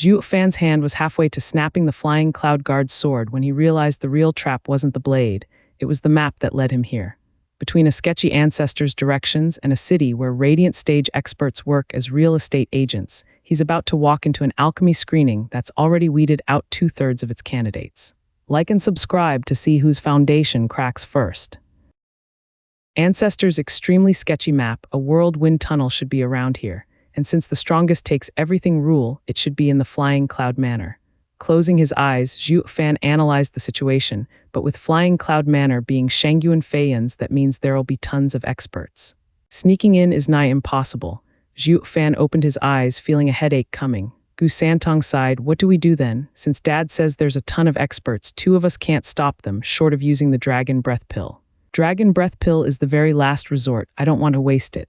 Zhuo Fan's hand was halfway to snapping the flying cloud guard's sword when he realized the real trap wasn't the blade, it was the map that led him here. Between a sketchy ancestor's directions and a city where radiant stage experts work as real estate agents, he's about to walk into an alchemy screening that's already weeded out 2/3 of its candidates. Like and subscribe to see whose foundation cracks first. Ancestor's extremely sketchy map, a whirlwind tunnel should be around here, and since the strongest takes everything rule, it should be in the flying cloud manor. Closing his eyes, Zhuo Fan analyzed the situation, but with flying cloud manor being Xianxia Feiyan's, that means there'll be tons of experts. Sneaking in is nigh impossible. Zhuo Fan opened his eyes, feeling a headache coming. Gu Santong sighed, what do we do then? Since Dad says there's a ton of experts, 2 of us can't stop them, short of using the dragon breath pill. Dragon breath pill is the very last resort, I don't want to waste it.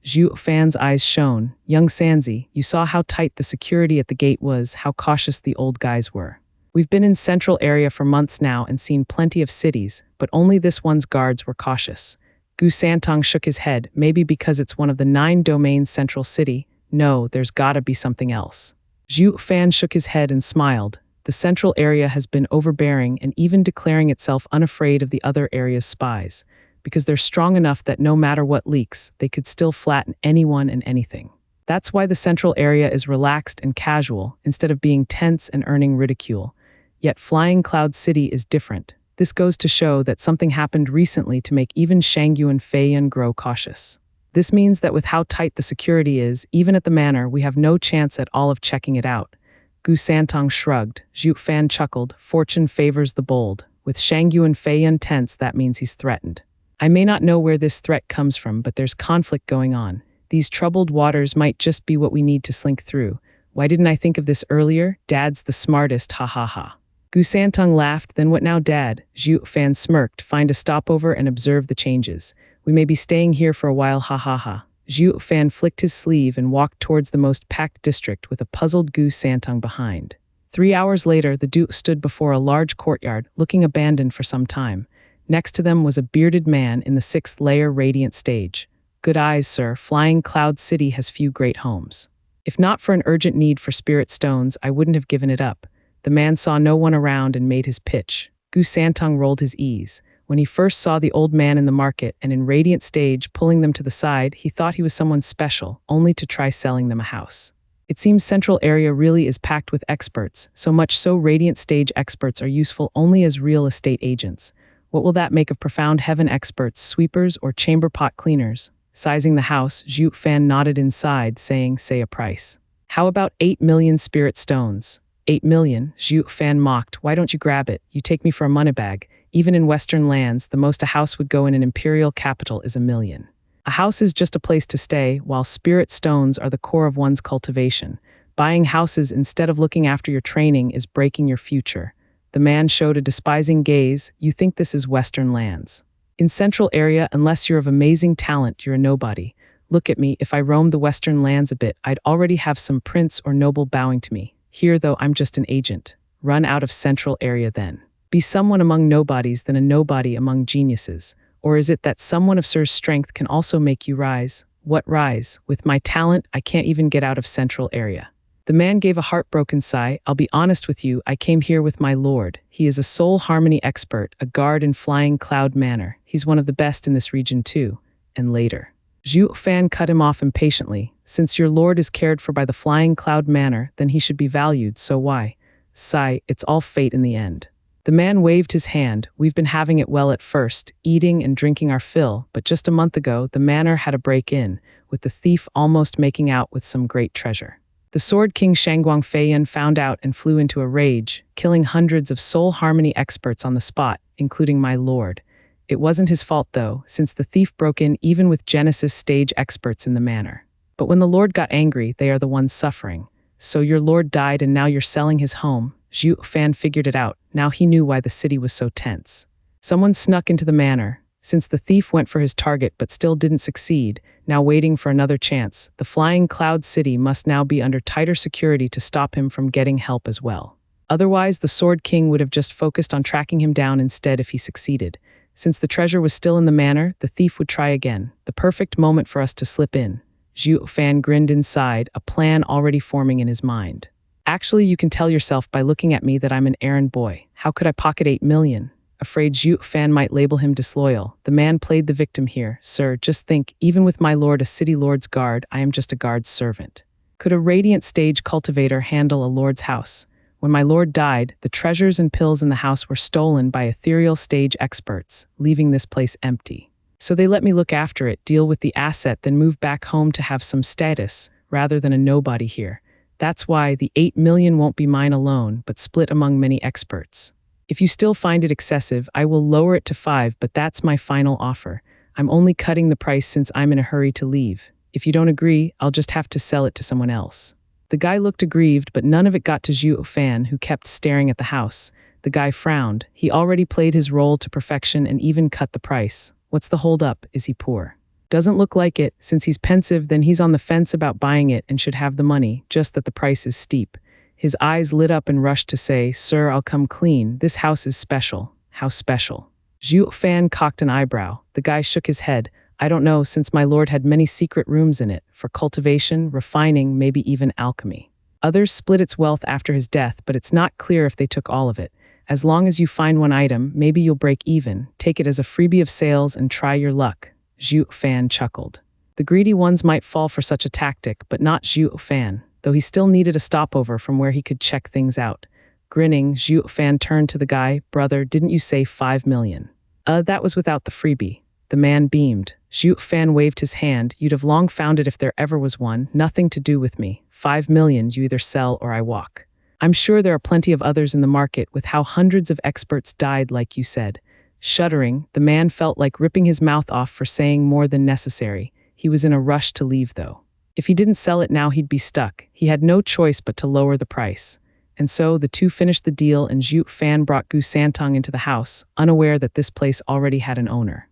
Zhuo Fan's eyes shone. Young Sanzi, you saw how tight the security at the gate was, how cautious the old guys were. We've been in central area for months now and seen plenty of cities, but only this one's guards were cautious. Gu Santong shook his head, maybe because it's one of the 9 domains central city. No, there's gotta be something else. Zhuo Fan shook his head and smiled. The central area has been overbearing and even declaring itself unafraid of the other area's spies, because they're strong enough that no matter what leaks, they could still flatten anyone and anything. That's why the central area is relaxed and casual, instead of being tense and earning ridicule. Yet Flying Cloud City is different. This goes to show that something happened recently to make even Xianxia and Feiyan grow cautious. This means that with how tight the security is, even at the manor, we have no chance at all of checking it out. Gu Santong shrugged. Zhuo Fan chuckled. Fortune favors the bold. With Xianxia and Feiyan tense, that means he's threatened. I may not know where this threat comes from, but there's conflict going on. These troubled waters might just be what we need to slink through. Why didn't I think of this earlier? Dad's the smartest, ha ha ha. Gu Santong laughed. Then what now, Dad? Zhuo Fan smirked. Find a stopover and observe the changes. We may be staying here for a while, ha ha ha. Zhuo Fan flicked his sleeve and walked towards the most packed district with a puzzled Gu Santong behind. 3 hours later, the duo stood before a large courtyard, looking abandoned for some time. Next to them was a bearded man in the 6th layer radiant stage. Good eyes, sir. Flying Cloud City has few great homes. If not for an urgent need for spirit stones, I wouldn't have given it up. The man saw no one around and made his pitch. Gu Santong rolled his E's. When he first saw the old man in the market and in radiant stage pulling them to the side, he thought he was someone special, only to try selling them a house. It seems central area really is packed with experts, so much so radiant stage experts are useful only as real estate agents. What will that make of profound heaven experts, sweepers, or chamber pot cleaners? Sizing the house, Zhuo Fan nodded inside, saying, say a price. How about 8 million spirit stones? 8 million, Zhuo Fan mocked. Why don't you grab it? You take me for a moneybag. Even in Western lands, the most a house would go in an imperial capital is 1 million. A house is just a place to stay, while spirit stones are the core of one's cultivation. Buying houses instead of looking after your training is breaking your future. The man showed a despising gaze. You think this is Western lands. In central area, unless you're of amazing talent, you're a nobody. Look at me, if I roamed the Western lands a bit, I'd already have some prince or noble bowing to me. Here, though, I'm just an agent. Run out of central area then. Be someone among nobodies than a nobody among geniuses. Or is it that someone of Sir's strength can also make you rise? What rise? With my talent, I can't even get out of central area. The man gave a heartbroken sigh. I'll be honest with you, I came here with my lord. He is a soul harmony expert, a guard in Flying Cloud Manor. He's one of the best in this region too. And later. Zhuo Fan cut him off impatiently. Since your lord is cared for by the Flying Cloud Manor, then he should be valued, so why? Sigh, it's all fate in the end. The man waved his hand. We've been having it well at first, eating and drinking our fill, but just a month ago, the manor had a break-in, with the thief almost making out with some great treasure. The Sword King Xianxia Feiyan found out and flew into a rage, killing hundreds of soul harmony experts on the spot, including my lord. It wasn't his fault though, since the thief broke in even with Genesis stage experts in the manor. But when the lord got angry, they are the ones suffering. So your lord died and now you're selling his home. Zhuo Fan figured it out. Now he knew why the city was so tense. Someone snuck into the manor. Since the thief went for his target but still didn't succeed, now waiting for another chance, the Flying Cloud City must now be under tighter security to stop him from getting help as well. Otherwise, the Sword King would have just focused on tracking him down instead if he succeeded. Since the treasure was still in the manor, the thief would try again. The perfect moment for us to slip in. Zhuo Fan grinned inside, a plan already forming in his mind. Actually, you can tell yourself by looking at me that I'm an errand boy. How could I pocket 8 million? Afraid Zhuo Fan might label him disloyal. The man played the victim here. Sir, just think, even with my lord a city lord's guard, I am just a guard's servant. Could a radiant stage cultivator handle a lord's house? When my lord died, the treasures and pills in the house were stolen by ethereal stage experts, leaving this place empty. So they let me look after it, deal with the asset, then move back home to have some status, rather than a nobody here. That's why the 8 million won't be mine alone, but split among many experts. If you still find it excessive, I will lower it to 5, but that's my final offer. I'm only cutting the price since I'm in a hurry to leave. If you don't agree, I'll just have to sell it to someone else. The guy looked aggrieved, but none of it got to Zhuo Fan, who kept staring at the house. The guy frowned. He already played his role to perfection and even cut the price. What's the holdup? Is he poor? Doesn't look like it. Since he's pensive, then he's on the fence about buying it and should have the money, just that the price is steep. His eyes lit up and rushed to say, "Sir, I'll come clean. This house is special." How special? Zhuo Fan cocked an eyebrow. The guy shook his head. I don't know, since my lord had many secret rooms in it, for cultivation, refining, maybe even alchemy. Others split its wealth after his death, but it's not clear if they took all of it. As long as you find one item, maybe you'll break even. Take it as a freebie of sales and try your luck. Zhuo Fan chuckled. The greedy ones might fall for such a tactic, but not Zhuo Fan, though he still needed a stopover from where he could check things out. Grinning, Zhuo Fan turned to the guy. Brother, didn't you say 5 million? That was without the freebie. The man beamed. Zhuo Fan waved his hand. You'd have long found it if there ever was one. Nothing to do with me. 5 million, you either sell or I walk. I'm sure there are plenty of others in the market with how hundreds of experts died like you said. Shuddering, the man felt like ripping his mouth off for saying more than necessary. He was in a rush to leave though. If he didn't sell it now, he'd be stuck. He had no choice but to lower the price. And so the two finished the deal and Zhuo Fan brought Gu Santong into the house, unaware that this place already had an owner.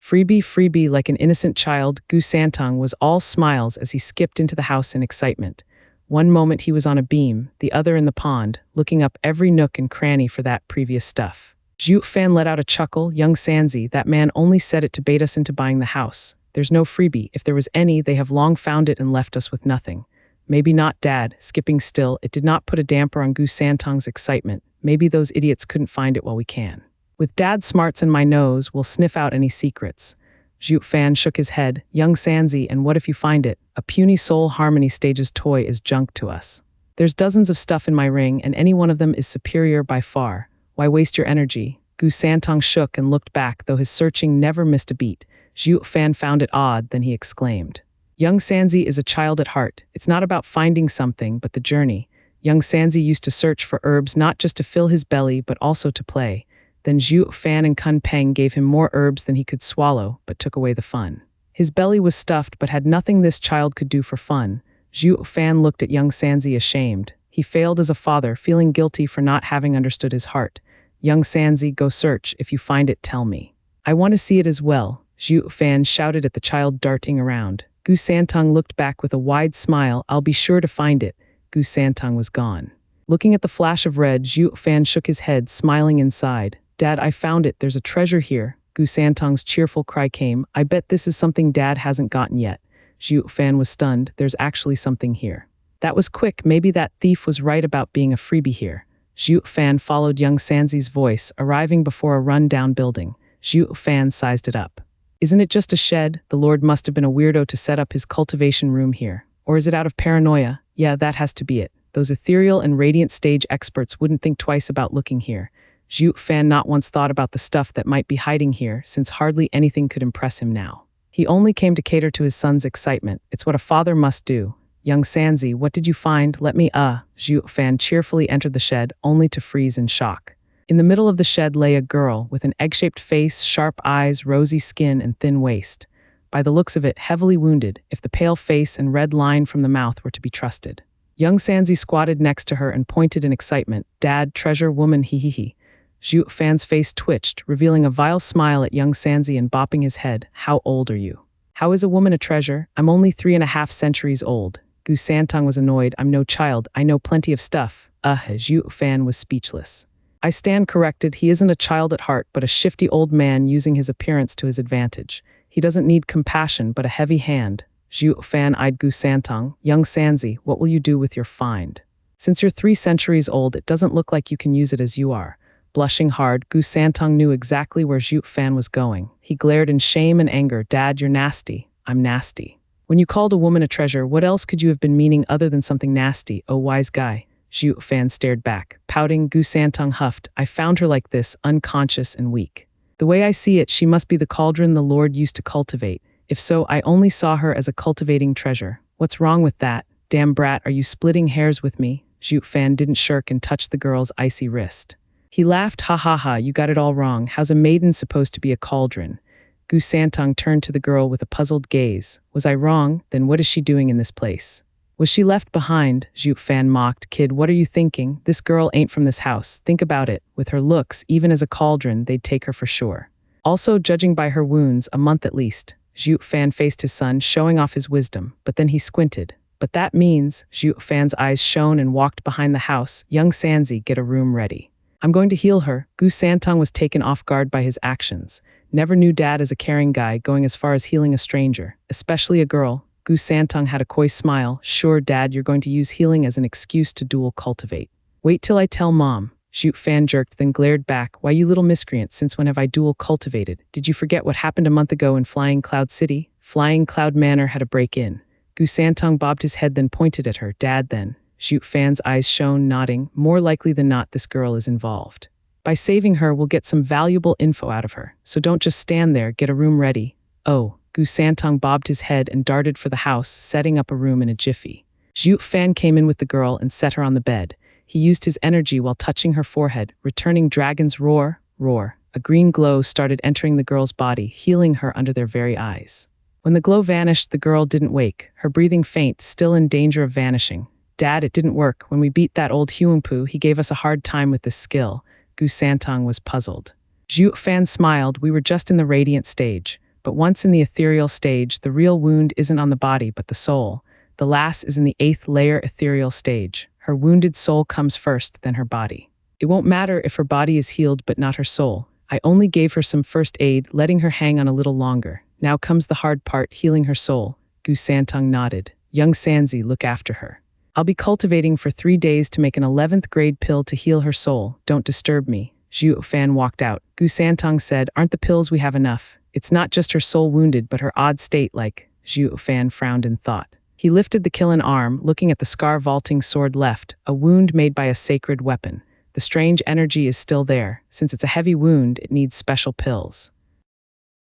Freebie, like an innocent child, Gu Santong was all smiles as he skipped into the house in excitement. One moment he was on a beam, the other in the pond, looking up every nook and cranny for that previous stuff. Zhuo Fan let out a chuckle. Young Xianxia, that man only said it to bait us into buying the house. There's no freebie. If there was any, they have long found it and left us with nothing. Maybe not, Dad. Skipping still, it did not put a damper on Gu Santong's excitement. Maybe those idiots couldn't find it while we can. With Dad's smarts and my nose, we'll sniff out any secrets. Zhuo Fan shook his head. Young Xianxia, and what if you find it? A puny soul harmony stage's toy is junk to us. There's dozens of stuff in my ring, and any one of them is superior by far. Why waste your energy? Gu Santong shook and looked back, though his searching never missed a beat. Zhuo Fan found it odd, then he exclaimed. Young Xianxia is a child at heart. It's not about finding something, but the journey. Young Xianxia used to search for herbs not just to fill his belly, but also to play. Then Zhuo Fan and Kun Peng gave him more herbs than he could swallow, but took away the fun. His belly was stuffed, but had nothing this child could do for fun. Zhuo Fan looked at young Xianxia ashamed. He failed as a father, feeling guilty for not having understood his heart. Young Xianxia, go search. If you find it, tell me. I want to see it as well. Zhuo Fan shouted at the child darting around. Gu Santong looked back with a wide smile. I'll be sure to find it. Gu Santong was gone. Looking at the flash of red, Zhuo Fan shook his head, smiling inside. Dad, I found it. There's a treasure here. Gu Santong's cheerful cry came. I bet this is something Dad hasn't gotten yet. Zhuo Fan was stunned. There's actually something here. That was quick. Maybe that thief was right about being a freebie here. Zhuo Fan followed young Xianxia's voice, arriving before a run-down building. Zhuo Fan sized it up. Isn't it just a shed? The Lord must have been a weirdo to set up his cultivation room here. Or is it out of paranoia? Yeah, that has to be it. Those ethereal and radiant stage experts wouldn't think twice about looking here. Zhuo Fan not once thought about the stuff that might be hiding here, since hardly anything could impress him now. He only came to cater to his son's excitement. It's what a father must do. Young Xianxia, what did you find? Let me, Zhuo Fan cheerfully entered the shed, only to freeze in shock. In the middle of the shed lay a girl with an egg-shaped face, sharp eyes, rosy skin, and thin waist. By the looks of it, heavily wounded, if the pale face and red line from the mouth were to be trusted. Young Xianxia squatted next to her and pointed in excitement. Dad, treasure, woman, he. Zhuo Fan's face twitched, revealing a vile smile at young Xianxia and bopping his head. How old are you? How is a woman a treasure? I'm only 3.5 centuries old. Gu Santong was annoyed. I'm no child. I know plenty of stuff. Zhuo Fan was speechless. I stand corrected. He isn't a child at heart, but a shifty old man using his appearance to his advantage. He doesn't need compassion, but a heavy hand. Zhuo Fan eyed Gu Santong. Young Xianxia, what will you do with your find? Since you're 3 centuries old, it doesn't look like you can use it as you are. Blushing hard, Gu Santong knew exactly where Zhuo Fan was going. He glared in shame and anger. Dad, you're nasty. I'm nasty. When you called a woman a treasure, what else could you have been meaning other than something nasty, oh wise guy? Zhuo Fan stared back. Pouting, Gu Santong huffed. I found her like this, unconscious and weak. The way I see it, she must be the cauldron the Lord used to cultivate. If so, I only saw her as a cultivating treasure. What's wrong with that? Damn brat, are you splitting hairs with me? Zhuo Fan didn't shirk and touched the girl's icy wrist. He laughed, ha ha ha, you got it all wrong. How's a maiden supposed to be a cauldron? Gu Santong turned to the girl with a puzzled gaze. Was I wrong? Then what is she doing in this place? Was she left behind? Zhuo Fan mocked. Kid, what are you thinking? This girl ain't from this house. Think about it. With her looks, even as a cauldron, they'd take her for sure. Also, judging by her wounds, a month at least. Zhuo Fan faced his son, showing off his wisdom, but then he squinted. But that means, Zhuo Fan's eyes shone and walked behind the house. Young Sanzi, get a room ready. I'm going to heal her. Gu Santong was taken off guard by his actions. Never knew Dad as a caring guy going as far as healing a stranger, especially a girl. Gu Santong had a coy smile. Sure, Dad, you're going to use healing as an excuse to dual cultivate. Wait till I tell Mom. Zhuo Fan jerked, then glared back. Why, you little miscreant, since when have I dual cultivated? Did you forget what happened a month ago in Flying Cloud City? Flying Cloud Manor had a break-in. Gu Santong bobbed his head, then pointed at her. Dad, then. Zhuo Fan's eyes shone, nodding. More likely than not, this girl is involved. By saving her, we'll get some valuable info out of her. So don't just stand there, get a room ready. Oh, Gu Santong bobbed his head and darted for the house, setting up a room in a jiffy. Zhuo Fan came in with the girl and set her on the bed. He used his energy while touching her forehead, returning dragon's roar, roar. A green glow started entering the girl's body, healing her under their very eyes. When the glow vanished, the girl didn't wake, her breathing faint, still in danger of vanishing. Dad, it didn't work. When we beat that old Huangpu, he gave us a hard time with this skill. Gu Santong was puzzled. Zhuo Fan smiled. We were just in the radiant stage. But once in the ethereal stage, the real wound isn't on the body, but the soul. The lass is in the 8th layer ethereal stage. Her wounded soul comes first, then her body. It won't matter if her body is healed, but not her soul. I only gave her some first aid, letting her hang on a little longer. Now comes the hard part, healing her soul. Gu Santong nodded. Young Sanzi, look after her. I'll be cultivating for 3 days to make an 11th grade pill to heal her soul. Don't disturb me. Zhuo Fan walked out. Gu Santong said, aren't the pills we have enough? It's not just her soul wounded, but her odd state like. Zhuo Fan frowned in thought. He lifted the killen arm, looking at the scar-vaulting sword left, a wound made by a sacred weapon. The strange energy is still there. Since it's a heavy wound, it needs special pills.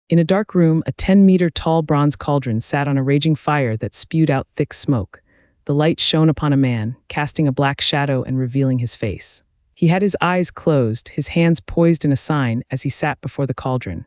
In a dark room, a 10-meter-tall bronze cauldron sat on a raging fire that spewed out thick smoke. The light shone upon a man, casting a black shadow and revealing his face. He had his eyes closed, his hands poised in a sign as he sat before the cauldron.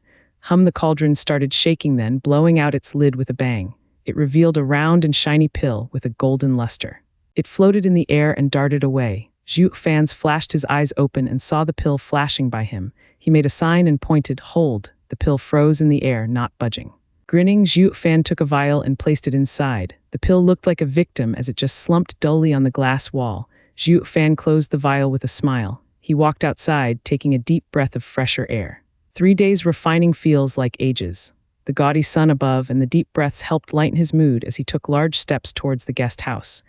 The cauldron started shaking then, blowing out its lid with a bang. It revealed a round and shiny pill with a golden luster. It floated in the air and darted away. Zhuo Fan flashed his eyes open and saw the pill flashing by him. He made a sign and pointed, hold. The pill froze in the air, not budging. Grinning, Zhuo Fan took a vial and placed it inside. The pill looked like a victim as it just slumped dully on the glass wall. Zhuo Fan closed the vial with a smile. He walked outside, taking a deep breath of fresher air. 3 days refining feels like ages. The gaudy sun above and the deep breaths helped lighten his mood as he took large steps towards the guest house.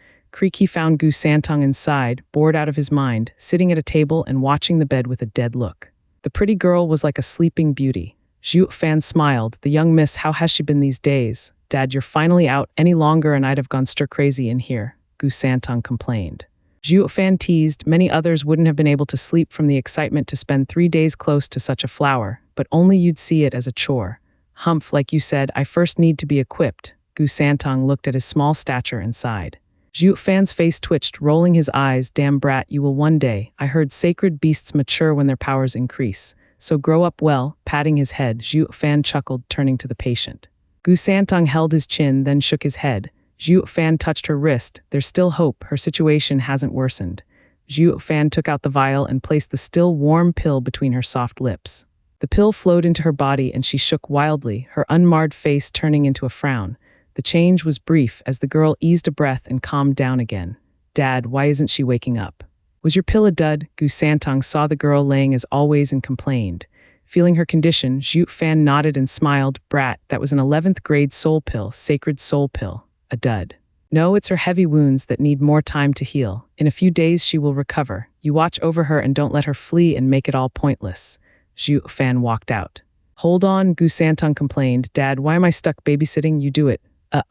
He found Gu Santong inside, bored out of his mind, sitting at a table and watching the bed with a dead look. The pretty girl was like a sleeping beauty. Zhuo Fan smiled. The young miss, how has she been these days? Dad, you're finally out any longer and I'd have gone stir-crazy in here, Gu Santong complained. Zhuo Fan teased. Many others wouldn't have been able to sleep from the excitement to spend 3 days close to such a flower, but only you'd see it as a chore. Humph, like you said, I first need to be equipped. Gu Santong looked at his small stature and sighed. Zhuo Fan's face twitched, rolling his eyes. Damn brat, you will one day. I heard sacred beasts mature when their powers increase. So grow up well. Patting his head, Zhuo Fan chuckled, turning to the patient. Gu Santong held his chin, then shook his head. Zhuo Fan touched her wrist. There's still hope. Her situation hasn't worsened. Zhuo Fan took out the vial and placed the still warm pill between her soft lips. The pill flowed into her body and she shook wildly, her unmarred face turning into a frown. The change was brief as the girl eased a breath and calmed down again. Dad, why isn't she waking up? Was your pill a dud? Gu Santong saw the girl laying as always and complained. Feeling her condition, Zhuo Fan nodded and smiled. Brat, that was an 11th grade soul pill, sacred soul pill. A dud. No, it's her heavy wounds that need more time to heal. In a few days she will recover. You watch over her and don't let her flee and make it all pointless. Zhuo Fan walked out. Hold on, Gu Santong complained. Dad, why am I stuck babysitting? You do it.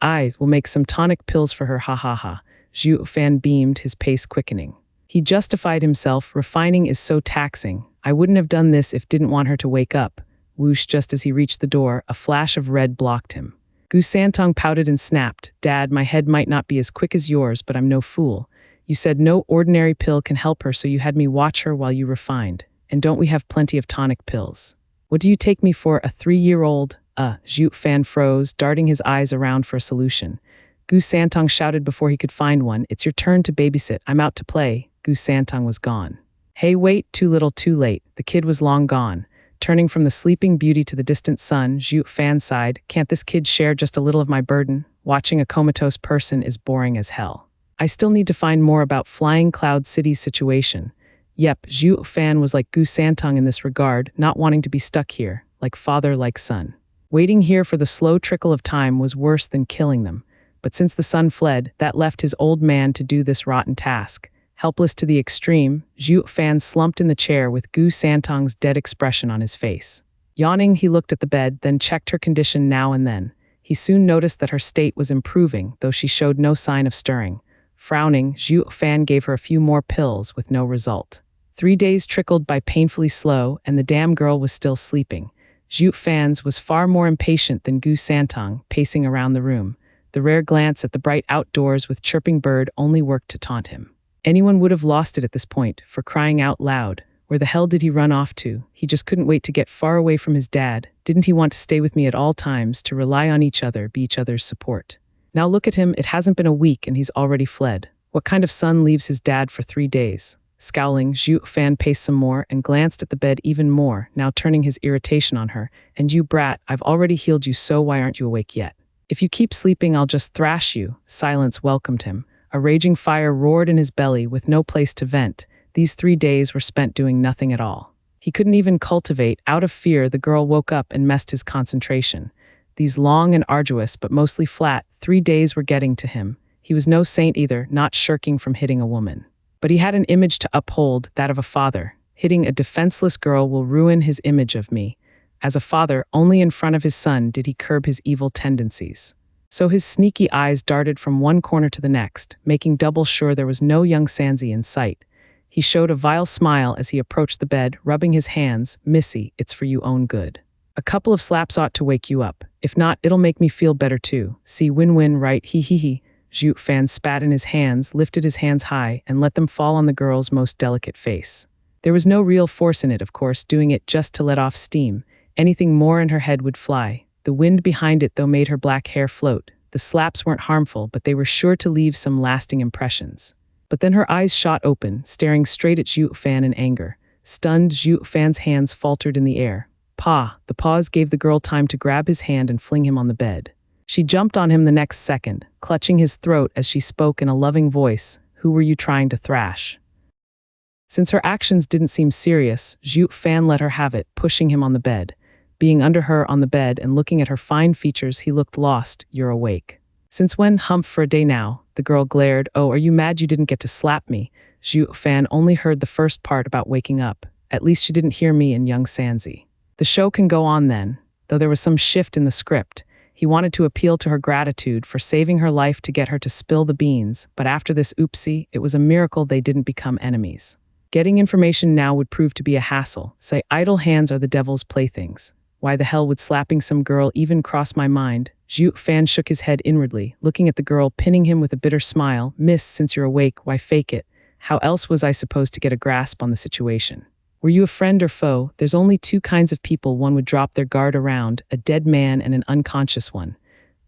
I will make some tonic pills for her, ha ha ha. Zhuo Fan beamed, his pace quickening. He justified himself, refining is so taxing. I wouldn't have done this if didn't want her to wake up. Whoosh, just as he reached the door, a flash of red blocked him. Gu Santong pouted and snapped. Dad, my head might not be as quick as yours, but I'm no fool. You said no ordinary pill can help her, so you had me watch her while you refined. And don't we have plenty of tonic pills? What do you take me for, a 3-year-old? Zhuo Fan froze, darting his eyes around for a solution. Gu Santong shouted before he could find one. It's your turn to babysit. I'm out to play. Gu Santong was gone. Hey, wait, too little, too late. The kid was long gone. Turning from the sleeping beauty to the distant sun, Zhuo Fan sighed. Can't this kid share just a little of my burden? Watching a comatose person is boring as hell. I still need to find more about Flying Cloud City's situation. Yep, Zhuo Fan was like Gu Santong in this regard, not wanting to be stuck here, like father, like son. Waiting here for the slow trickle of time was worse than killing them. But since the son fled, that left his old man to do this rotten task. Helpless to the extreme, Zhuo Fan slumped in the chair with Gu Santong's dead expression on his face. Yawning, he looked at the bed, then checked her condition now and then. He soon noticed that her state was improving, though she showed no sign of stirring. Frowning, Zhuo Fan gave her a few more pills with no result. 3 days trickled by painfully slow, and the damn girl was still sleeping. Zhuo Fan's was far more impatient than Gu Santong, pacing around the room. The rare glance at the bright outdoors with chirping bird only worked to taunt him. Anyone would have lost it at this point, for crying out loud. Where the hell did he run off to? He just couldn't wait to get far away from his dad. Didn't he want to stay with me at all times, to rely on each other, be each other's support? Now look at him, it hasn't been a week and he's already fled. What kind of son leaves his dad for 3 days? Scowling, Zhuo Fan paced some more and glanced at the bed even more, now turning his irritation on her. And you brat, I've already healed you, so why aren't you awake yet? If you keep sleeping, I'll just thrash you. Silence welcomed him. A raging fire roared in his belly with no place to vent. These 3 days were spent doing nothing at all. He couldn't even cultivate. Out of fear, the girl woke up and messed his concentration. These long and arduous, but mostly flat, 3 days were getting to him. He was no saint either, not shirking from hitting a woman. But he had an image to uphold, that of a father. Hitting a defenseless girl will ruin his image of me. As a father, only in front of his son did he curb his evil tendencies. So his sneaky eyes darted from one corner to the next, making double sure there was no young Xianxia in sight. He showed a vile smile as he approached the bed, rubbing his hands. Missy, it's for you own good. A couple of slaps ought to wake you up. If not, it'll make me feel better too. See, win-win, right? He. Zhuo Fan spat in his hands, lifted his hands high, and let them fall on the girl's most delicate face. There was no real force in it, of course, doing it just to let off steam. Anything more and her head would fly. The wind behind it, though, made her black hair float. The slaps weren't harmful, but they were sure to leave some lasting impressions. But then her eyes shot open, staring straight at Zhuo Fan in anger. Stunned, Zhuo Fan's hands faltered in the air. Pa! The pause gave the girl time to grab his hand and fling him on the bed. She jumped on him the next second, clutching his throat as she spoke in a loving voice. Who were you trying to thrash? Since her actions didn't seem serious, Zhuo Fan let her have it, pushing him on the bed. Being under her on the bed and looking at her fine features, he looked lost. You're awake. Since when? Humph, for a day now. The girl glared. Oh, are you mad you didn't get to slap me? Zhuo Fan only heard the first part about waking up. At least she didn't hear me and young Xianxia. The show can go on then, though there was some shift in the script. He wanted to appeal to her gratitude for saving her life to get her to spill the beans, but after this oopsie, it was a miracle they didn't become enemies. Getting information now would prove to be a hassle. Say, idle hands are the devil's playthings. Why the hell would slapping some girl even cross my mind? Zhuo Fan shook his head inwardly, looking at the girl, pinning him with a bitter smile. Miss, since you're awake, why fake it? How else was I supposed to get a grasp on the situation? Were you a friend or foe? There's only 2 kinds of people one would drop their guard around, a dead man and an unconscious one.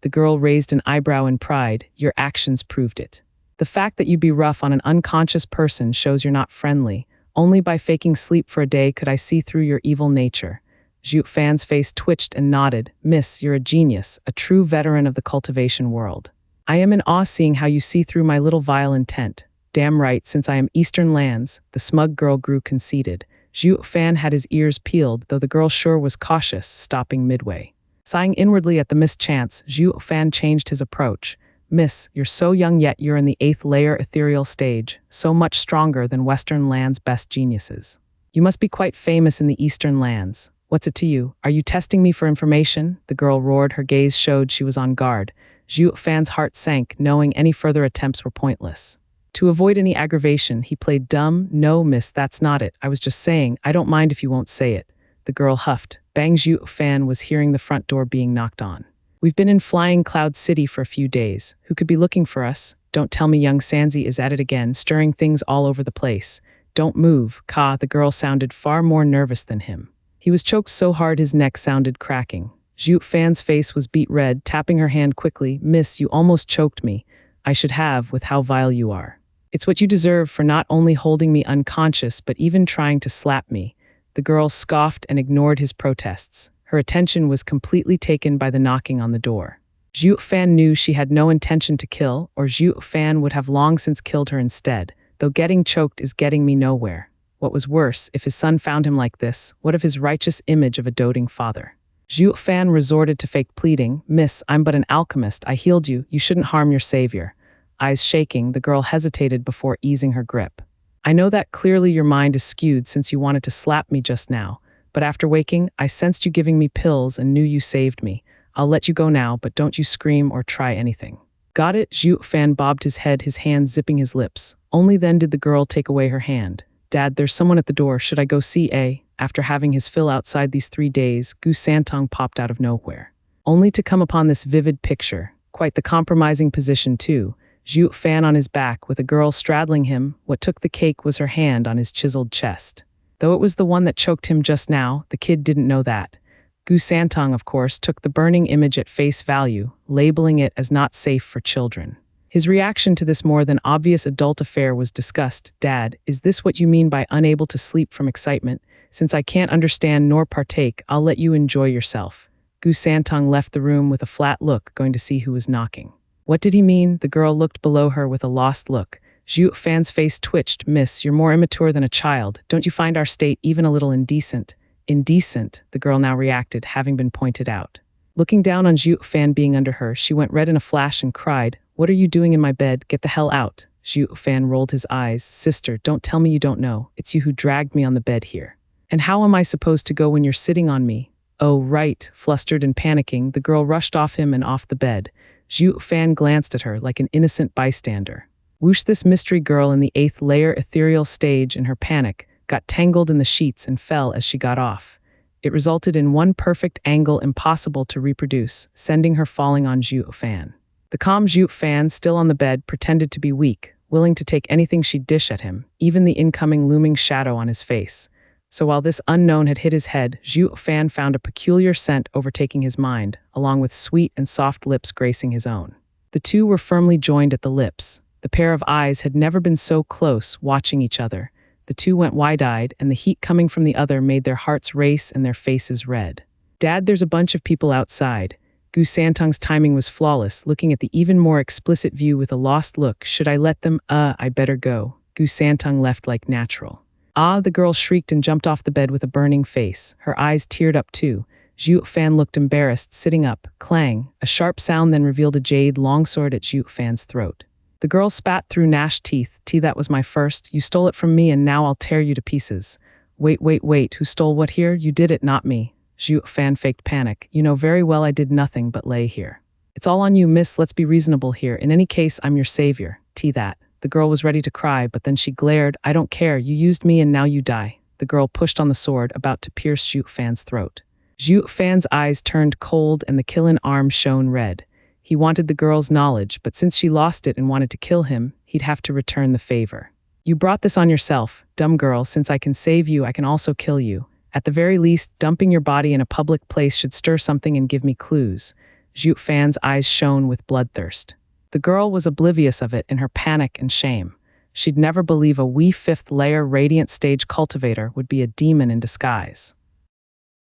The girl raised an eyebrow in pride. Your actions proved it. The fact that you'd be rough on an unconscious person shows you're not friendly. Only by faking sleep for a day could I see through your evil nature. Zhuo Fan's face twitched and nodded. Miss, you're a genius, a true veteran of the cultivation world. I am in awe seeing how you see through my little vile intent. Damn right, since I am Eastern lands, the smug girl grew conceited. Zhuo Fan had his ears peeled, though the girl sure was cautious, stopping midway. Sighing inwardly at the missed chance, Zhuo Fan changed his approach. Miss, you're so young yet you're in the 8th layer ethereal stage, so much stronger than Western land's best geniuses. You must be quite famous in the Eastern lands. What's it to you? Are you testing me for information? The girl roared, her gaze showed she was on guard. Zhuo Fan's heart sank, knowing any further attempts were pointless. To avoid any aggravation, he played dumb. No, miss, that's not it. I was just saying, I don't mind if you won't say it. The girl huffed. Bang. Zhuo Fan was hearing the front door being knocked on. We've been in Flying Cloud City for a few days. Who could be looking for us? Don't tell me young Xianxia is at it again, stirring things all over the place. Don't move, Ka. The girl sounded far more nervous than him. He was choked so hard his neck sounded cracking. Zhuo Fan's face was beet red, tapping her hand quickly. Miss, you almost choked me. I should have, with how vile you are. It's what you deserve for not only holding me unconscious, but even trying to slap me. The girl scoffed and ignored his protests. Her attention was completely taken by the knocking on the door. Zhuo Fan knew she had no intention to kill, or Zhuo Fan would have long since killed her instead, though getting choked is getting me nowhere. What was worse, if his son found him like this, what of his righteous image of a doting father? Zhuo Fan resorted to fake pleading. Miss, I'm but an alchemist. I healed you. You shouldn't harm your savior. Eyes shaking, the girl hesitated before easing her grip. I know that clearly your mind is skewed since you wanted to slap me just now, but after waking, I sensed you giving me pills and knew you saved me. I'll let you go now, but don't you scream or try anything. Got it? Zhuo Fan bobbed his head, his hand zipping his lips. Only then did the girl take away her hand. Dad, there's someone at the door. Should I go see A? After having his fill outside these 3 days, Gu Santong popped out of nowhere. Only to come upon this vivid picture. Quite the compromising position, too. Zhuo Fan on his back, with a girl straddling him. What took the cake was her hand on his chiseled chest. Though it was the one that choked him just now, the kid didn't know that. Gu Santong, of course, took the burning image at face value, labeling it as not safe for children. His reaction to this more than obvious adult affair was disgust. Dad, is this what you mean by unable to sleep from excitement? Since I can't understand nor partake, I'll let you enjoy yourself. Gu Santong left the room with a flat look, going to see who was knocking. What did he mean? The girl looked below her with a lost look. Zhuo Fan's face twitched. Miss, you're more immature than a child. Don't you find our state even a little indecent? Indecent, the girl now reacted, having been pointed out. Looking down on Zhuo Fan being under her, she went red in a flash and cried, What are you doing in my bed? Get the hell out. Zhuo Fan rolled his eyes. Sister, don't tell me you don't know. It's you who dragged me on the bed here. And how am I supposed to go when you're sitting on me? Oh, right. Flustered and panicking, the girl rushed off him and off the bed. Zhuo Fan glanced at her like an innocent bystander. Whoosh, this mystery girl in the 8th layer ethereal stage, in her panic, got tangled in the sheets and fell as she got off. It resulted in one perfect angle impossible to reproduce, sending her falling on Zhuo Fan. The calm Zhuo Fan, still on the bed, pretended to be weak, willing to take anything she'd dish at him, even the incoming looming shadow on his face. So while this unknown had hit his head, Zhuo Fan found a peculiar scent overtaking his mind, along with sweet and soft lips gracing his own. The two were firmly joined at the lips. The pair of eyes had never been so close, watching each other. The two went wide-eyed, and the heat coming from the other made their hearts race and their faces red. Dad, there's a bunch of people outside. Gu Santong's timing was flawless, looking at the even more explicit view with a lost look. Should I let them? I better go. Gu Santong left like natural. Ah, the girl shrieked and jumped off the bed with a burning face. Her eyes teared up too. Zhuo Fan looked embarrassed, sitting up. Clang. A sharp sound then revealed a jade longsword at Zhuo Fan's throat. The girl spat through gnashed teeth. That was my first. You stole it from me and now I'll tear you to pieces. Wait. Who stole what here? You did it, not me. Zhuo Fan faked panic. You know very well I did nothing but lay here. It's all on you, miss. Let's be reasonable here. In any case, I'm your savior. That. The girl was ready to cry, but then she glared. I don't care. You used me and now you die. The girl pushed on the sword, about to pierce Zhuo Fan's throat. Zhuo Fan's eyes turned cold and the killing arm shone red. He wanted the girl's knowledge, but since she lost it and wanted to kill him, he'd have to return the favor. You brought this on yourself, dumb girl. Since I can save you, I can also kill you. At the very least, dumping your body in a public place should stir something and give me clues. Zhuo Fan's eyes shone with bloodthirst. The girl was oblivious of it in her panic and shame. She'd never believe a wee 5th layer radiant stage cultivator would be a demon in disguise.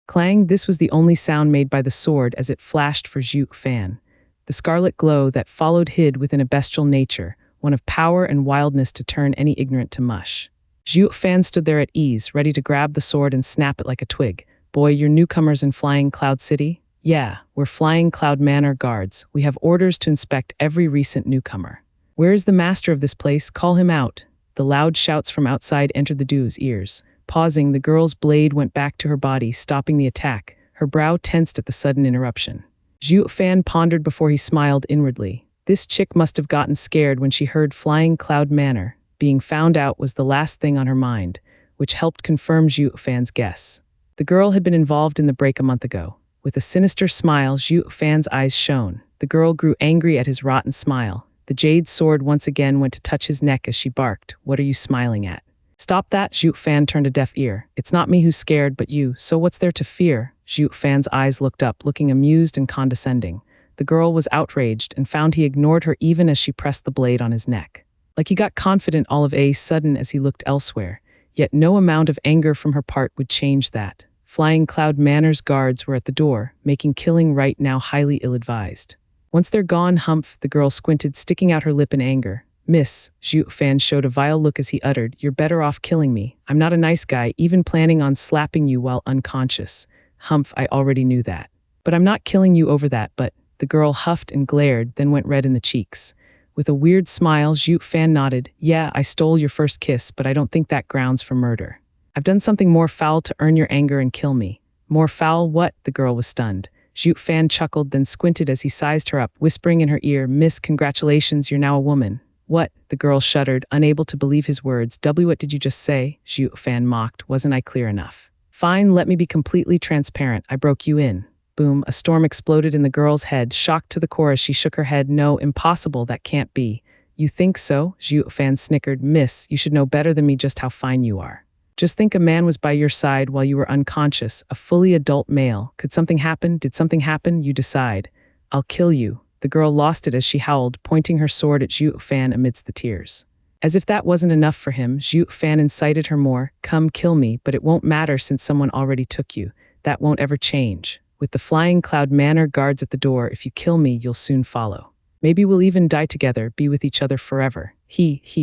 Clang, this was the only sound made by the sword as it flashed for Zhuo Fan. The scarlet glow that followed hid within a bestial nature, one of power and wildness to turn any ignorant to mush. Zhuo Fan stood there at ease, ready to grab the sword and snap it like a twig. Boy, you're newcomers in Flying Cloud City? Yeah, we're Flying Cloud Manor guards. We have orders to inspect every recent newcomer. Where is the master of this place? Call him out. The loud shouts from outside entered the Du's ears. Pausing, the girl's blade went back to her body, stopping the attack, her brow tensed at the sudden interruption. Zhuo Fan pondered before he smiled inwardly. This chick must have gotten scared when she heard Flying Cloud Manor. Being found out was the last thing on her mind, which helped confirm Zhuo Fan's guess. The girl had been involved in the break a month ago. With a sinister smile, Zhuo Fan's eyes shone. The girl grew angry at his rotten smile. The jade sword once again went to touch his neck as she barked, "What are you smiling at?" "Stop that!" Zhuo Fan turned a deaf ear. "It's not me who's scared, but you, so what's there to fear?" Zhuo Fan's eyes looked up, looking amused and condescending. The girl was outraged and found he ignored her even as she pressed the blade on his neck. Like he got confident all of a sudden as he looked elsewhere, yet no amount of anger from her part would change that. Flying Cloud Manor's guards were at the door, making killing right now highly ill-advised. Once they're gone, humph, the girl squinted, sticking out her lip in anger. "Miss," Zhuo Fan showed a vile look as he uttered, "You're better off killing me. I'm not a nice guy, even planning on slapping you while unconscious." "Humph, I already knew that. But I'm not killing you over that, but..." The girl huffed and glared, then went red in the cheeks. With a weird smile, Zhuo Fan nodded. "Yeah, I stole your first kiss, but I don't think that grounds for murder. I've done something more foul to earn your anger and kill me." "More foul? What?" The girl was stunned. Zhuo Fan chuckled, then squinted as he sized her up, whispering in her ear, "Miss, congratulations, you're now a woman." "What?" The girl shuddered, unable to believe his words. What did you just say?" Zhuo Fan mocked. "Wasn't I clear enough?" "Fine, let me be completely transparent. I broke you in." Boom, a storm exploded in the girl's head, shocked to the core as she shook her head. "No, impossible, that can't be." "You think so?" Zhuo Fan snickered. "Miss, you should know better than me just how fine you are. Just think, a man was by your side while you were unconscious, a fully adult male. Could something happen? Did something happen? You decide. I'll kill you." The girl lost it as she howled, pointing her sword at Zhuo Fan amidst the tears. As if that wasn't enough for him, Zhuo Fan incited her more. "Come, kill me, but it won't matter since someone already took you. That won't ever change. With the Flying Cloud Manor guards at the door, if you kill me, you'll soon follow. Maybe we'll even die together, be with each other forever."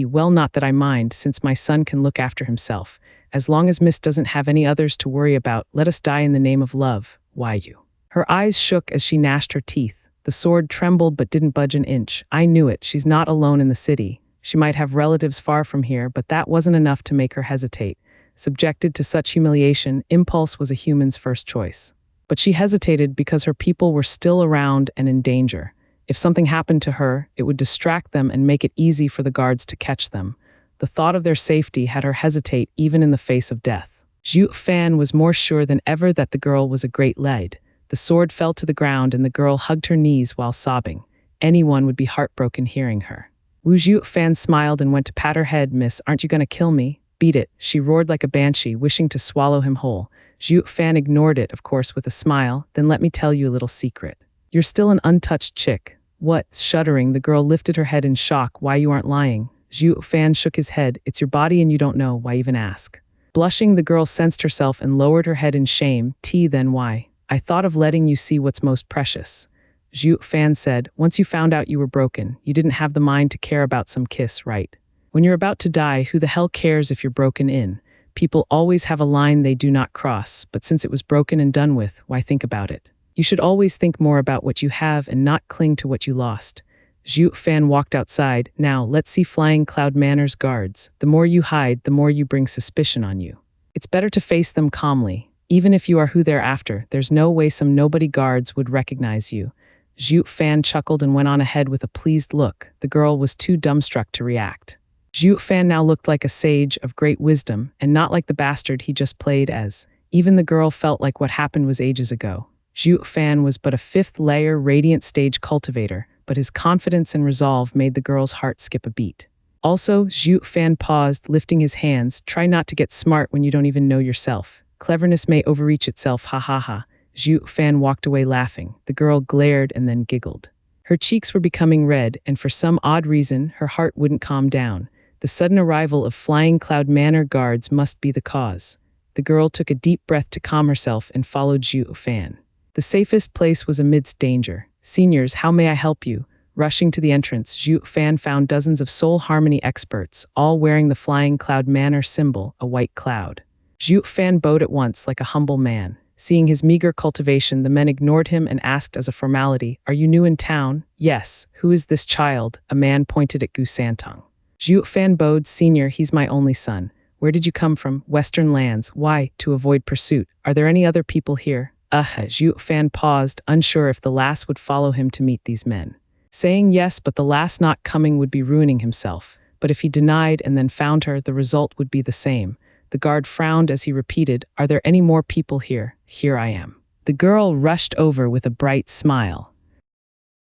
Well, not that I mind, since my son can look after himself. As long as Miss doesn't have any others to worry about, let us die in the name of love. Why you?" Her eyes shook as she gnashed her teeth. The sword trembled but didn't budge an inch. "I knew it. She's not alone in the city. She might have relatives far from here, but that wasn't enough to make her hesitate. Subjected to such humiliation, impulse was a human's first choice. But she hesitated because her people were still around and in danger. If something happened to her, it would distract them and make it easy for the guards to catch them. The thought of their safety had her hesitate even in the face of death. Zhuo Fan was more sure than ever that the girl was a great lead. The sword fell to the ground and the girl hugged her knees while sobbing. Anyone would be heartbroken hearing her. Zhuo Fan smiled and went to pat her head. "Miss, aren't you gonna kill me?" "Beat it," she roared like a banshee, wishing to swallow him whole. Zhuo Fan ignored it, of course, with a smile. "Then let me tell you a little secret. You're still an untouched chick." "What?" Shuddering, the girl lifted her head in shock. "Why, you aren't lying." Zhuo Fan shook his head. "It's your body and you don't know. Why even ask?" Blushing, the girl sensed herself and lowered her head in shame. Then why?" "I thought of letting you see what's most precious." Zhuo Fan said, "Once you found out you were broken, you didn't have the mind to care about some kiss, right? When you're about to die, who the hell cares if you're broken in? People always have a line they do not cross, but since it was broken and done with, why think about it? You should always think more about what you have and not cling to what you lost." Zhuo Fan walked outside. "Now, let's see Flying Cloud Manor's guards. The more you hide, the more you bring suspicion on you. It's better to face them calmly. Even if you are who they're after, there's no way some nobody guards would recognize you." Zhuo Fan chuckled and went on ahead with a pleased look. The girl was too dumbstruck to react. Zhuo Fan now looked like a sage of great wisdom, and not like the bastard he just played as. Even the girl felt like what happened was ages ago. Zhuo Fan was but a fifth-layer radiant stage cultivator, but his confidence and resolve made the girl's heart skip a beat. Also, Zhuo Fan paused, lifting his hands. "Try not to get smart when you don't even know yourself. Cleverness may overreach itself, ha ha ha." Zhuo Fan walked away laughing. The girl glared and then giggled. Her cheeks were becoming red, and for some odd reason, her heart wouldn't calm down. The sudden arrival of Flying Cloud Manor guards must be the cause. The girl took a deep breath to calm herself and followed Zhuo Fan. The safest place was amidst danger. "Seniors, how may I help you?" Rushing to the entrance, Zhuo Fan found dozens of soul harmony experts, all wearing the Flying Cloud Manor symbol, a white cloud. Zhuo Fan bowed at once like a humble man. Seeing his meager cultivation, the men ignored him and asked as a formality, "Are you new in town?" "Yes." "Who is this child?" A man pointed at Gu Santong. "Zhuo Fan bowed, Senior, he's my only son." "Where did you come from?" "Western lands." "Why?" "To avoid pursuit." "Are there any other people here?" Zhuo Fan paused, unsure if the lass would follow him to meet these men. Saying yes, but the lass not coming would be ruining himself. But if he denied and then found her, the result would be the same. The guard frowned as he repeated, "Are there any more people here?" "Here I am." The girl rushed over with a bright smile.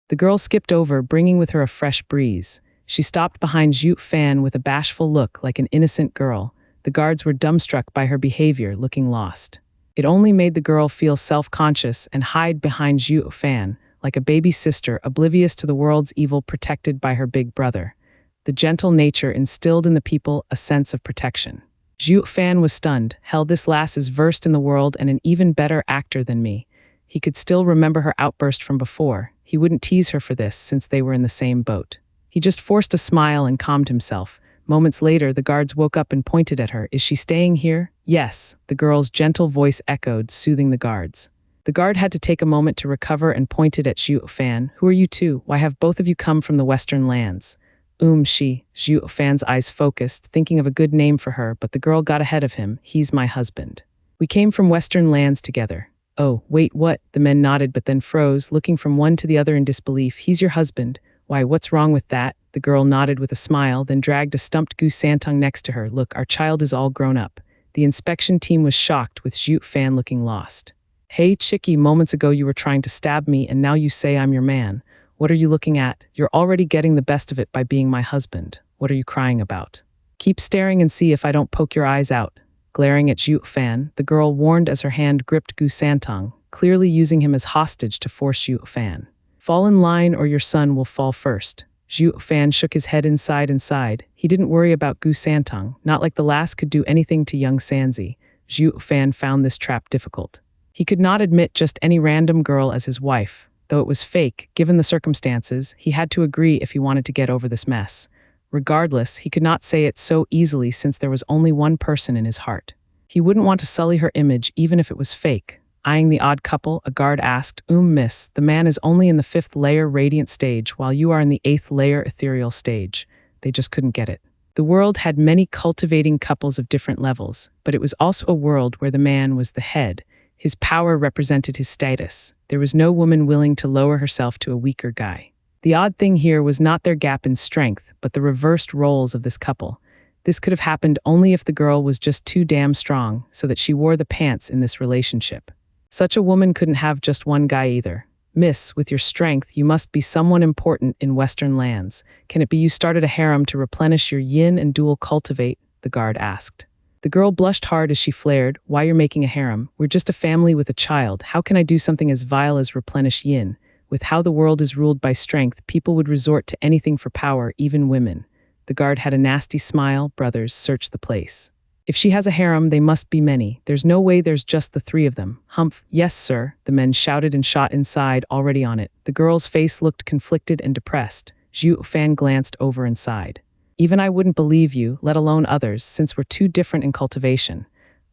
The girl skipped over, bringing with her a fresh breeze. She stopped behind Zhuo Fan with a bashful look like an innocent girl. The guards were dumbstruck by her behavior, looking lost. It only made the girl feel self-conscious and hide behind Zhuo Fan, like a baby sister oblivious to the world's evil, protected by her big brother. The gentle nature instilled in the people a sense of protection. Zhuo Fan was stunned. Hell, this lass is versed in the world and an even better actor than me. He could still remember her outburst from before. He wouldn't tease her for this since they were in the same boat. He just forced a smile and calmed himself. Moments later, the guards woke up and pointed at her. "Is she staying here?" "Yes," the girl's gentle voice echoed, soothing the guards. The guard had to take a moment to recover and pointed at Zhuo Fan. "Who are you two? Why have both of you come from the Western lands?" Zhuo Fan's eyes focused, thinking of a good name for her, but the girl got ahead of him. "He's my husband. We came from Western lands together." "Oh, wait, what?" The men nodded but then froze, looking from one to the other in disbelief. "He's your husband? Why, what's wrong with that?" The girl nodded with a smile, then dragged a stumped Gu Santong next to her. "Look, our child is all grown up." The inspection team was shocked, with Zhuo Fan looking lost. "Hey, chickie, moments ago you were trying to stab me and now you say I'm your man. What are you looking at? You're already getting the best of it by being my husband. What are you crying about? Keep staring and see if I don't poke your eyes out." Glaring at Zhuo Fan, the girl warned as her hand gripped Gu Santong, clearly using him as hostage to force Zhuo Fan. "Fall in line or your son will fall first." Zhuo Fan shook his head inside. He didn't worry about Gu Santong, not like the lass could do anything to young Sanzi. Zhuo Fan found this trap difficult. He could not admit just any random girl as his wife. Though it was fake, given the circumstances, he had to agree if he wanted to get over this mess. Regardless, he could not say it so easily since there was only one person in his heart. He wouldn't want to sully her image even if it was fake. Eyeing the odd couple, a guard asked, Miss, the man is only in the 5th layer radiant stage while you are in the 8th layer ethereal stage." They just couldn't get it. The world had many cultivating couples of different levels, but it was also a world where the man was the head. His power represented his status. There was no woman willing to lower herself to a weaker guy. The odd thing here was not their gap in strength, but the reversed roles of this couple. This could have happened only if the girl was just too damn strong, so that she wore the pants in this relationship. Such a woman couldn't have just one guy either. "Miss, with your strength, you must be someone important in Western lands. Can it be you started a harem to replenish your yin and dual cultivate?" the guard asked. The girl blushed hard as she flared, "Why you're making a harem? We're just a family with a child. How can I do something as vile as replenish yin? With how the world is ruled by strength, people would resort to anything for power, even women." The guard had a nasty smile. "Brothers, search the place. If she has a harem, they must be many. There's no way there's just the 3 of them." "Humph, yes, sir," the men shouted and shot inside, already on it. The girl's face looked conflicted and depressed. Zhuo Fan glanced over inside. "Even I wouldn't believe you, let alone others, since we're too different in cultivation."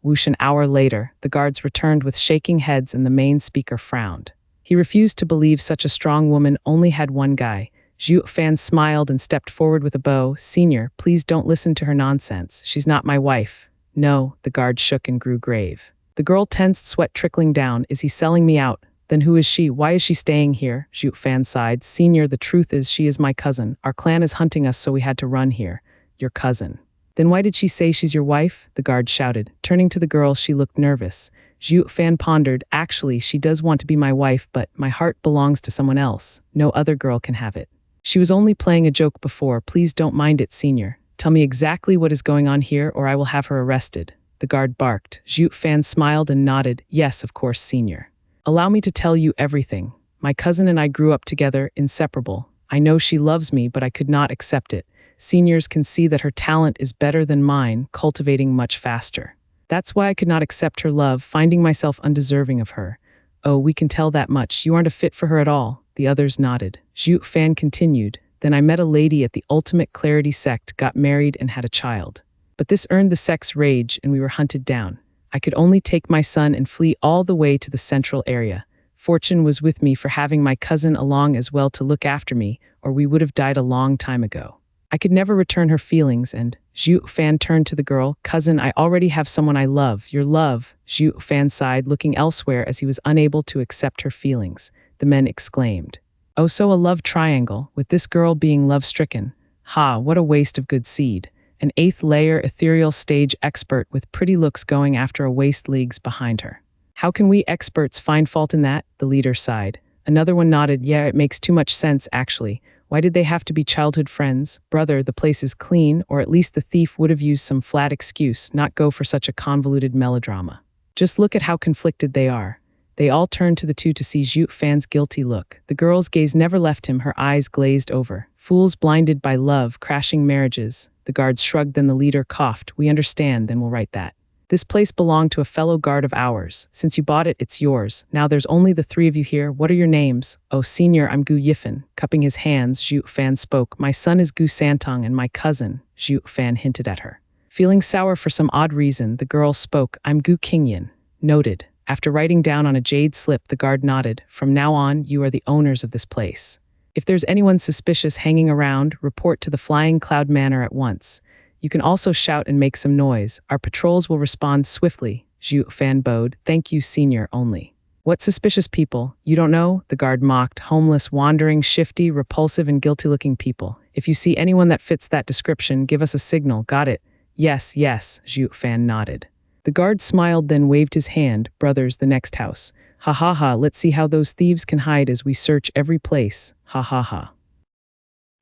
Whoosh, an hour later, the guards returned with shaking heads and the main speaker frowned. He refused to believe such a strong woman only had one guy. Zhuo Fan smiled and stepped forward with a bow. "Senior, please don't listen to her nonsense. She's not my wife." "No," the guard shook and grew grave. The girl tensed, sweat trickling down. "Is he selling me out? Then who is she? Why is she staying here?" Zhuo Fan sighed. "Senior, the truth is she is my cousin. Our clan is hunting us, so we had to run here." "Your cousin? Then why did she say she's your wife?" the guard shouted. Turning to the girl, she looked nervous. Zhuo Fan pondered. "Actually, she does want to be my wife, but my heart belongs to someone else. No other girl can have it. She was only playing a joke before. Please don't mind it, Senior. Tell me exactly what is going on here or I will have her arrested." The guard barked. Zhuo Fan smiled and nodded. "Yes, of course, Senior. Allow me to tell you everything. My cousin and I grew up together, inseparable. I know she loves me, but I could not accept it. Seniors can see that her talent is better than mine, cultivating much faster. That's why I could not accept her love, finding myself undeserving of her." "Oh, we can tell that much. You aren't a fit for her at all." The others nodded. Zhuo Fan continued. "Then I met a lady at the Ultimate Clarity sect, got married and had a child. But this earned the sect's rage and we were hunted down. I could only take my son and flee all the way to the central area. Fortune was with me for having my cousin along as well to look after me, or we would have died a long time ago. I could never return her feelings, and Zhuo Fan turned to the girl. Cousin, I already have someone I love. Your love, Zhuo Fan sighed, looking elsewhere as he was unable to accept her feelings. The men exclaimed. Oh, so a love triangle, with this girl being love-stricken. Ha, what a waste of good seed. An 8th layer ethereal stage expert with pretty looks going after a waist leagues behind her. How can we experts find fault in that? The leader sighed. Another one nodded. Yeah, it makes too much sense, actually. Why did they have to be childhood friends? Brother, the place is clean, or at least the thief would have used some flat excuse, not go for such a convoluted melodrama. Just look at how conflicted they are. They all turned to the two to see Zhuo Fan's guilty look. The girl's gaze never left him, her eyes glazed over. Fools blinded by love, crashing marriages. The guards shrugged, then the leader coughed. We understand, then we'll write that. This place belonged to a fellow guard of ours. Since you bought it, it's yours. Now there's only the 3 of you here. What are your names? Oh, senior, I'm Gu Yifan. Cupping his hands, Zhuo Fan spoke. My son is Gu Santong and my cousin, Zhuo Fan hinted at her. Feeling sour for some odd reason, the girl spoke. I'm Gu Qingyan. Noted. After writing down on a jade slip, the guard nodded. From now on, you are the owners of this place. If there's anyone suspicious hanging around, report to the Flying Cloud Manor at once. You can also shout and make some noise. Our patrols will respond swiftly, Zhuo Fan bowed. Thank you, senior, only. What suspicious people? You don't know? The guard mocked. Homeless, wandering, shifty, repulsive, and guilty-looking people. If you see anyone that fits that description, give us a signal. Got it? Yes, yes, Zhuo Fan nodded. The guard smiled, then waved his hand. Brothers, the next house. Ha ha ha, let's see how those thieves can hide as we search every place. Ha ha ha.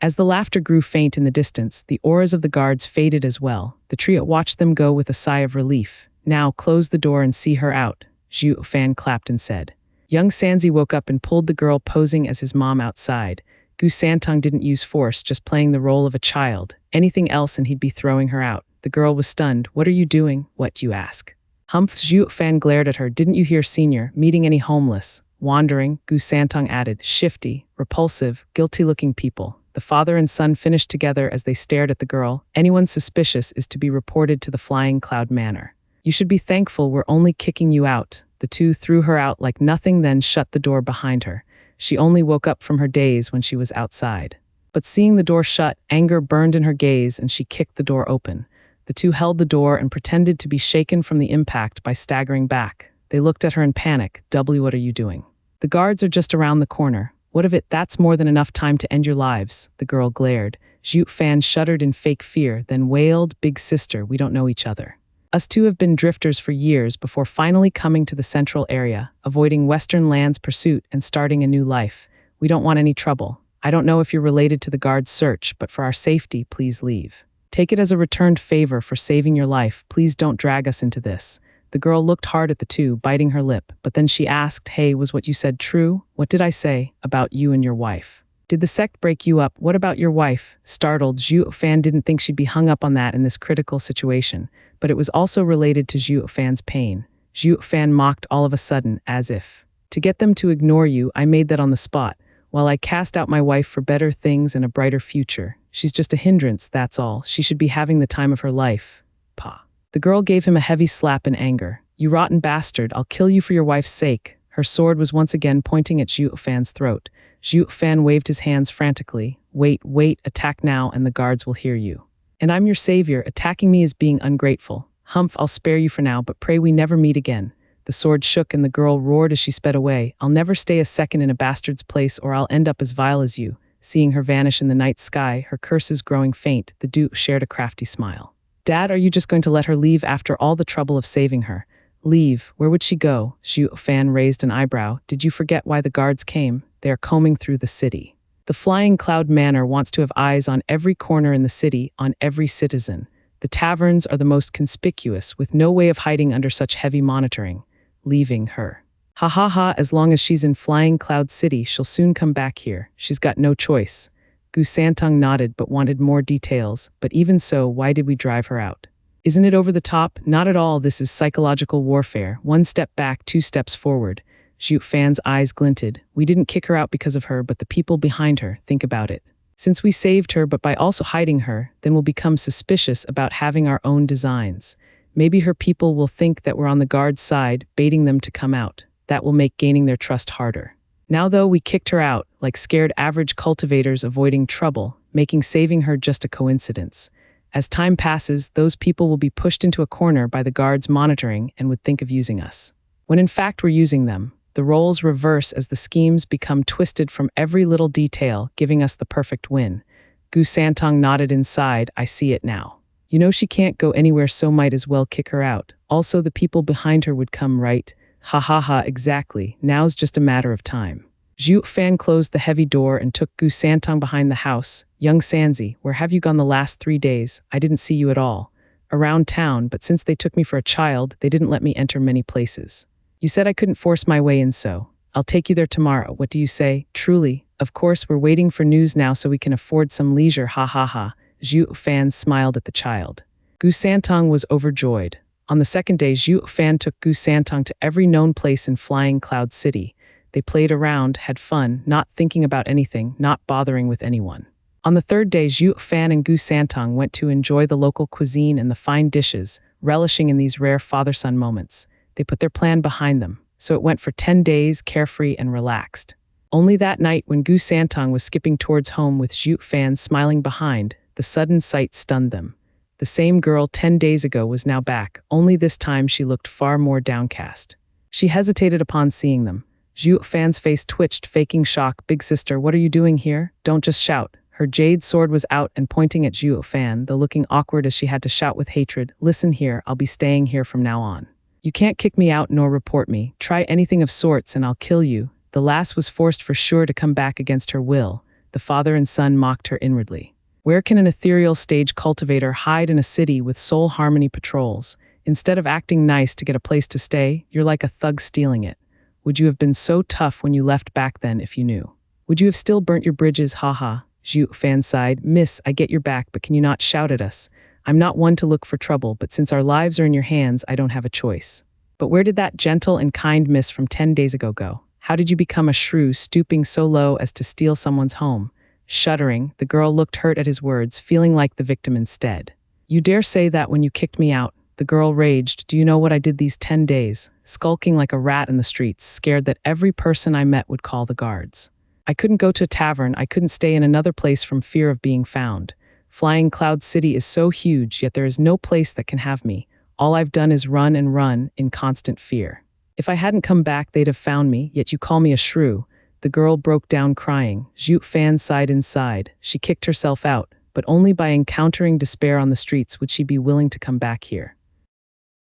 As the laughter grew faint in the distance, the auras of the guards faded as well. The trio watched them go with a sigh of relief. Now, close the door and see her out, Zhuo Fan clapped and said. Young Sanzi woke up and pulled the girl posing as his mom outside. Gu Santong didn't use force, just playing the role of a child. Anything else and he'd be throwing her out. The girl was stunned. What are you doing? What, you ask? Humph, Zhuo Fan glared at her. Didn't you hear, senior? Meeting any homeless? Wandering, Gu Santong added. Shifty, repulsive, guilty-looking people. The father and son finished together as they stared at the girl. Anyone suspicious is to be reported to the Flying Cloud Manor. You should be thankful we're only kicking you out. The two threw her out like nothing, then shut the door behind her. She only woke up from her daze when she was outside. But seeing the door shut, anger burned in her gaze and she kicked the door open. The two held the door and pretended to be shaken from the impact by staggering back. They looked at her in panic. W, what are you doing? The guards are just around the corner. What of it? That's more than enough time to end your lives, the girl glared. Zhuo Fan shuddered in fake fear, then wailed, Big sister, we don't know each other. Us two have been drifters for years before finally coming to the central area, avoiding Western Land's pursuit and starting a new life. We don't want any trouble. I don't know if you're related to the guard's search, but for our safety, please leave. Take it as a returned favor for saving your life. Please don't drag us into this. The girl looked hard at the two, biting her lip, but then she asked, Hey, was what you said true? What did I say about you and your wife? Did the sect break you up? What about your wife? Startled, Zhuo Fan didn't think she'd be hung up on that in this critical situation, but it was also related to Zhuo Fan's pain. Zhuo Fan mocked all of a sudden, as if, to get them to ignore you, I made that on the spot, while I cast out my wife for better things and a brighter future. She's just a hindrance, that's all. She should be having the time of her life. Pa. The girl gave him a heavy slap in anger. You rotten bastard, I'll kill you for your wife's sake. Her sword was once again pointing at Zhuo Fan's throat. Zhuo Fan waved his hands frantically. Wait, attack now and the guards will hear you. And I'm your savior, attacking me is being ungrateful. Humph, I'll spare you for now, but pray we never meet again. The sword shook and the girl roared as she sped away. I'll never stay a second in a bastard's place or I'll end up as vile as you. Seeing her vanish in the night sky, her curses growing faint, the Duke shared a crafty smile. Dad, are you just going to let her leave after all the trouble of saving her? Leave? Where would she go? Zhuo Fan raised an eyebrow. Did you forget why the guards came? They are combing through the city. The Flying Cloud Manor wants to have eyes on every corner in the city, on every citizen. The taverns are the most conspicuous, with no way of hiding under such heavy monitoring. Leaving her. Ha ha ha, as long as she's in Flying Cloud City, she'll soon come back here. She's got no choice. Gu Santong nodded but wanted more details, but even so, why did we drive her out? Isn't it over the top? Not at all, this is psychological warfare. 1 step back, 2 steps forward. Zhuo Fan's eyes glinted. We didn't kick her out because of her, but the people behind her, think about it. Since we saved her, but by also hiding her, then we'll become suspicious about having our own designs. Maybe her people will think that we're on the guard's side, baiting them to come out. That will make gaining their trust harder. Now though, we kicked her out, like scared average cultivators avoiding trouble, making saving her just a coincidence. As time passes, those people will be pushed into a corner by the guards monitoring and would think of using us. When in fact we're using them. The roles reverse as the schemes become twisted from every little detail, giving us the perfect win. Gu Santong nodded inside. I see it now. You know she can't go anywhere, so might as well kick her out. Also the people behind her would come, right? Ha ha ha, exactly. Now's just a matter of time. Zhuo Fan closed the heavy door and took Gu Santong behind the house. Young Sanzi, where have you gone the last 3 days? I didn't see you at all. Around town, but since they took me for a child, they didn't let me enter many places. You said I couldn't force my way in, so I'll take you there tomorrow. What do you say? Truly, of course, we're waiting for news now so we can afford some leisure. Ha ha ha. Zhuo Fan smiled at the child. Gu Santong was overjoyed. On the second day, Zhuo Fan took Gu Santong to every known place in Flying Cloud City. They played around, had fun, not thinking about anything, not bothering with anyone. On the third day, Zhuo Fan and Gu Santong went to enjoy the local cuisine and the fine dishes, relishing in these rare father-son moments. They put their plan behind them, so it went for 10 days, carefree and relaxed. Only that night, when Gu Santong was skipping towards home with Zhuo Fan smiling behind, the sudden sight stunned them. The same girl 10 days ago was now back, only this time she looked far more downcast. She hesitated upon seeing them. Zhuo Fan's face twitched, faking shock. Big sister, what are you doing here? Don't just shout. Her jade sword was out and pointing at Zhuo Fan, though looking awkward as she had to shout with hatred. Listen here, I'll be staying here from now on. You can't kick me out nor report me. Try anything of sorts and I'll kill you. The lass was forced for sure to come back against her will. The father and son mocked her inwardly. Where can an ethereal stage cultivator hide in a city with soul harmony patrols? Instead of acting nice to get a place to stay, you're like a thug stealing it. Would you have been so tough when you left back then if you knew? Would you have still burnt your bridges? Haha. Zhuo Fan sighed. Miss, I get your back, but can you not shout at us? I'm not one to look for trouble, but since our lives are in your hands, I don't have a choice. But where did that gentle and kind miss from 10 days ago go? How did you become a shrew, stooping so low as to steal someone's home? Shuddering, the girl looked hurt at his words, feeling like the victim instead. You dare say that when you kicked me out? The girl raged. Do you know what I did these 10 days? Skulking like a rat in the streets, scared that every person I met would call the guards. I couldn't go to a tavern, I couldn't stay in another place from fear of being found. Flying Cloud City is so huge, yet there is no place that can have me. All I've done is run and run, in constant fear. If I hadn't come back, they'd have found me, yet you call me a shrew. The girl broke down crying. Zhuo Fan sighed inside. She kicked herself out, but only by encountering despair on the streets would she be willing to come back here.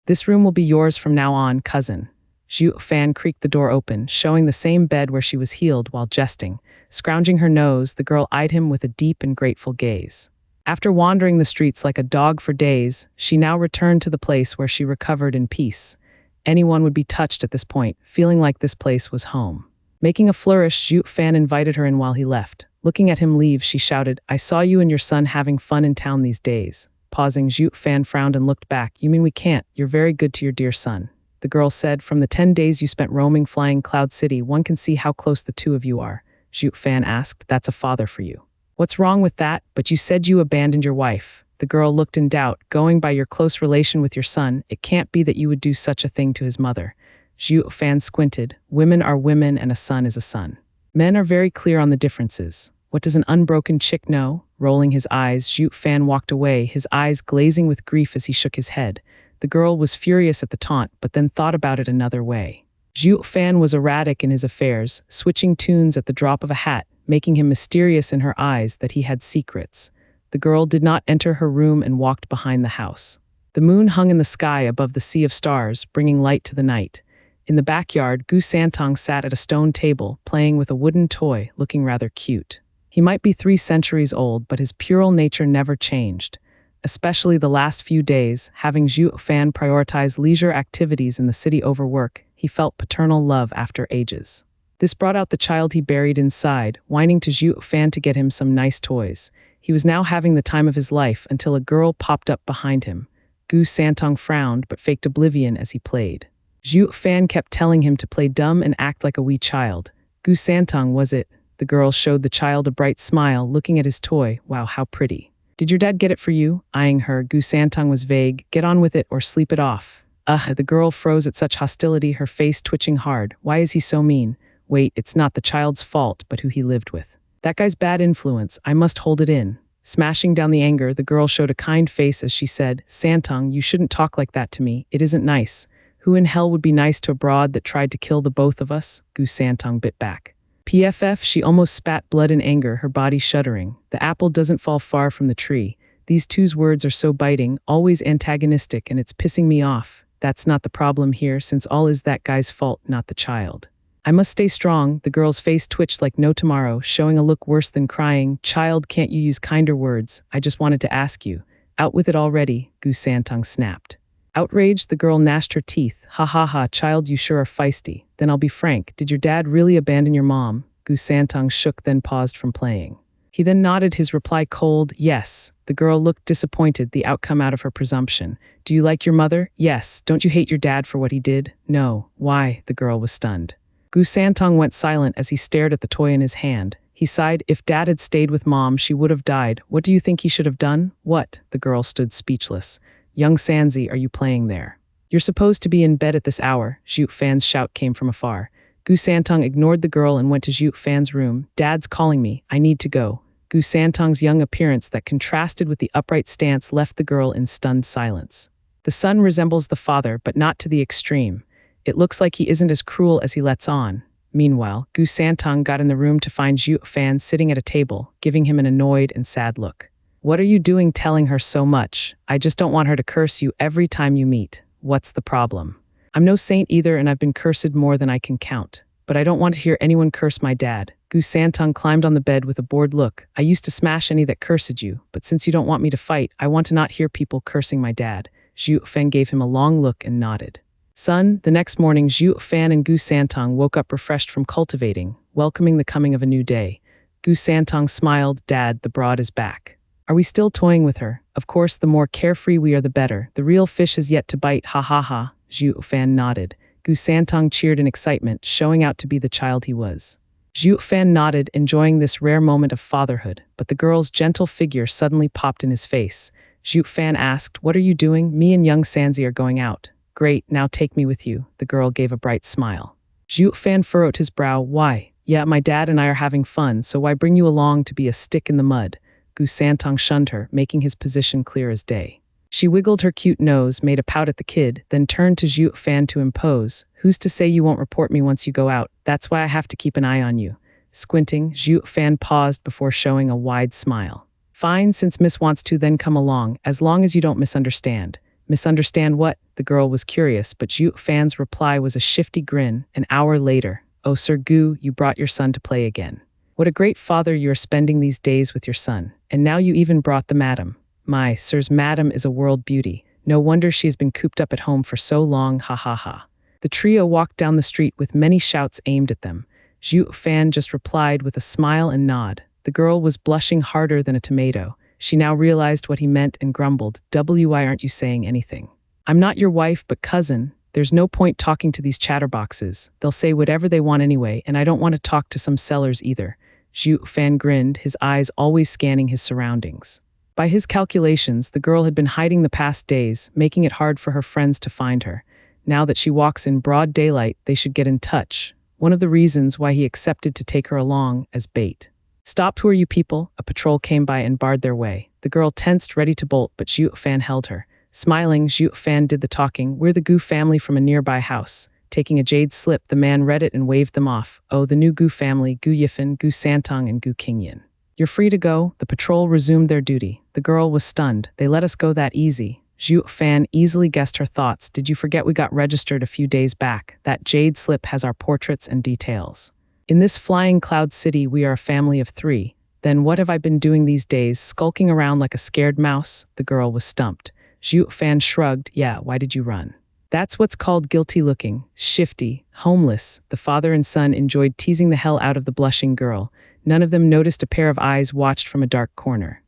This room will be yours from now on, cousin. Zhuo Fan creaked the door open, showing the same bed where she was healed while jesting. Scrounging her nose, the girl eyed him with a deep and grateful gaze. After wandering the streets like a dog for days, she now returned to the place where she recovered in peace. Anyone would be touched at this point, feeling like this place was home. Making a flourish, Zhuo Fan invited her in while he left. Looking at him leave, she shouted, I saw you and your son having fun in town these days. Pausing, Zhuo Fan frowned and looked back. You mean we can't? You're very good to your dear son. The girl said, from the 10 days you spent roaming Flying Cloud City, one can see how close the two of you are. Zhuo Fan asked, that's a father for you. What's wrong with that? But you said you abandoned your wife. The girl looked in doubt. Going by your close relation with your son, it can't be that you would do such a thing to his mother. Zhuo Fan squinted. Women are women and a son is a son. Men are very clear on the differences. What does an unbroken chick know? Rolling his eyes, Zhuo Fan walked away, his eyes glazing with grief as he shook his head. The girl was furious at the taunt, but then thought about it another way. Zhuo Fan was erratic in his affairs, switching tunes at the drop of a hat, making him mysterious in her eyes that he had secrets. The girl did not enter her room and walked behind the house. The moon hung in the sky above the sea of stars, bringing light to the night. In the backyard, Gu Santong sat at a stone table, playing with a wooden toy, looking rather cute. He might be 3 centuries old, but his puerile nature never changed. Especially the last few days, having Zhuo Fan prioritize leisure activities in the city over work, he felt paternal love after ages. This brought out the child he buried inside, whining to Zhuo Fan to get him some nice toys. He was now having the time of his life until a girl popped up behind him. Gu Santong frowned, but faked oblivion as he played. Zhuo Fan kept telling him to play dumb and act like a wee child. Gu Santong, was it? The girl showed the child a bright smile, looking at his toy. Wow, how pretty. Did your dad get it for you? Eyeing her, Gu Santong was vague. Get on with it or sleep it off. The girl froze at such hostility, her face twitching hard. Why is he so mean? Wait, it's not the child's fault, but who he lived with. That guy's bad influence. I must hold it in. Smashing down the anger, the girl showed a kind face as she said, Santong, you shouldn't talk like that to me. It isn't nice. Who in hell would be nice to a broad that tried to kill the both of us? Gu Santong bit back. PFF, she almost spat blood in anger, her body shuddering. The apple doesn't fall far from the tree. These two's words are so biting, always antagonistic, and it's pissing me off. That's not the problem here, since all is that guy's fault, not the child. I must stay strong. The girl's face twitched like no tomorrow, showing a look worse than crying. Child, can't you use kinder words? I just wanted to ask you. Out with it already, Gu Santong snapped. Outraged, the girl gnashed her teeth. Ha ha ha, child, you sure are feisty. Then I'll be frank, did your dad really abandon your mom? Gu Santong shook, then paused from playing. He then nodded, his reply cold, yes. The girl looked disappointed, the outcome out of her presumption. Do you like your mother? Yes. Don't you hate your dad for what he did? No. Why? The girl was stunned. Gu Santong went silent as he stared at the toy in his hand. He sighed, if dad had stayed with mom, she would have died. What do you think he should have done? What? The girl stood speechless. Young Sanzi, are you playing there? You're supposed to be in bed at this hour. Zhuo Fan's shout came from afar. Gu Santong ignored the girl and went to Zhuo Fan's room. Dad's calling me. I need to go. Gu Santong's young appearance that contrasted with the upright stance left the girl in stunned silence. The son resembles the father, but not to the extreme. It looks like he isn't as cruel as he lets on. Meanwhile, Gu Santong got in the room to find Zhuo Fan sitting at a table, giving him an annoyed and sad look. What are you doing telling her so much? I just don't want her to curse you every time you meet. What's the problem? I'm no saint either, and I've been cursed more than I can count. But I don't want to hear anyone curse my dad. Gu Santong climbed on the bed with a bored look. I used to smash any that cursed you, but since you don't want me to fight, I want to not hear people cursing my dad. Zhuo Fan gave him a long look and nodded. Son, the next morning, Zhuo Fan and Gu Santong woke up refreshed from cultivating, welcoming the coming of a new day. Gu Santong smiled, Dad, the broad is back. Are we still toying with her? Of course, the more carefree we are, the better. The real fish has yet to bite, ha ha ha. Zhuo Fan nodded. Gu Santong cheered in excitement, showing out to be the child he was. Zhuo Fan nodded, enjoying this rare moment of fatherhood, but the girl's gentle figure suddenly popped in his face. Zhuo Fan asked, what are you doing? Me and young Sanzi are going out. Great, now take me with you. The girl gave a bright smile. Zhuo Fan furrowed his brow. Why? Yeah, my dad and I are having fun, so why bring you along to be a stick in the mud? Gu Santong shunned her, making his position clear as day. She wiggled her cute nose, made a pout at the kid, then turned to Zhuo Fan to impose. Who's to say you won't report me once you go out? That's why I have to keep an eye on you. Squinting, Zhuo Fan paused before showing a wide smile. Fine, since Miss wants to, then come along, as long as you don't misunderstand. Misunderstand what? The girl was curious, but Zhuo Fan's reply was a shifty grin. An hour later, oh Sir Gu, you brought your son to play again. What a great father you are spending these days with your son. And now you even brought the madam. My, Sir's madam is a world beauty. No wonder she has been cooped up at home for so long, ha ha ha. The trio walked down the street with many shouts aimed at them. Zhuo Fan just replied with a smile and nod. The girl was blushing harder than a tomato. She now realized what he meant and grumbled, why aren't you saying anything? I'm not your wife, but cousin. There's no point talking to these chatterboxes. They'll say whatever they want anyway, and I don't want to talk to some sellers either. Zhuo Fan grinned, his eyes always scanning his surroundings. By his calculations, the girl had been hiding the past days, making it hard for her friends to find her. Now that she walks in broad daylight, they should get in touch. One of the reasons why he accepted to take her along as bait. Stop, who are you people? A patrol came by and barred their way. The girl tensed, ready to bolt, but Zhuo Fan held her. Smiling, Zhuo Fan did the talking. We're the Gu family from a nearby house. Taking a jade slip, the man read it and waved them off. Oh, the new Gu family, Gu Yifan, Gu Santong, and Gu Qingyan. You're free to go. The patrol resumed their duty. The girl was stunned. They let us go that easy. Zhuo Fan easily guessed her thoughts. Did you forget we got registered a few days back? That jade slip has our portraits and details. In this flying cloud city, we are a family of 3. Then what have I been doing these days, skulking around like a scared mouse? The girl was stumped. Zhuo Fan shrugged. Yeah, why did you run? That's what's called guilty looking, shifty, homeless. The father and son enjoyed teasing the hell out of the blushing girl. None of them noticed a pair of eyes watched from a dark corner.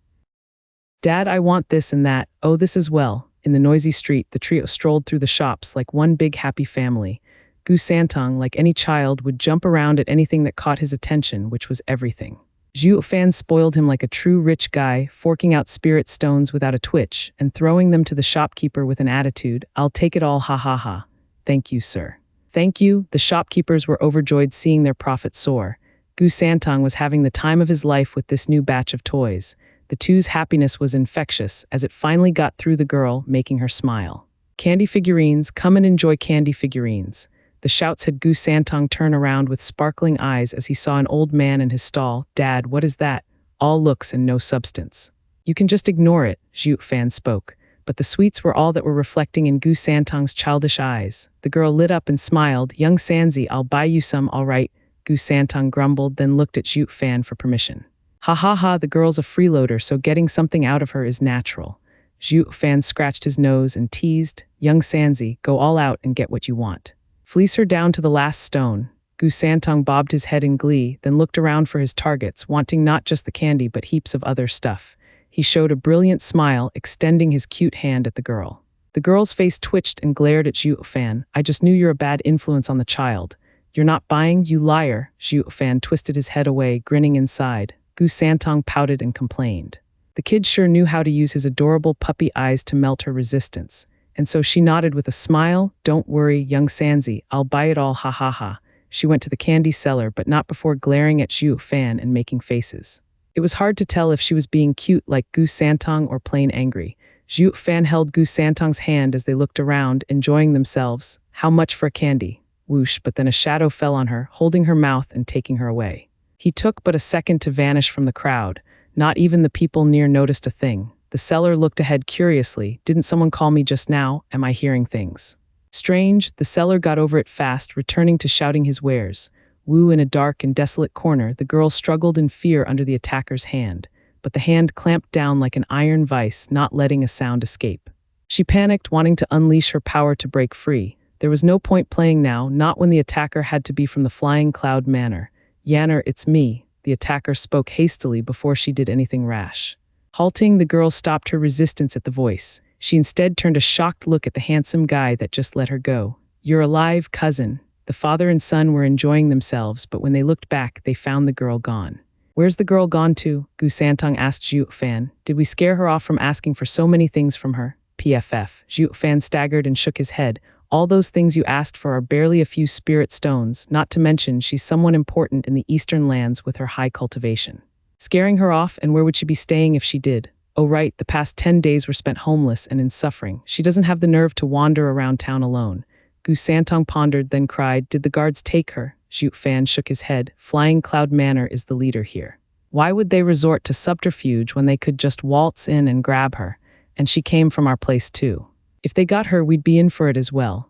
Dad, I want this and that. Oh, this as well. In the noisy street, the trio strolled through the shops like one big happy family. Gu Santong, like any child, would jump around at anything that caught his attention, which was everything. Zhuo Fan spoiled him like a true rich guy, forking out spirit stones without a twitch and throwing them to the shopkeeper with an attitude, "I'll take it all, ha ha ha. Thank you, sir." Thank you. The shopkeepers were overjoyed seeing their profit soar. Gu Santong was having the time of his life with this new batch of toys. The two's happiness was infectious as it finally got through the girl, making her smile. Candy figurines, come and enjoy candy figurines. The shouts had Gu Santong turn around with sparkling eyes as he saw an old man in his stall. "Dad, what is that?" "All looks and no substance." "You can just ignore it," Zhuo Fan spoke. But the sweets were all that were reflecting in Gu Santong's childish eyes. The girl lit up and smiled. "Young Sanzi, I'll buy you some, all right," Gu Santong grumbled, then looked at Zhuo Fan for permission. "Ha ha ha, the girl's a freeloader, so getting something out of her is natural." Zhuo Fan scratched his nose and teased, "Young Sanzi, go all out and get what you want. Fleece her down to the last stone." Gu Santong bobbed his head in glee, then looked around for his targets, wanting not just the candy but heaps of other stuff. He showed a brilliant smile, extending his cute hand at the girl. The girl's face twitched and glared at Zhuo Fan. "I just knew you're a bad influence on the child. You're not buying, you liar." Zhuo Fan twisted his head away, grinning inside. Gu Santong pouted and complained. The kid sure knew how to use his adorable puppy eyes to melt her resistance. And so she nodded with a smile. "Don't worry, young Sanzi, I'll buy it all, ha ha ha." She went to the candy cellar, but not before glaring at Zhuo Fan and making faces. It was hard to tell if she was being cute like Gu Santong or plain angry. Zhuo Fan held Gu Santong's hand as they looked around, enjoying themselves. "How much for a candy?" Whoosh, but then a shadow fell on her, holding her mouth and taking her away. He took but a second to vanish from the crowd. Not even the people near noticed a thing. The seller looked ahead curiously. "Didn't someone call me just now? Am I hearing things strange?" The seller got over it fast, returning to shouting his wares. Woo, in a dark and desolate corner, the girl struggled in fear under the attacker's hand, but the hand clamped down like an iron vice, not letting a sound escape. She panicked, wanting to unleash her power to break free. There was no point playing now, not when the attacker had to be from the Flying Cloud Manor. "Yanner, it's me." The attacker spoke hastily before she did anything rash. Halting, the girl stopped her resistance at the voice. She instead turned a shocked look at the handsome guy that just let her go. "You're alive, cousin." The father and son were enjoying themselves, but when they looked back, they found the girl gone. "Where's the girl gone to?" Gu Santong asked Zhuo Fan. "Did we scare her off from asking for so many things from her?" "PFF. Zhuo Fan staggered and shook his head. "All those things you asked for are barely a few spirit stones, not to mention she's someone important in the eastern lands with her high cultivation. Scaring her off, and where would she be staying if she did? Oh right, the past 10 days were spent homeless and in suffering. She doesn't have the nerve to wander around town alone." Gu Santong pondered, then cried, "Did the guards take her?" Zhuo Fan shook his head. "Flying Cloud Manor is the leader here. Why would they resort to subterfuge when they could just waltz in and grab her? And she came from our place too. If they got her, we'd be in for it as well.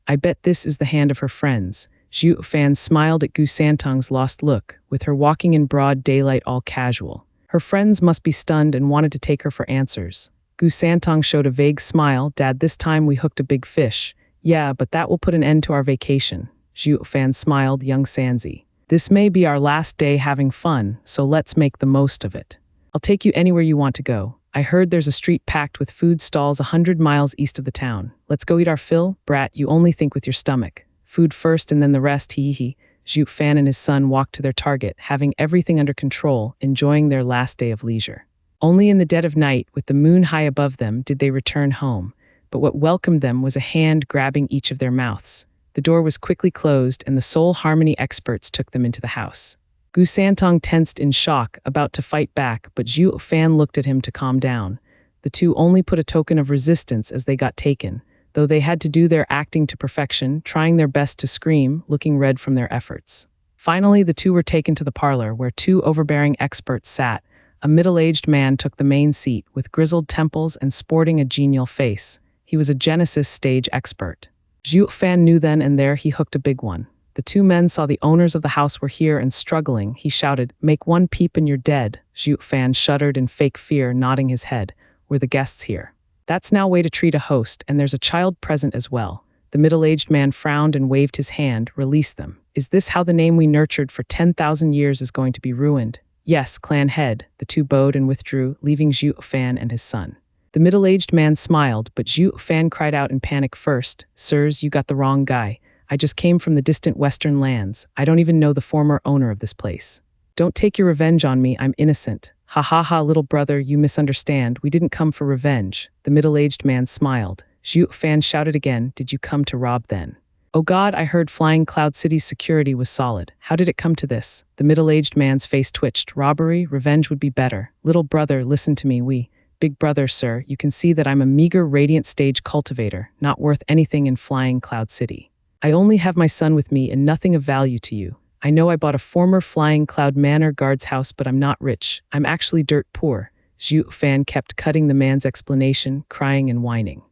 I bet this is the hand of her friends." Zhuo Fan smiled at Gu Santong's lost look, with her walking in broad daylight all casual. Her friends must be stunned and wanted to take her for answers. Gu Santong showed a vague smile. "Dad, this time we hooked a big fish." "Yeah, but that will put an end to our vacation." Zhuo Fan smiled. "Young Sanzi, this may be our last day having fun, so let's make the most of it. I'll take you anywhere you want to go. I heard there's a street packed with food stalls 100 miles east of the town. Let's go eat our fill." "Brat, you only think with your stomach. Food first and then the rest, hee." Zhuo Fan and his son walked to their target, having everything under control, enjoying their last day of leisure. Only in the dead of night, with the moon high above them, did they return home. But what welcomed them was a hand grabbing each of their mouths. The door was quickly closed, and the soul harmony experts took them into the house. Gu Santong tensed in shock, about to fight back, but Zhuo Fan looked at him to calm down. The two only put a token of resistance as they got taken, though they had to do their acting to perfection, trying their best to scream, looking red from their efforts. Finally, the two were taken to the parlor, where two overbearing experts sat. A middle-aged man took the main seat, with grizzled temples and sporting a genial face. He was a Genesis stage expert. Zhuo Fan knew then and there he hooked a big one. The two men saw the owners of the house were here and struggling. He shouted, "Make one peep and you're dead." Zhuo Fan shuddered in fake fear, nodding his head. "Were the guests here? That's no way to treat a host, and there's a child present as well." The middle-aged man frowned and waved his hand. "Release them. Is this how the name we nurtured for 10,000 years is going to be ruined?" "Yes, clan head." The two bowed and withdrew, leaving Zhuo Fan and his son. The middle-aged man smiled, but Zhuo Fan cried out in panic first, "Sirs, you got the wrong guy. I just came from the distant western lands. I don't even know the former owner of this place." Don't take your revenge on me, I'm innocent. Ha ha ha, little brother, you misunderstand. We didn't come for revenge. The middle-aged man smiled. Zhuo Fan shouted again, did you come to rob then? Oh God, I heard Flying Cloud City's security was solid. How did it come to this? The middle-aged man's face twitched. Robbery, revenge would be better. Little brother, listen to me, Big brother, sir, you can see that I'm a meager radiant stage cultivator, not worth anything in Flying Cloud City. I only have my son with me and nothing of value to you. I know I bought a former Flying Cloud Manor guard's house, but I'm not rich. I'm actually dirt poor. Zhuo Fan kept cutting the man's explanation, crying and whining.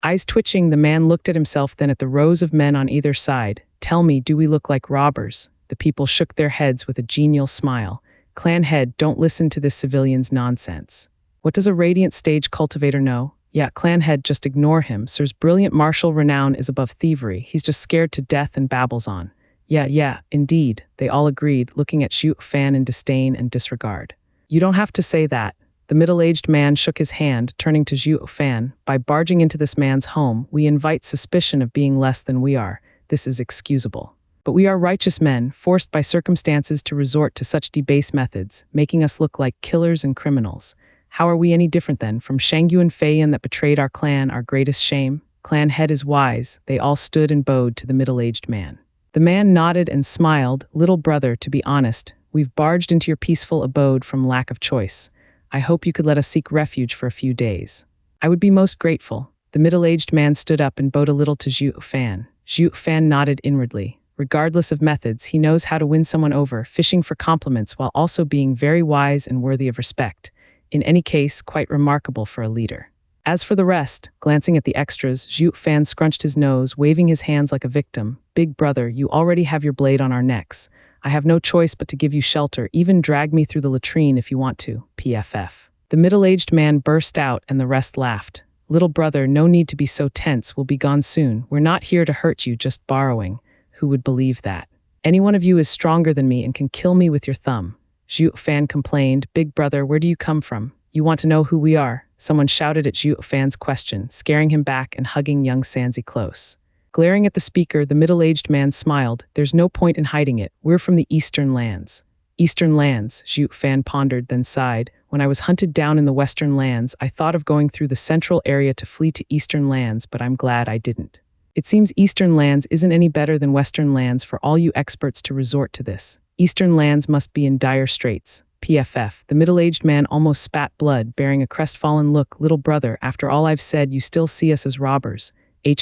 Eyes twitching, the man looked at himself, then at the rows of men on either side. Tell me, do we look like robbers? The people shook their heads with a genial smile. Clan head, don't listen to this civilian's nonsense. What does a radiant stage cultivator know? Yeah, clan head, just ignore him. Sir's brilliant martial renown is above thievery. He's just scared to death and babbles on. Yeah, indeed, they all agreed, looking at Zhuo Fan in disdain and disregard. You don't have to say that. The middle-aged man shook his hand, turning to Zhuo Fan. By barging into this man's home, we invite suspicion of being less than we are. This is excusable. But we are righteous men, forced by circumstances to resort to such debased methods, making us look like killers and criminals. How are we any different then from Shangyu and Feiyan that betrayed our clan, our greatest shame? Clan head is wise. They all stood and bowed to the middle-aged man. The man nodded and smiled. Little brother, to be honest, we've barged into your peaceful abode from lack of choice. I hope you could let us seek refuge for a few days. I would be most grateful. The middle-aged man stood up and bowed a little to Zhuo Fan. Zhuo Fan nodded inwardly. Regardless of methods, he knows how to win someone over, fishing for compliments while also being very wise and worthy of respect. In any case, quite remarkable for a leader. As for the rest, glancing at the extras, Zhuo Fan scrunched his nose, waving his hands like a victim. Big brother, you already have your blade on our necks. I have no choice but to give you shelter, even drag me through the latrine if you want to. PFF. The middle-aged man burst out and the rest laughed. Little brother, no need to be so tense, we'll be gone soon. We're not here to hurt you, just borrowing. Who would believe that? Any one of you is stronger than me and can kill me with your thumb. Zhuo Fan complained, Big brother, where do you come from? You want to know who we are? Someone shouted at Zhuo Fan's question, scaring him back and hugging young Sanzi close. Glaring at the speaker, the middle-aged man smiled. There's no point in hiding it. We're from the Eastern Lands. Eastern Lands, Zhuo Fan pondered, then sighed. When I was hunted down in the Western Lands, I thought of going through the central area to flee to Eastern Lands, but I'm glad I didn't. It seems Eastern Lands isn't any better than Western Lands for all you experts to resort to this. Eastern Lands must be in dire straits. PFF. The middle-aged man almost spat blood, bearing a crestfallen look. Little brother, after all I've said, you still see us as robbers.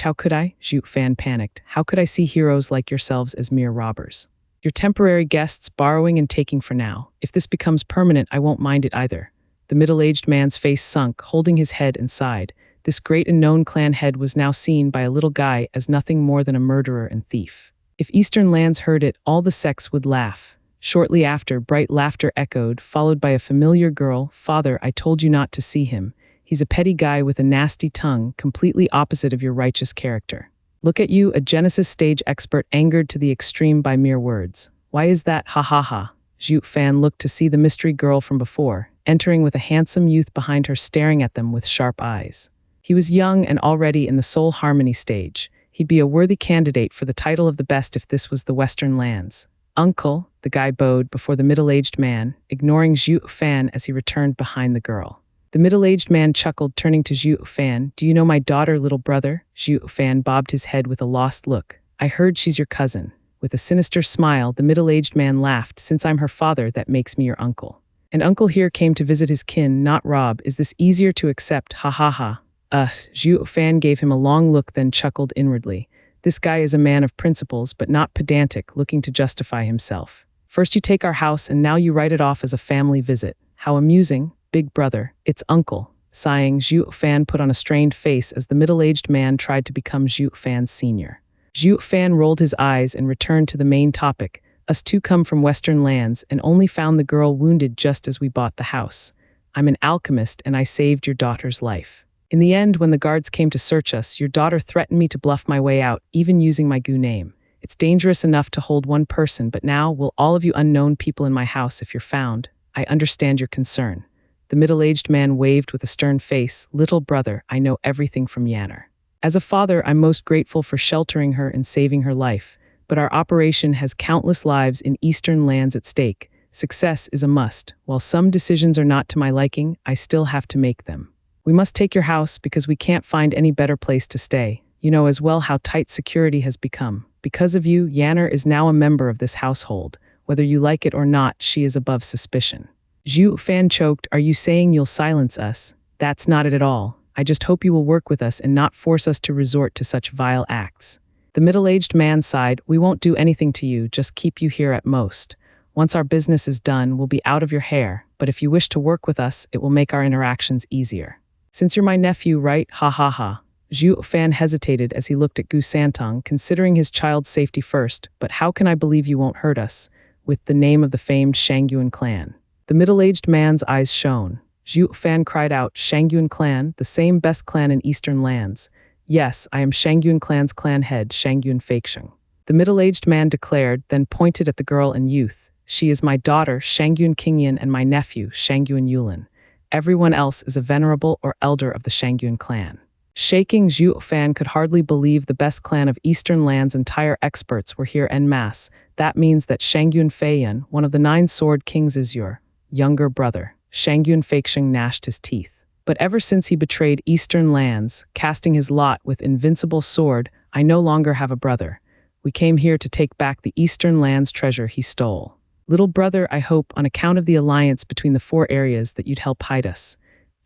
How could I? Zhuo Fan panicked. How could I see heroes like yourselves as mere robbers? You're temporary guests, borrowing and taking for now. If this becomes permanent, I won't mind it either. The middle-aged man's face sunk, holding his head and sighed. This great and known clan head was now seen by a little guy as nothing more than a murderer and thief. If Eastern Lands heard it, all the sects would laugh. Shortly after, bright laughter echoed, followed by a familiar girl. Father, I told you not to see him. He's a petty guy with a nasty tongue, completely opposite of your righteous character. Look at you, a Genesis stage expert angered to the extreme by mere words. Why is that? Ha ha ha. Zhuo Fan looked to see the mystery girl from before, entering with a handsome youth behind her staring at them with sharp eyes. He was young and already in the soul harmony stage. He'd be a worthy candidate for the title of the best if this was the Western Lands. Uncle, the guy bowed before the middle-aged man, ignoring Zhuo Fan as he returned behind the girl. The middle-aged man chuckled, turning to Zhuo Fan. Do you know my daughter, little brother? Zhuo Fan bobbed his head with a lost look. I heard she's your cousin. With a sinister smile, the middle-aged man laughed. Since I'm her father, that makes me your uncle. And uncle here came to visit his kin, not rob. Is this easier to accept? Ha ha ha. Zhuo Fan gave him a long look, then chuckled inwardly. This guy is a man of principles, but not pedantic, looking to justify himself. First you take our house, and now you write it off as a family visit. How amusing. Big brother, it's uncle. Sighing, Zhuo Fan put on a strained face as the middle-aged man tried to become Zhuo Fan's senior. Zhuo Fan rolled his eyes and returned to the main topic. Us two come from Western Lands and only found the girl wounded just as we bought the house. I'm an alchemist and I saved your daughter's life. In the end, when the guards came to search us, your daughter threatened me to bluff my way out, even using my gu name. It's dangerous enough to hold one person, but now will all of you unknown people in my house if you're found. I understand your concern. The middle-aged man waved with a stern face. Little brother, I know everything from Yanner. As a father, I'm most grateful for sheltering her and saving her life, but our operation has countless lives in Eastern Lands at stake. Success is a must. While some decisions are not to my liking, I still have to make them. We must take your house because we can't find any better place to stay. You know as well how tight security has become. Because of you, Yanner is now a member of this household. Whether you like it or not, she is above suspicion. Zhuo Fan choked. Are you saying you'll silence us? That's not it at all. I just hope you will work with us and not force us to resort to such vile acts. The middle-aged man sighed. We won't do anything to you, just keep you here at most. Once our business is done, we'll be out of your hair, but if you wish to work with us, it will make our interactions easier. Since you're my nephew, right? Ha ha ha. Zhuo Fan hesitated as he looked at Gu Santong, considering his child's safety first, but how can I believe you won't hurt us? With the name of the famed Xianxia clan. The middle-aged man's eyes shone. Zhuo Fan cried out, Xianxia clan, the same best clan in eastern lands. Yes, I am Xianxia clan's clan head, Xianxia Feixing. The middle-aged man declared, then pointed at the girl and youth. She is my daughter, Xianxia Qingyan, and my nephew, Xianxia Yulin. Everyone else is a venerable or elder of the Xianxia clan. Shaking, Zhuo Fan could hardly believe the best clan of eastern lands' entire experts were here en masse. That means that Xianxia Feiyan, one of the 9 sword kings, is your younger brother. Xianxia Feixing gnashed his teeth. But ever since he betrayed eastern lands, casting his lot with invincible sword, I no longer have a brother. We came here to take back the eastern lands treasure he stole. Little brother, I hope, on account of the alliance between the 4 areas, that you'd help hide us.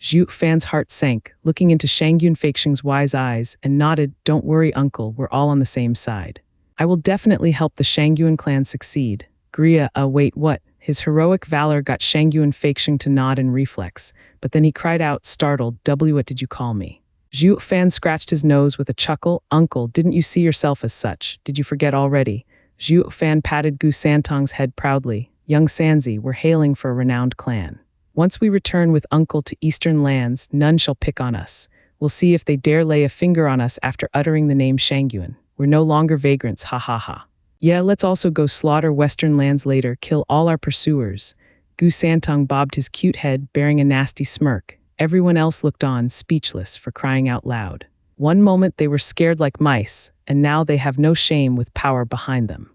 Zhuo Fan's heart sank, looking into Xianxia Feixing's wise eyes, and nodded, don't worry, uncle, we're all on the same side. I will definitely help the Xianxia clan succeed. Gria, wait, what? His heroic valor got Xianxia Feixing to nod in reflex, but then he cried out, startled, what did you call me? Zhuo Fan scratched his nose with a chuckle. Uncle, didn't you see yourself as such? Did you forget already? Zhuo Fan patted Gu Santong's head proudly. Young Sanzi, we're hailing for a renowned clan. Once we return with uncle to eastern lands, none shall pick on us. We'll see if they dare lay a finger on us after uttering the name Xianxia. We're no longer vagrants, ha ha ha. Yeah, let's also go slaughter western lands later, kill all our pursuers. Gu Santong bobbed his cute head, bearing a nasty smirk. Everyone else looked on, speechless, for crying out loud. One moment they were scared like mice, and now they have no shame with power behind them.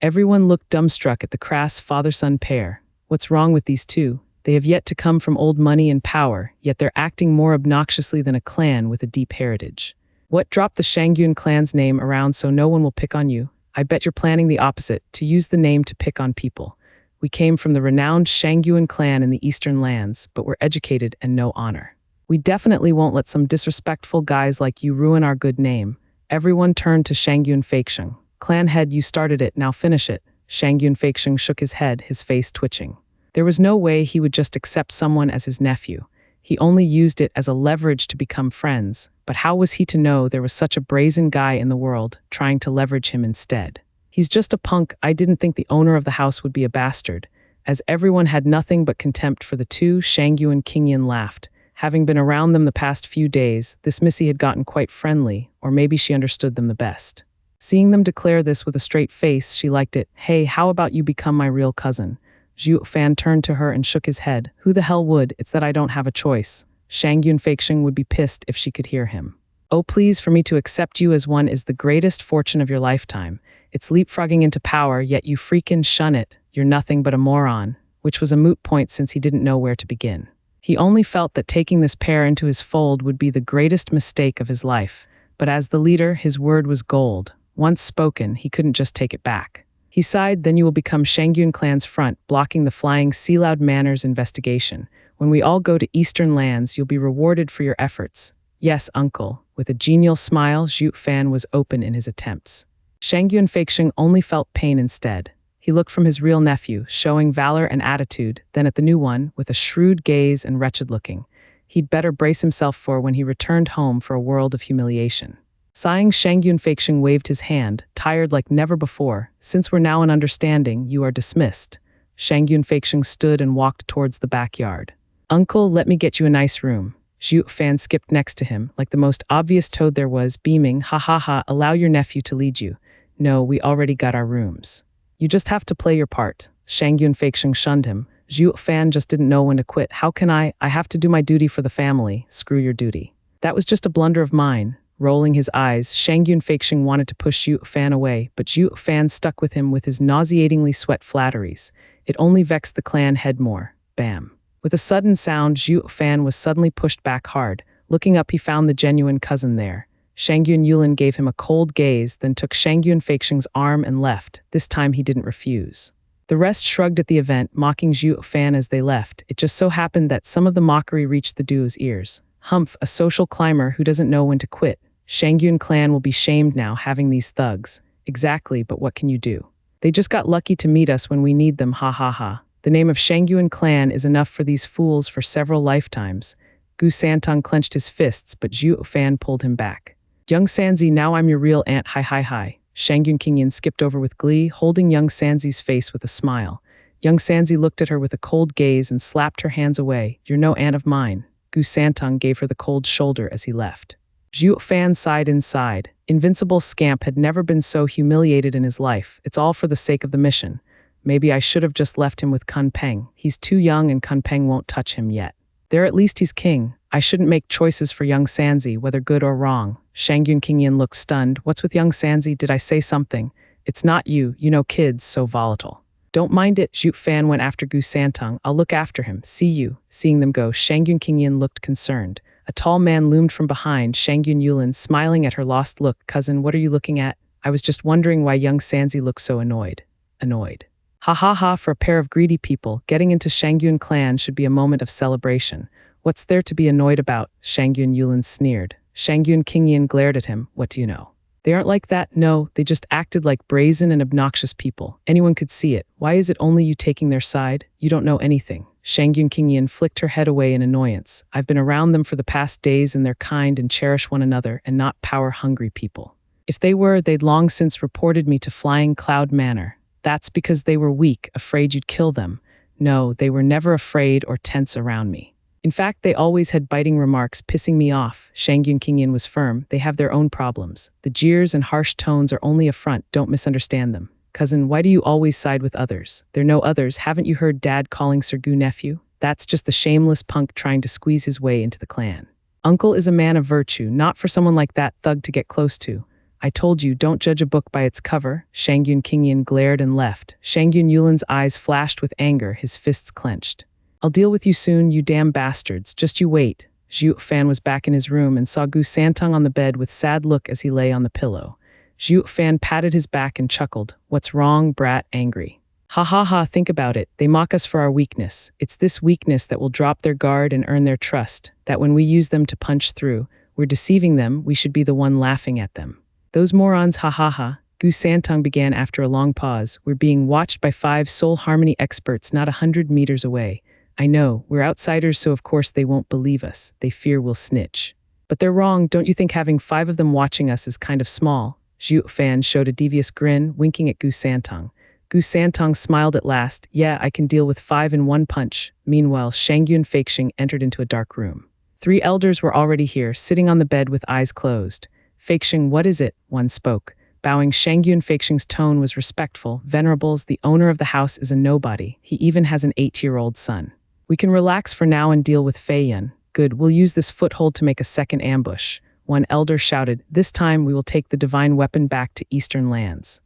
Everyone looked dumbstruck at the crass father-son pair. What's wrong with these two? They have yet to come from old money and power, yet they're acting more obnoxiously than a clan with a deep heritage. What, dropped the Xianxia clan's name around so no one will pick on you? I bet you're planning the opposite, to use the name to pick on people. We came from the renowned Xianxia clan in the eastern lands, but we're educated and no honor. We definitely won't let some disrespectful guys like you ruin our good name. Everyone turned to Xianxia Feixing. Clan head, you started it, now finish it. Xianxia Feixing shook his head, his face twitching. There was no way he would just accept someone as his nephew. He only used it as a leverage to become friends, but how was he to know there was such a brazen guy in the world trying to leverage him instead? He's just a punk. I didn't think the owner of the house would be a bastard. As everyone had nothing but contempt for the two, Xianxia and Qingyan laughed. Having been around them the past few days, this Missy had gotten quite friendly, or maybe she understood them the best. Seeing them declare this with a straight face, she liked it. Hey, how about you become my real cousin? Zhuo Fan turned to her and shook his head. Who the hell would? It's that I don't have a choice. Xianxia Feixing would be pissed if she could hear him. Oh, please, for me to accept you as one is the greatest fortune of your lifetime. It's leapfrogging into power, yet you freaking shun it. You're nothing but a moron, which was a moot point since he didn't know where to begin. He only felt that taking this pair into his fold would be the greatest mistake of his life. But as the leader, his word was gold. Once spoken, he couldn't just take it back. He sighed, then you will become Xianxia clan's front, blocking the flying Sea Loud Manor's investigation. When we all go to eastern lands, you'll be rewarded for your efforts. Yes, uncle. With a genial smile, Zhuo Fan was open in his attempts. Xianxia Feixing only felt pain instead. He looked from his real nephew, showing valor and attitude, then at the new one, with a shrewd gaze and wretched looking. He'd better brace himself for when he returned home for a world of humiliation. Sighing, Xianxia Feixing waved his hand, tired like never before. Since we're now in understanding, you are dismissed. Xianxia Feixing stood and walked towards the backyard. Uncle, let me get you a nice room. Zhuo Fan skipped next to him, like the most obvious toad there was, beaming, ha ha ha, allow your nephew to lead you. No, we already got our rooms. You just have to play your part. Xianxia Feixing shunned him. Zhuo Fan just didn't know when to quit. How can I have to do my duty for the family. Screw your duty. That was just a blunder of mine. Rolling his eyes, Shangyun Feixing wanted to push Zhuo Fan away, but Zhuo Fan stuck with him with his nauseatingly sweat flatteries. It only vexed the clan head more. Bam. With a sudden sound, Zhuo Fan was suddenly pushed back hard. Looking up, he found the genuine cousin there. Shangyun Yulin gave him a cold gaze, then took Shangyun Feixing's arm and left. This time he didn't refuse. The rest shrugged at the event, mocking Zhuo Fan as they left. It just so happened that some of the mockery reached the duo's ears. Humph, a social climber who doesn't know when to quit. Shangyun clan will be shamed now having these thugs. Exactly, but what can you do? They just got lucky to meet us when we need them, ha ha ha. The name of Shangyun clan is enough for these fools for several lifetimes. Gu Santong clenched his fists, but Zhuo Fan pulled him back. Young Sanzi, now I'm your real aunt, hi hi hi. Shangyun Qingyan skipped over with glee, holding young Sanzi's face with a smile. Young Sanzi looked at her with a cold gaze and slapped her hands away. You're no aunt of mine. Gu Santong gave her the cold shoulder as he left. Zhuo Fan sighed inside. Invincible scamp had never been so humiliated in his life. It's all for the sake of the mission. Maybe I should have just left him with Kun Peng. He's too young and Kun Peng won't touch him yet. There at least he's king. I shouldn't make choices for young Sanzi, whether good or wrong. Shangyun Qingyan looked stunned. What's with young Sanzi? Did I say something? It's not you. You know kids, so volatile. Don't mind it. Zhuo Fan went after Gu Santong. I'll look after him. See you. Seeing them go, Shangyun Qingyan looked concerned. A tall man loomed from behind, Shangyun Yulin smiling at her lost look. Cousin, what are you looking at? I was just wondering why young Sanzi looked so annoyed. Annoyed. Ha ha ha, for a pair of greedy people, getting into Shangyun clan should be a moment of celebration. What's there to be annoyed about? Shangyun Yulin sneered. Shangyun Qingyan glared at him. What do you know? They aren't like that, no, they just acted like brazen and obnoxious people. Anyone could see it. Why is it only you taking their side? You don't know anything. Shangyun Qingyan flicked her head away in annoyance. I've been around them for the past days and they're kind and cherish one another and not power-hungry people. If they were, they'd long since reported me to Flying Cloud Manor. That's because they were weak, afraid you'd kill them. No, they were never afraid or tense around me. In fact, they always had biting remarks, pissing me off. Shangyun Qingyan was firm. They have their own problems. The jeers and harsh tones are only a front, don't misunderstand them. Cousin, why do you always side with others? They're no others. Haven't you heard Dad calling Sir Gu nephew? That's just the shameless punk trying to squeeze his way into the clan. Uncle is a man of virtue, not for someone like that thug to get close to. I told you, don't judge a book by its cover. Shangyun Qingyan glared and left. Shangyun Yulin's eyes flashed with anger, his fists clenched. I'll deal with you soon, you damn bastards. Just you wait. Zhuo Fan was back in his room and saw Gu Santong on the bed with sad look as he lay on the pillow. Zhuo Fan patted his back and chuckled. What's wrong, brat? Angry. Ha ha ha, think about it. They mock us for our weakness. It's this weakness that will drop their guard and earn their trust, that when we use them to punch through, we're deceiving them, we should be the one laughing at them. Those morons, ha ha ha. Gu Santong began after a long pause. We're being watched by 5 soul harmony experts not 100 meters away. I know, we're outsiders, so of course they won't believe us. They fear we'll snitch. But they're wrong. Don't you think having 5 of them watching us is kind of small? Zhuo Fan showed a devious grin, winking at Gu Santong. Gu Santong smiled at last. Yeah, I can deal with 5 in one punch. Meanwhile, Shangyun Feixing entered into a dark room. 3 elders were already here, sitting on the bed with eyes closed. Feixing, what is it? One spoke. Bowing, Shangyun Feixing's tone was respectful. Venerables, the owner of the house is a nobody. He even has an 8-year-old son. We can relax for now and deal with Fei Yun. Good, we'll use this foothold to make a second ambush. One elder shouted, this time we will take the divine weapon back to eastern lands.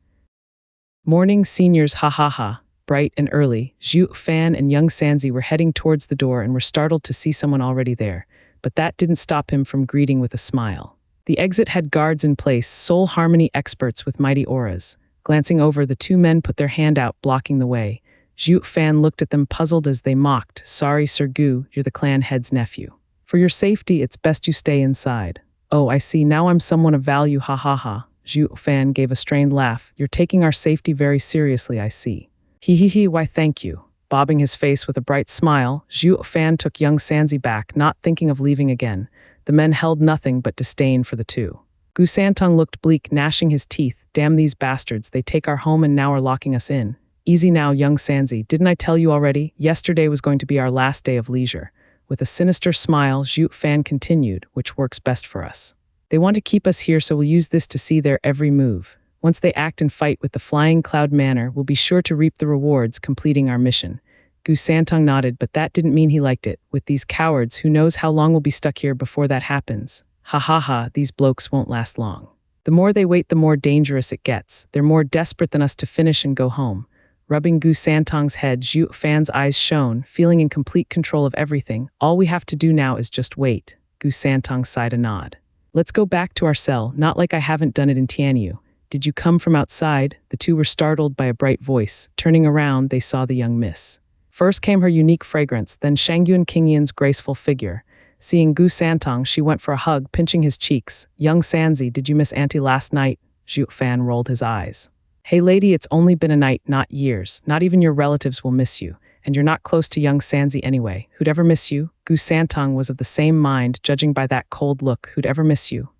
Morning, seniors, ha ha ha. Bright and early, Zhuo Fan and young Sanzi were heading towards the door and were startled to see someone already there. But that didn't stop him from greeting with a smile. The exit had guards in place, soul harmony experts with mighty auras. Glancing over, the 2 men put their hand out, blocking the way. Zhuo Fan looked at them puzzled as they mocked. Sorry, Sir Gu, you're the clan head's nephew. For your safety, it's best you stay inside. Oh, I see, now I'm someone of value, ha ha ha. Zhuo Fan gave a strained laugh. You're taking our safety very seriously, I see. He, why thank you. Bobbing his face with a bright smile, Zhuo Fan took young Sanzi back, not thinking of leaving again. The men held nothing but disdain for the 2. Gu Santong looked bleak, gnashing his teeth. Damn these bastards, they take our home and now are locking us in. Easy now, young Sanzi, didn't I tell you already? Yesterday was going to be our last day of leisure. With a sinister smile, Zhuo Fan continued, which works best for us. They want to keep us here, so we'll use this to see their every move. Once they act and fight with the Flying Cloud Manor, we'll be sure to reap the rewards, completing our mission. Gu Santong nodded, but that didn't mean he liked it. With these cowards, who knows how long we'll be stuck here before that happens. Ha ha ha, these blokes won't last long. The more they wait, the more dangerous it gets. They're more desperate than us to finish and go home. Rubbing Gu Santong's head, Zhuo Fan's eyes shone, feeling in complete control of everything. All we have to do now is just wait. Gu Santong sighed a nod. Let's go back to our cell, not like I haven't done it in Tianyu. Did you come from outside? The two were startled by a bright voice. Turning around, they saw the young miss. First came her unique fragrance, then Shangyun Qingyan's graceful figure. Seeing Gu Santong, she went for a hug, pinching his cheeks. Young Sanzi, did you miss Auntie last night? Zhuo Fan rolled his eyes. Hey lady, it's only been a night, not years. Not even your relatives will miss you. And you're not close to young Sanzi anyway. Who'd ever miss you? Gu Santong was of the same mind, judging by that cold look. Who'd ever miss you?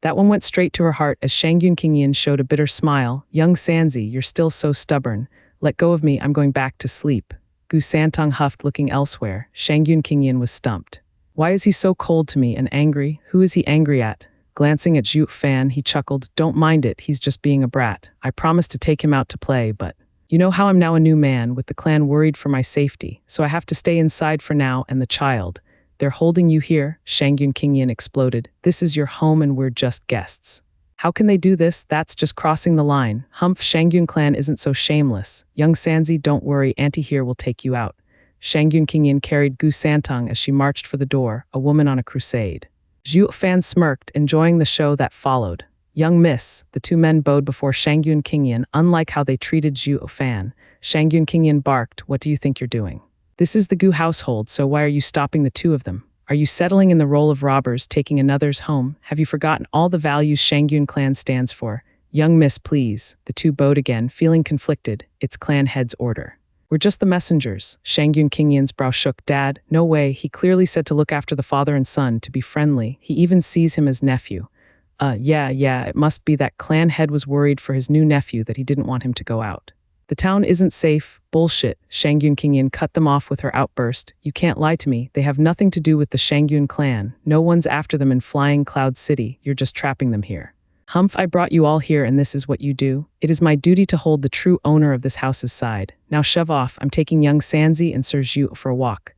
That one went straight to her heart as Shangyun Qingyan showed a bitter smile. Young Sanzi, you're still so stubborn. Let go of me, I'm going back to sleep. Gu Santong huffed, looking elsewhere. Shangyun Qingyan was stumped. Why is he so cold to me and angry? Who is he angry at? Glancing at Zhuo Fan, he chuckled. Don't mind it, he's just being a brat. I promised to take him out to play, but you know how I'm now a new man, with the clan worried for my safety, so I have to stay inside for now and the child. They're holding you here, Shangyun Qingyan exploded. This is your home and we're just guests. How can they do this? That's just crossing the line. Humph, Shangyun clan isn't so shameless. Young Sanzi, don't worry, Auntie here will take you out. Shangyun Qingyan carried Gu Santong as she marched for the door, a woman on a crusade. Zhuo Fan smirked, enjoying the show that followed. Young miss, the two men bowed before Shangyun Qingyan, unlike how they treated Zhuo Fan. Shangyun Qingyan barked, what do you think you're doing? This is the Gu household, so why are you stopping the two of them? Are you settling in the role of robbers, taking another's home? Have you forgotten all the values Shangyun clan stands for? Young miss, please. The two bowed again, feeling conflicted. It's clan head's order. We're just the messengers. Shangyun Qingyan's brow shook. Dad, no way. He clearly said to look after the father and son, to be friendly. He even sees him as nephew. Yeah, it must be that clan head was worried for his new nephew that he didn't want him to go out. The town isn't safe. Bullshit. Shangyun Qingyan cut them off with her outburst. You can't lie to me. They have nothing to do with the Shangyun clan. No one's after them in Flying Cloud City. You're just trapping them here. Humph, I brought you all here and this is what you do. It is my duty to hold the true owner of this house's side. Now shove off. I'm taking young Sanzi and Sir Zhu for a walk.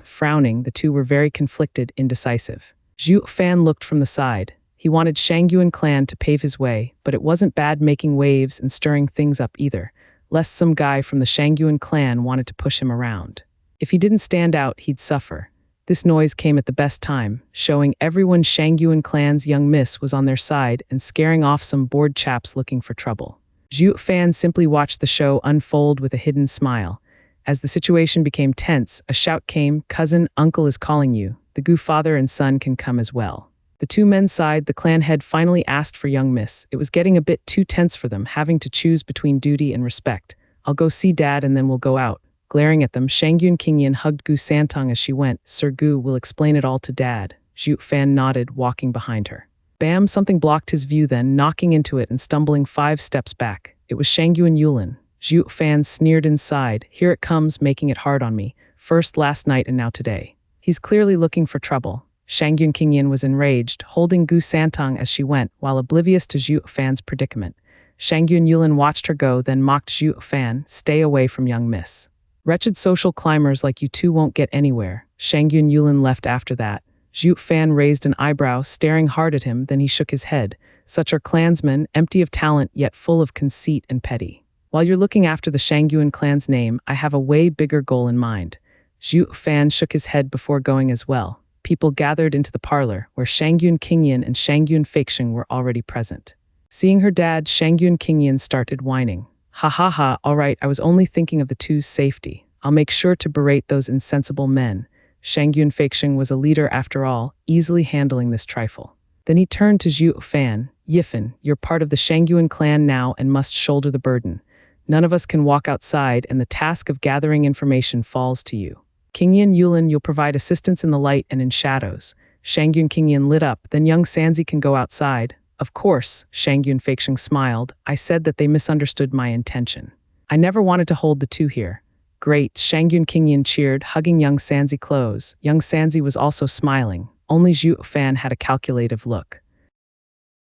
Frowning, the two were very conflicted, indecisive. Zhuo Fan looked from the side. He wanted Shangyun clan to pave his way, but it wasn't bad making waves and stirring things up either, lest some guy from the Shangyun clan wanted to push him around. If he didn't stand out, he'd suffer. This noise came at the best time, showing everyone Shangyun clan's young miss was on their side and scaring off some bored chaps looking for trouble. Zhuo Fan simply watched the show unfold with a hidden smile. As the situation became tense, a shout came, "Cousin, uncle is calling you. The Gu father and son can come as well." The two men sighed. The clan head finally asked for young miss. It was getting a bit too tense for them, having to choose between duty and respect. I'll go see Dad and then we'll go out. Glaring at them, Shangyun Qingyan hugged Gu Santong as she went. Sir Gu will explain it all to Dad. Zhuo Fan nodded, walking behind her. Bam, something blocked his view then, knocking into it and stumbling 5 steps back. It was Shangyun Yulin. Zhuo Fan sneered inside. Here it comes, making it hard on me. First last night and now today. He's clearly looking for trouble. Shangyun Qingyan was enraged, holding Gu Santong as she went, while oblivious to Zhuo Fan's predicament. Shangyun Yulin watched her go, then mocked Zhuo Fan, stay away from young miss. Wretched social climbers like you two won't get anywhere. Shangyun Yulin left after that. Zhuo Fan raised an eyebrow, staring hard at him, then he shook his head. Such are clansmen, empty of talent yet full of conceit and petty. While you're looking after the Shangyun clan's name, I have a way bigger goal in mind. Zhuo Fan shook his head before going as well. People gathered into the parlor, where Shangyun Qingyan and Shangyun Feixing were already present. Seeing her dad, Shangyun Qingyan started whining. Ha ha ha, all right, I was only thinking of the two's safety. I'll make sure to berate those insensible men. Shangyun Feixing was a leader after all, easily handling this trifle. Then he turned to Zhuo Fan. Yifan, you're part of the Shangyun clan now and must shoulder the burden. None of us can walk outside and the task of gathering information falls to you. Qingyan Yulin, you'll provide assistance in the light and in shadows. Shangyun Qingyan lit up, then young Sanzi can go outside. Of course, Shangyun Feixing smiled. I said that they misunderstood my intention. I never wanted to hold the two here. Great, Shangyun Qingyan cheered, hugging young Sanzi close. Young Sanzi was also smiling. Only Zhuo Fan had a calculative look.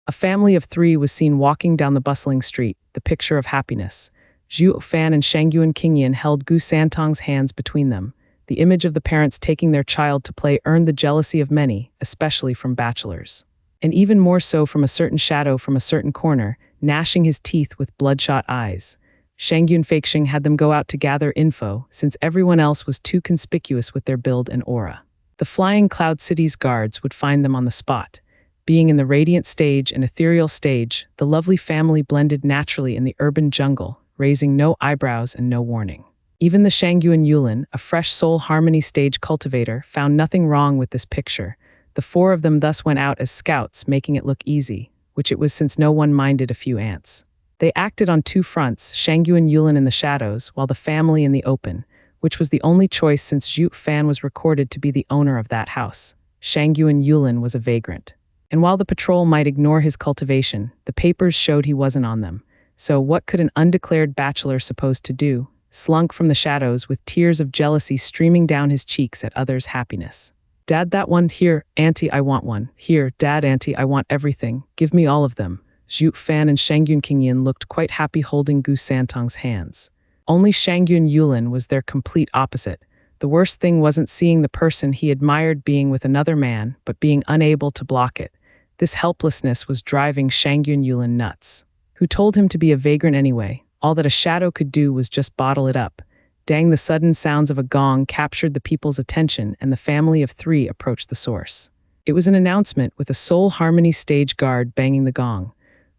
A family of 3 was seen walking down the bustling street, the picture of happiness. Zhuo Fan and Shangyun Qingyan held Gu Santong's hands between them. The image of the parents taking their child to play earned the jealousy of many, especially from bachelors. And even more so from a certain shadow from a certain corner, gnashing his teeth with bloodshot eyes. Shang Yunfeixing had them go out to gather info, since everyone else was too conspicuous with their build and aura. The Flying Cloud City's guards would find them on the spot. Being in the radiant stage and ethereal stage, the lovely family blended naturally in the urban jungle, raising no eyebrows and no warning. Even the Shangyuan Yulin, a fresh soul harmony stage cultivator, found nothing wrong with this picture. The four of them thus went out as scouts, making it look easy, which it was since no one minded a few ants. They acted on two fronts, Shangyuan Yulin in the shadows, while the family in the open, which was the only choice since Zhuo Fan was recorded to be the owner of that house. Shangyuan Yulin was a vagrant. And while the patrol might ignore his cultivation, the papers showed he wasn't on them. So what could an undeclared bachelor supposed to do? Slunk from the shadows with tears of jealousy streaming down his cheeks at others' happiness. Dad, that one. Here, Auntie, I want one. Here, Dad, Auntie, I want everything. Give me all of them. Zhuo Fan and Shangyun Qingyan looked quite happy holding Gu Santong's hands. Only Shangyun Yulin was their complete opposite. The worst thing wasn't seeing the person he admired being with another man, but being unable to block it. This helplessness was driving Shangyun Yulin nuts. Who told him to be a vagrant anyway? All that a shadow could do was just bottle it up. Dang, the sudden sounds of a gong captured the people's attention, and the family of three approached the source. It was an announcement with a soul harmony stage guard banging the gong.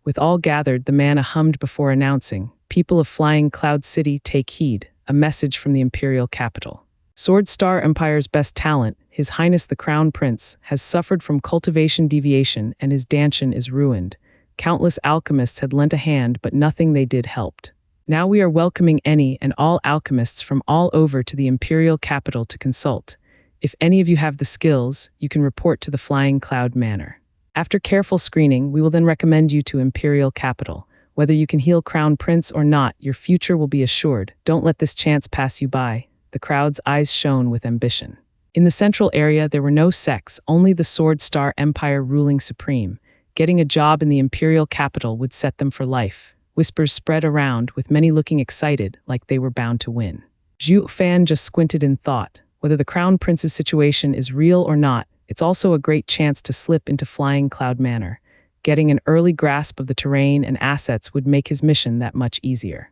With all gathered, the man hummed before announcing, "People of Flying Cloud City, take heed, a message from the imperial capital. Sword Star Empire's best talent, His Highness the Crown Prince, has suffered from cultivation deviation and his dantian is ruined. Countless alchemists had lent a hand, but nothing they did helped. Now we are welcoming any and all alchemists from all over to the imperial capital to consult. If any of you have the skills, you can report to the Flying Cloud Manor. After careful screening, we will then recommend you to imperial capital. Whether you can heal Crown Prince or not, your future will be assured. Don't let this chance pass you by." The crowd's eyes shone with ambition. In the central area, there were no sects, only the Sword Star Empire ruling supreme. Getting a job in the imperial capital would set them for life. Whispers spread around, with many looking excited, like they were bound to win. Zhuo Fan just squinted in thought. Whether the Crown Prince's situation is real or not, it's also a great chance to slip into Flying Cloud Manor. Getting an early grasp of the terrain and assets would make his mission that much easier.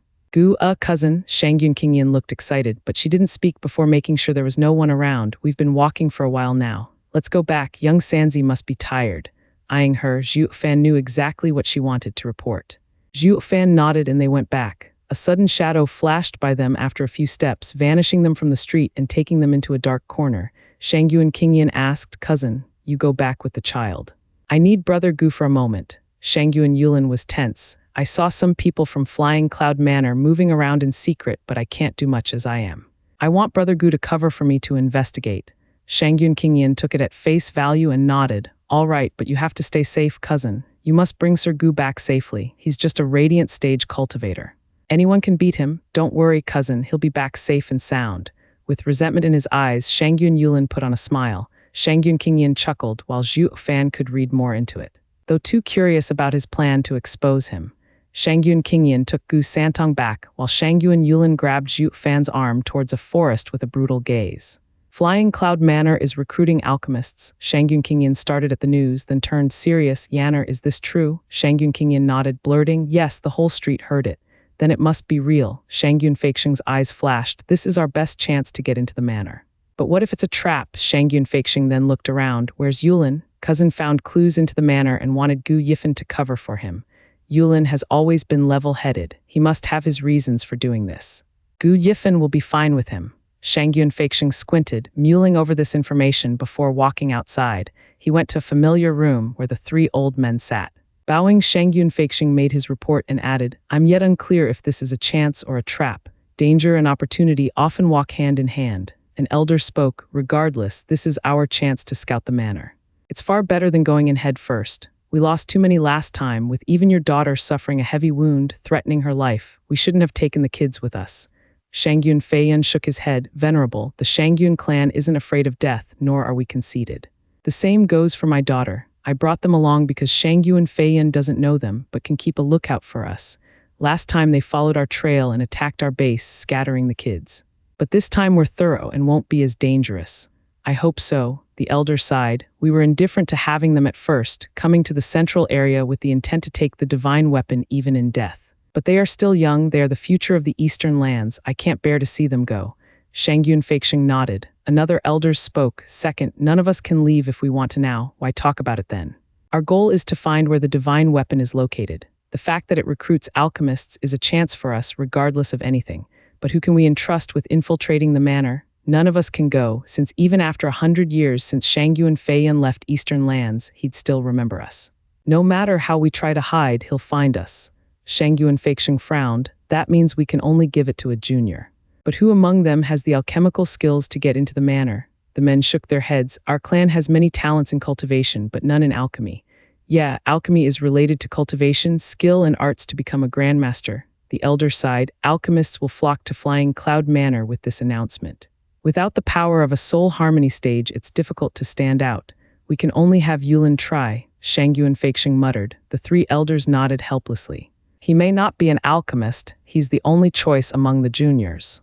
Cousin, Shangyun Qingyan looked excited, but she didn't speak before making sure there was no one around. We've been walking for a while now. Let's go back. Young Sanzi must be tired. Eyeing her, Zhuo Fan knew exactly what she wanted to report. Zhuo Fan nodded and they went back. A sudden shadow flashed by them after a few steps, vanishing them from the street and taking them into a dark corner. Shangyun Qingyan asked, "Cousin, you go back with the child. I need Brother Gu for a moment." Shangyun Yulin was tense. "I saw some people from Flying Cloud Manor moving around in secret, but I can't do much as I am. I want Brother Gu to cover for me to investigate." Shangyun Qingyan took it at face value and nodded. "All right, but you have to stay safe, cousin. You must bring Sir Gu back safely. He's just a radiant stage cultivator. Anyone can beat him. Don't worry, cousin. He'll be back safe and sound." With resentment in his eyes, Shangyun Yulin put on a smile. Shangyun Qingyan chuckled, while Zhuo Fan could read more into it. Though too curious about his plan to expose him, Shangyun Qingyan took Gu Santong back, while Shangyun Yulin grabbed Zhuo Fan's arm towards a forest with a brutal gaze. Flying Cloud Manor is recruiting alchemists. Shangyun Qingyan started at the news, then turned serious. "Yanner, is this true?" Shangyun Qingyan nodded, blurting, "Yes, the whole street heard it." "Then it must be real." Shangyun Feixing's eyes flashed. "This is our best chance to get into the manor." "But what if it's a trap?" Shangyun Feixing then looked around. "Where's Yulin?" Cousin found clues into the manor and wanted Gu Yifan to cover for him. Yulin has always been level-headed. He must have his reasons for doing this. Gu Yifan will be fine with him. Shangyun Feixing squinted, mulling over this information before walking outside. He went to a familiar room where the three old men sat. Bowing, Shangyun Feixing made his report and added, "I'm yet unclear if this is a chance or a trap. Danger and opportunity often walk hand in hand." An elder spoke, "Regardless, this is our chance to scout the manor. It's far better than going in head first. We lost too many last time, with even your daughter suffering a heavy wound, threatening her life. We shouldn't have taken the kids with us." Shangyun Feiyan shook his head. "Venerable, the Shangyun clan isn't afraid of death, nor are we conceited. The same goes for my daughter. I brought them along because Shangyun Feiyan doesn't know them, but can keep a lookout for us. Last time they followed our trail and attacked our base, scattering the kids." But this time we're thorough and won't be as dangerous. I hope so, the elder sighed. We were indifferent to having them at first, coming to the central area with the intent to take the divine weapon even in death. But they are still young, they are the future of the eastern lands. I can't bear to see them go. Shang Yunfeixing nodded. Another elder spoke. Second, none of us can leave if we want to now. Why talk about it then? Our goal is to find where the divine weapon is located. The fact that it recruits alchemists is a chance for us, regardless of anything. But who can we entrust with infiltrating the manor? None of us can go, since even after 100 years since Shang Yunfeiyan left eastern lands, he'd still remember us. No matter how we try to hide, he'll find us. Shang Yunfeixing frowned. That means we can only give it to a junior. But who among them has the alchemical skills to get into the manor? The men shook their heads. Our clan has many talents in cultivation, but none in alchemy. Yeah, alchemy is related to cultivation, skill, and arts to become a grandmaster. The elder sighed. Alchemists will flock to Flying Cloud Manor with this announcement. Without the power of a soul harmony stage, it's difficult to stand out. We can only have Yulin try, Shang Yunfeixing muttered. The three elders nodded helplessly. He may not be an alchemist, he's the only choice among the juniors.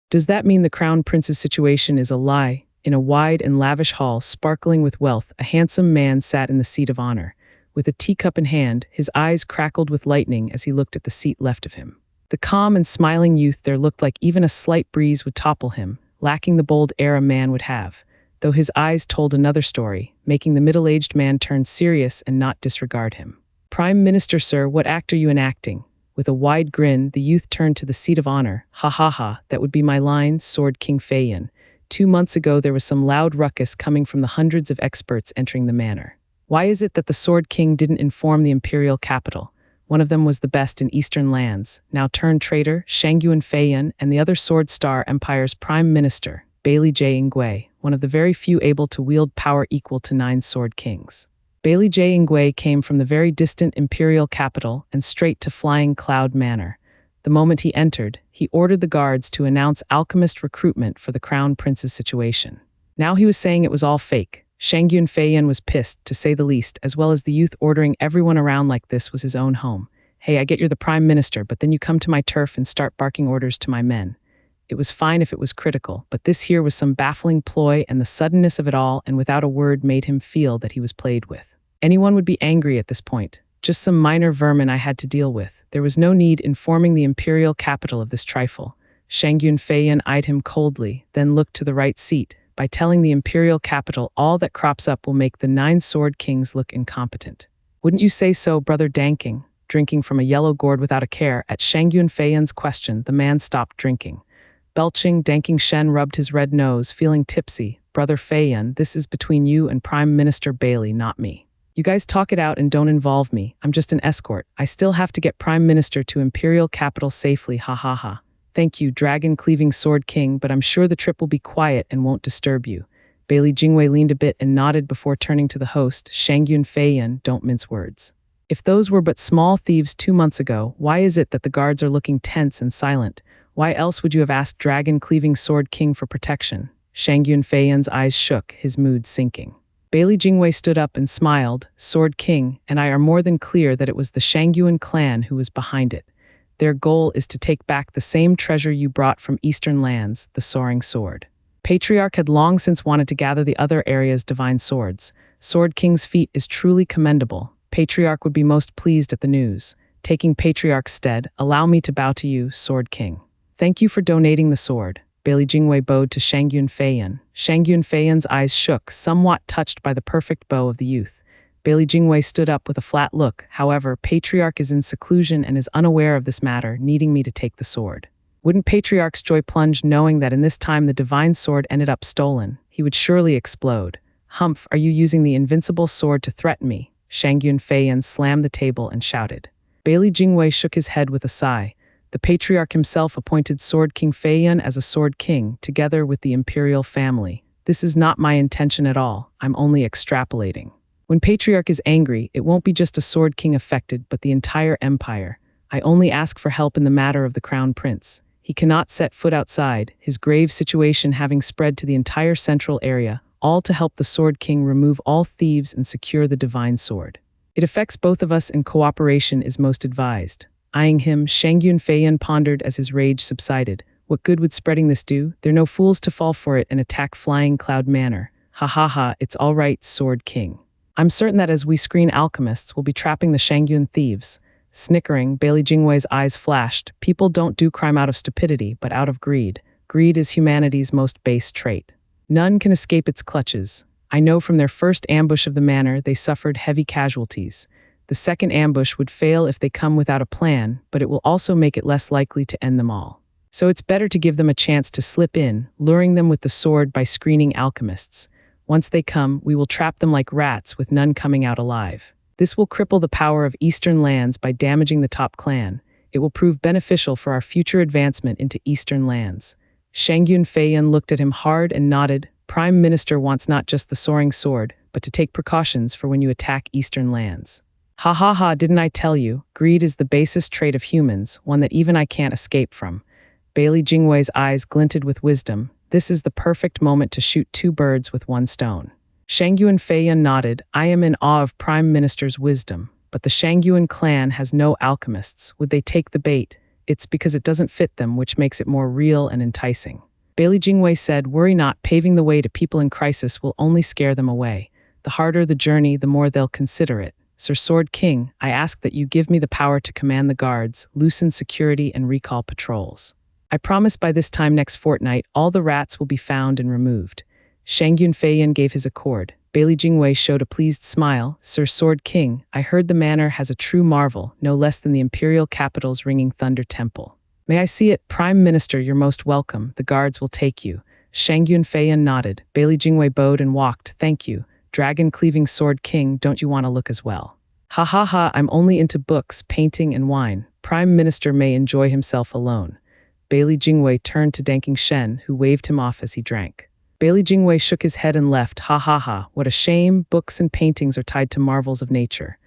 Does that mean the crown prince's situation is a lie? In a wide and lavish hall, sparkling with wealth, a handsome man sat in the seat of honor. With a teacup in hand, his eyes crackled with lightning as he looked at the seat left of him. The calm and smiling youth there looked like even a slight breeze would topple him, lacking the bold air a man would have, though his eyes told another story, making the middle-aged man turn serious and not disregard him. Prime Minister, sir, what act are you enacting? With a wide grin, the youth turned to the seat of honor. Ha ha ha, that would be my line, soared King Feiyan. 2 months ago there was some loud ruckus coming from the hundreds of experts entering the manor. Why is it that the Sword King didn't inform the imperial capital? One of them was the best in eastern lands, now turned traitor, Shang Yunfeiyan, and the other Sword Star Empire's Prime Minister, Bailey J. Ingui, one of the very few able to wield power equal to 9 Sword Kings. Bailey J. Ingui came from the very distant imperial capital and straight to Flying Cloud Manor. The moment he entered, he ordered the guards to announce alchemist recruitment for the crown prince's situation. Now he was saying it was all fake. Shang Yunfeiyan was pissed, to say the least, as well as the youth ordering everyone around like this was his own home. Hey, I get you're the prime minister, but then you come to my turf and start barking orders to my men. It was fine if it was critical, but this here was some baffling ploy, and the suddenness of it all and without a word made him feel that he was played with. Anyone would be angry at this point. Just some minor vermin I had to deal with. There was no need informing the imperial capital of this trifle. Shang Yunfeiyan eyed him coldly, then looked to the right seat. By telling the imperial capital all that crops up will make the 9 Sword Kings look incompetent. Wouldn't you say so, Brother Danking? Drinking from a yellow gourd without a care, at Shang Yunfeiyan's question, the man stopped drinking. Belching, Danking Shen rubbed his red nose, feeling tipsy. Brother Feiyan, this is between you and Prime Minister Bailey, not me. You guys talk it out and don't involve me. I'm just an escort. I still have to get Prime Minister to Imperial Capital safely, ha ha ha. Thank you, Dragon-Cleaving Sword King, but I'm sure the trip will be quiet and won't disturb you. Bailey Jingwei leaned a bit and nodded before turning to the host, Shang Yunfeiyan, don't mince words. If those were but small thieves 2 months ago, why is it that the guards are looking tense and silent? Why else would you have asked Dragon-Cleaving Sword King for protection? Shang Yunfeiyan's eyes shook, his mood sinking. Bailey Jingwei stood up and smiled. Sword King and I are more than clear that it was the Shangyuan clan who was behind it. Their goal is to take back the same treasure you brought from eastern lands, the Soaring Sword. Patriarch had long since wanted to gather the other area's divine swords. Sword King's feat is truly commendable. Patriarch would be most pleased at the news. Taking Patriarch's stead, allow me to bow to you, Sword King. Thank you for donating the sword. Bailey Jingwei bowed to Shang Yunfeiyan. Shang Yunfeiyan's eyes shook, somewhat touched by the perfect bow of the youth. Bailey Jingwei stood up with a flat look. However, Patriarch is in seclusion and is unaware of this matter, needing me to take the sword. Wouldn't Patriarch's joy plunge knowing that in this time the divine sword ended up stolen? He would surely explode. Humph, are you using the invincible sword to threaten me? Shang Yunfeiyan slammed the table and shouted. Bailey Jingwei shook his head with a sigh. The Patriarch himself appointed Sword King Feiyan as a Sword King, together with the imperial family. This is not my intention at all. I'm only extrapolating. When Patriarch is angry, it won't be just a Sword King affected, but the entire empire. I only ask for help in the matter of the Crown Prince. He cannot set foot outside, his grave situation having spread to the entire central area, all to help the Sword King remove all thieves and secure the divine sword. It affects both of us and cooperation is most advised. Eyeing him, Shang Yunfeiyan pondered as his rage subsided. What good would spreading this do? They're no fools to fall for it and attack Flying Cloud Manor. Ha ha ha, it's all right, Sword King. I'm certain that as we screen alchemists, we'll be trapping the Shangyun thieves. Snickering, Bailey Jingwei's eyes flashed. People don't do crime out of stupidity, but out of greed. Greed is humanity's most base trait. None can escape its clutches. I know from their first ambush of the manor, they suffered heavy casualties. The second ambush would fail if they come without a plan, but it will also make it less likely to end them all. So it's better to give them a chance to slip in, luring them with the sword by screening alchemists. Once they come, we will trap them like rats with none coming out alive. This will cripple the power of Eastern lands by damaging the top clan. It will prove beneficial for our future advancement into Eastern lands. Shangyun Feiyan looked at him hard and nodded. Prime Minister wants not just the soaring sword, but to take precautions for when you attack Eastern lands. Ha ha ha, didn't I tell you? Greed is the basest trait of humans, one that even I can't escape from. Bailey Jingwei's eyes glinted with wisdom. This is the perfect moment to shoot two birds with one stone. Shangyun Feiyan nodded. I am in awe of Prime Minister's wisdom, but the Shangyun clan has no alchemists. Would they take the bait? It's because it doesn't fit them, which makes it more real and enticing. Bailey Jingwei said, worry not, paving the way to people in crisis will only scare them away. The harder the journey, the more they'll consider it. Sir Sword King, I ask that you give me the power to command the guards, loosen security, and recall patrols. I promise by this time next fortnight, all the rats will be found and removed. Shangyun Feiyan gave his accord. Bailey Jingwei showed a pleased smile. Sir Sword King, I heard the manor has a true marvel, no less than the imperial capital's ringing thunder temple. May I see it? Prime Minister, you're most welcome. The guards will take you. Shangyun Feiyan nodded. Bailey Jingwei bowed and walked. Thank you. Dragon-cleaving Sword King, don't you want to look as well? Ha ha ha, I'm only into books, painting, and wine. Prime Minister may enjoy himself alone. Bailey Jingwei turned to Danking Shen, who waved him off as he drank. Bailey Jingwei shook his head and left. Ha ha ha, what a shame, books and paintings are tied to marvels of nature.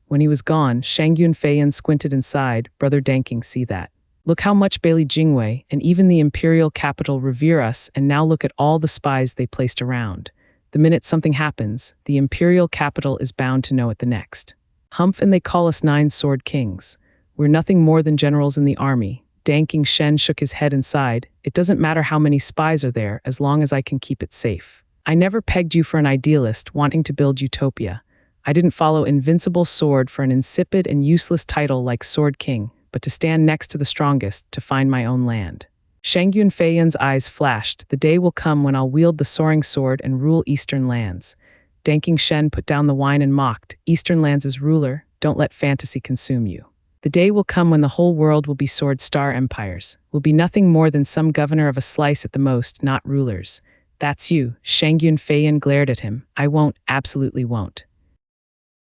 When he was gone, Shangyun Feiyan squinted and sighed. Brother Danking, see that. Look how much Bailey Jingwei and even the imperial capital revere us, and now look at all the spies they placed around. The minute something happens, the imperial capital is bound to know it the next. Humph, and they call us 9 sword kings. We're nothing more than generals in the army. Danking Shen shook his head and sighed. It doesn't matter how many spies are there as long as I can keep it safe. I never pegged you for an idealist wanting to build utopia. I didn't follow Invincible Sword for an insipid and useless title like Sword King, but to stand next to the strongest to find my own land. Shangyun Feiyan's eyes flashed. The day will come when I'll wield the soaring sword and rule Eastern lands. Danking Shen put down the wine and mocked. Eastern lands as ruler, don't let fantasy consume you. The day will come when the whole world will be sword star empires. We'll be nothing more than some governor of a slice at the most, not rulers. That's you. Shangyun Feiyan glared at him. I won't, absolutely won't.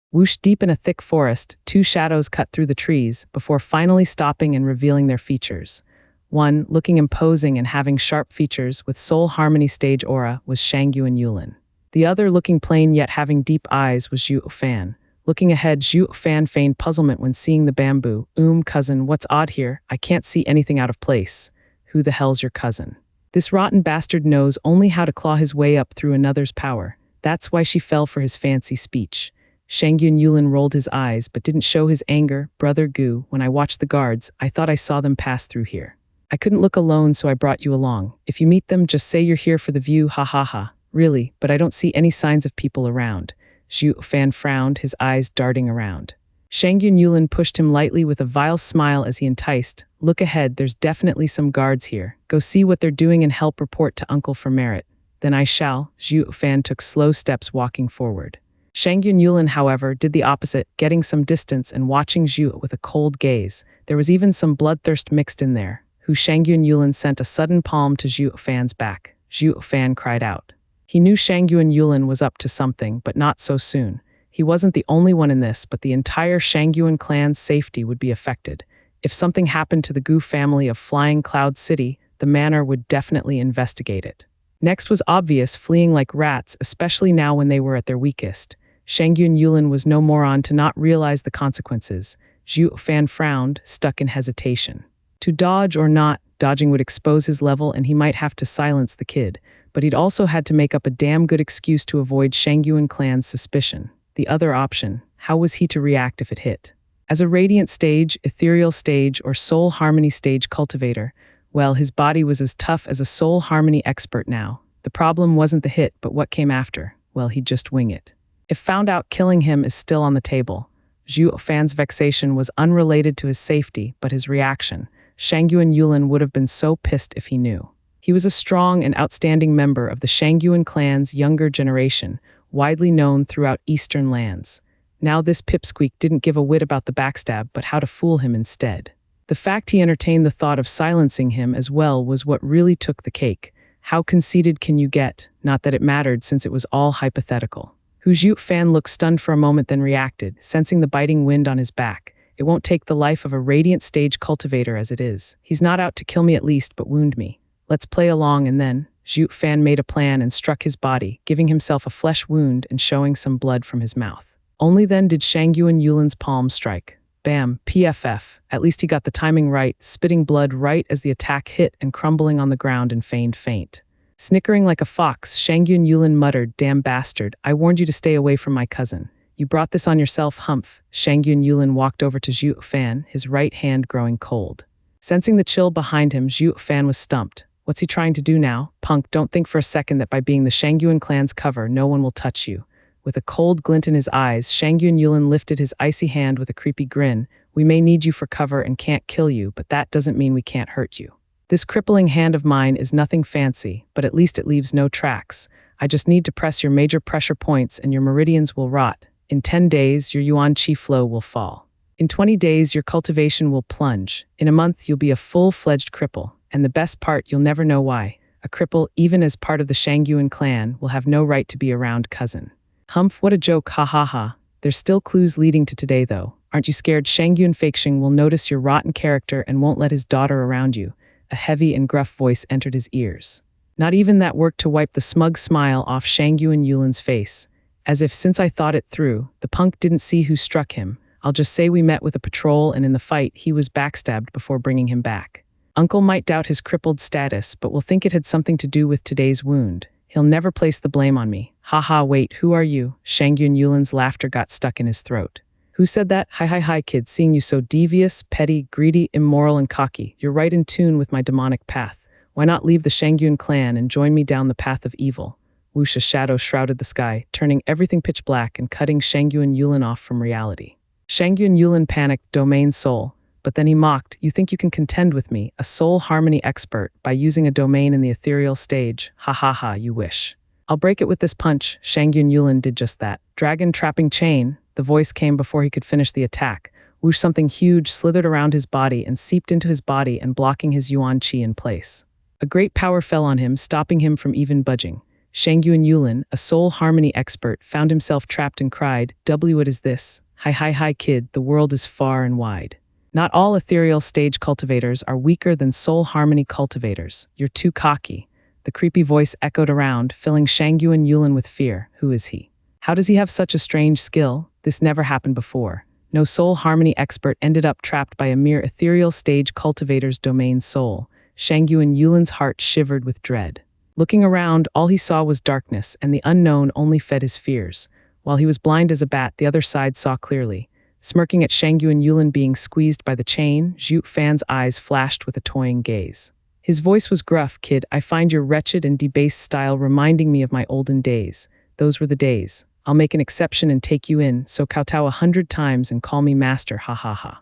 Whoosh, deep in a thick forest, 2 shadows cut through the trees before finally stopping and revealing their features. One, looking imposing and having sharp features with soul harmony stage aura, was Shangyun Yulin. The other, looking plain yet having deep eyes, was Zhuo Fan. Looking ahead, Zhuo Fan feigned puzzlement when seeing the bamboo. Cousin, what's odd here? I can't see anything out of place. Who the hell's your cousin? This rotten bastard knows only how to claw his way up through another's power. That's why she fell for his fancy speech. Shangyun Yulin rolled his eyes but didn't show his anger. Brother Gu, when I watched the guards, I thought I saw them pass through here. I couldn't look alone, so I brought you along. If you meet them, just say you're here for the view, ha ha ha. Really, but I don't see any signs of people around. Zhuo Fan frowned, his eyes darting around. Shangyun Yulin pushed him lightly with a vile smile as he enticed. Look ahead, there's definitely some guards here. Go see what they're doing and help report to Uncle for merit. Then I shall. Zhuo Fan took slow steps walking forward. Shangyun Yulin, however, did the opposite, getting some distance and watching Zhuo with a cold gaze. There was even some bloodthirst mixed in there. Shangyun Yulin sent a sudden palm to Zhuo Fan's back. Zhuo Fan cried out. He knew Shangyun Yulin was up to something, but not so soon. He wasn't the only one in this, but the entire Shangyun clan's safety would be affected. If something happened to the Gu family of Flying Cloud City, the manor would definitely investigate it. Next was obvious, fleeing like rats, especially now when they were at their weakest. Shangyun Yulin was no moron to not realize the consequences. Zhuo Fan frowned, stuck in hesitation. To dodge or not, dodging would expose his level and he might have to silence the kid, but he'd also had to make up a damn good excuse to avoid Shangyun clan's suspicion. The other option, how was he to react if it hit? As a radiant stage, ethereal stage, or soul harmony stage cultivator, Well, his body was as tough as a soul harmony expert now. The problem wasn't the hit, but what came after. Well, he'd just wing it. If found out, killing him is still on the table. Zhuo Fan's vexation was unrelated to his safety, but his reaction. Shangyuan Yulin would have been so pissed if he knew. He was a strong and outstanding member of the Shangyuan clan's younger generation, widely known throughout eastern lands. Now this pipsqueak didn't give a whit about the backstab, but how to fool him instead. The fact he entertained the thought of silencing him as well was what really took the cake. How conceited can you get? Not that it mattered, since it was all hypothetical. Zhuo Fan looked stunned for a moment, then reacted, sensing the biting wind on his back. It won't take the life of a radiant stage cultivator as it is. He's not out to kill me at least, but wound me. Let's play along. And then Zhuo Fan made a plan and struck his body, giving himself a flesh wound and showing some blood from his mouth. Only then did Shangyuan Yulin's palm strike. Bam, PFF. At least he got the timing right, spitting blood right as the attack hit and crumbling on the ground in feigned faint. Snickering like a fox, Shangyuan Yulin muttered, "Damn bastard, I warned you to stay away from my cousin. You brought this on yourself, humph." Shangyuan Yulin walked over to Zhuo Fan, his right hand growing cold. Sensing the chill behind him, Zhuo Fan was stumped. What's he trying to do now? Punk, don't think for a second that by being the Shangyuan clan's cover, no one will touch you. With a cold glint in his eyes, Shangyuan Yulin lifted his icy hand with a creepy grin. "We may need you for cover and can't kill you, but that doesn't mean we can't hurt you. This crippling hand of mine is nothing fancy, but at least it leaves no tracks. I just need to press your major pressure points and your meridians will rot. In 10 days, your yuan qi flow will fall. In 20 days, your cultivation will plunge. In a month, you'll be a full-fledged cripple. And the best part, you'll never know why. A cripple, even as part of the Shangyuan clan, will have no right to be around cousin." Humph, what a joke, ha ha ha. There's still clues leading to today, though. Aren't you scared Shangyuan Fakeshing will notice your rotten character and won't let his daughter around you? A heavy and gruff voice entered his ears. Not even that worked to wipe the smug smile off Shangyuan Yulin's face. As if, since I thought it through, the punk didn't see who struck him. I'll just say we met with a patrol, and in the fight, he was backstabbed before bringing him back. Uncle might doubt his crippled status, but will think it had something to do with today's wound. He'll never place the blame on me. Ha ha, wait, who are you? Shangyuan Yulin's laughter got stuck in his throat. Who said that? Hi, kid, seeing you so devious, petty, greedy, immoral, and cocky. You're right in tune with my demonic path. Why not leave the Shangyuan clan and join me down the path of evil? Whoosh, a shadow shrouded the sky, turning everything pitch black and cutting Shangyuan Yulin off from reality. Shangyuan Yulin panicked, domain soul. But then he mocked, "You think you can contend with me, a soul harmony expert, by using a domain in the ethereal stage? Ha ha ha, you wish. I'll break it with this punch." Shangyuan Yulin did just that. Dragon trapping chain. The voice came before he could finish the attack. Whoosh, something huge slithered around his body and seeped into his body and blocking his yuan qi in place. A great power fell on him, stopping him from even budging. Shangyuan Yulin, a soul harmony expert, found himself trapped and cried, What is this? Hi, kid, the world is far and wide. Not all ethereal stage cultivators are weaker than soul harmony cultivators. You're too cocky." The creepy voice echoed around, filling Shangyuan Yulin with fear. Who is he? How does he have such a strange skill? This never happened before. No soul harmony expert ended up trapped by a mere ethereal stage cultivator's domain soul. Shangyuan Yulin's heart shivered with dread. Looking around, all he saw was darkness, and the unknown only fed his fears. While he was blind as a bat, the other side saw clearly. Smirking at Shangyuan Yulin being squeezed by the chain, Zhuo Fan's eyes flashed with a toying gaze. His voice was gruff. "Kid, I find your wretched and debased style reminding me of my olden days. Those were the days. I'll make an exception and take you in, so kowtow 100 times and call me master, ha ha ha."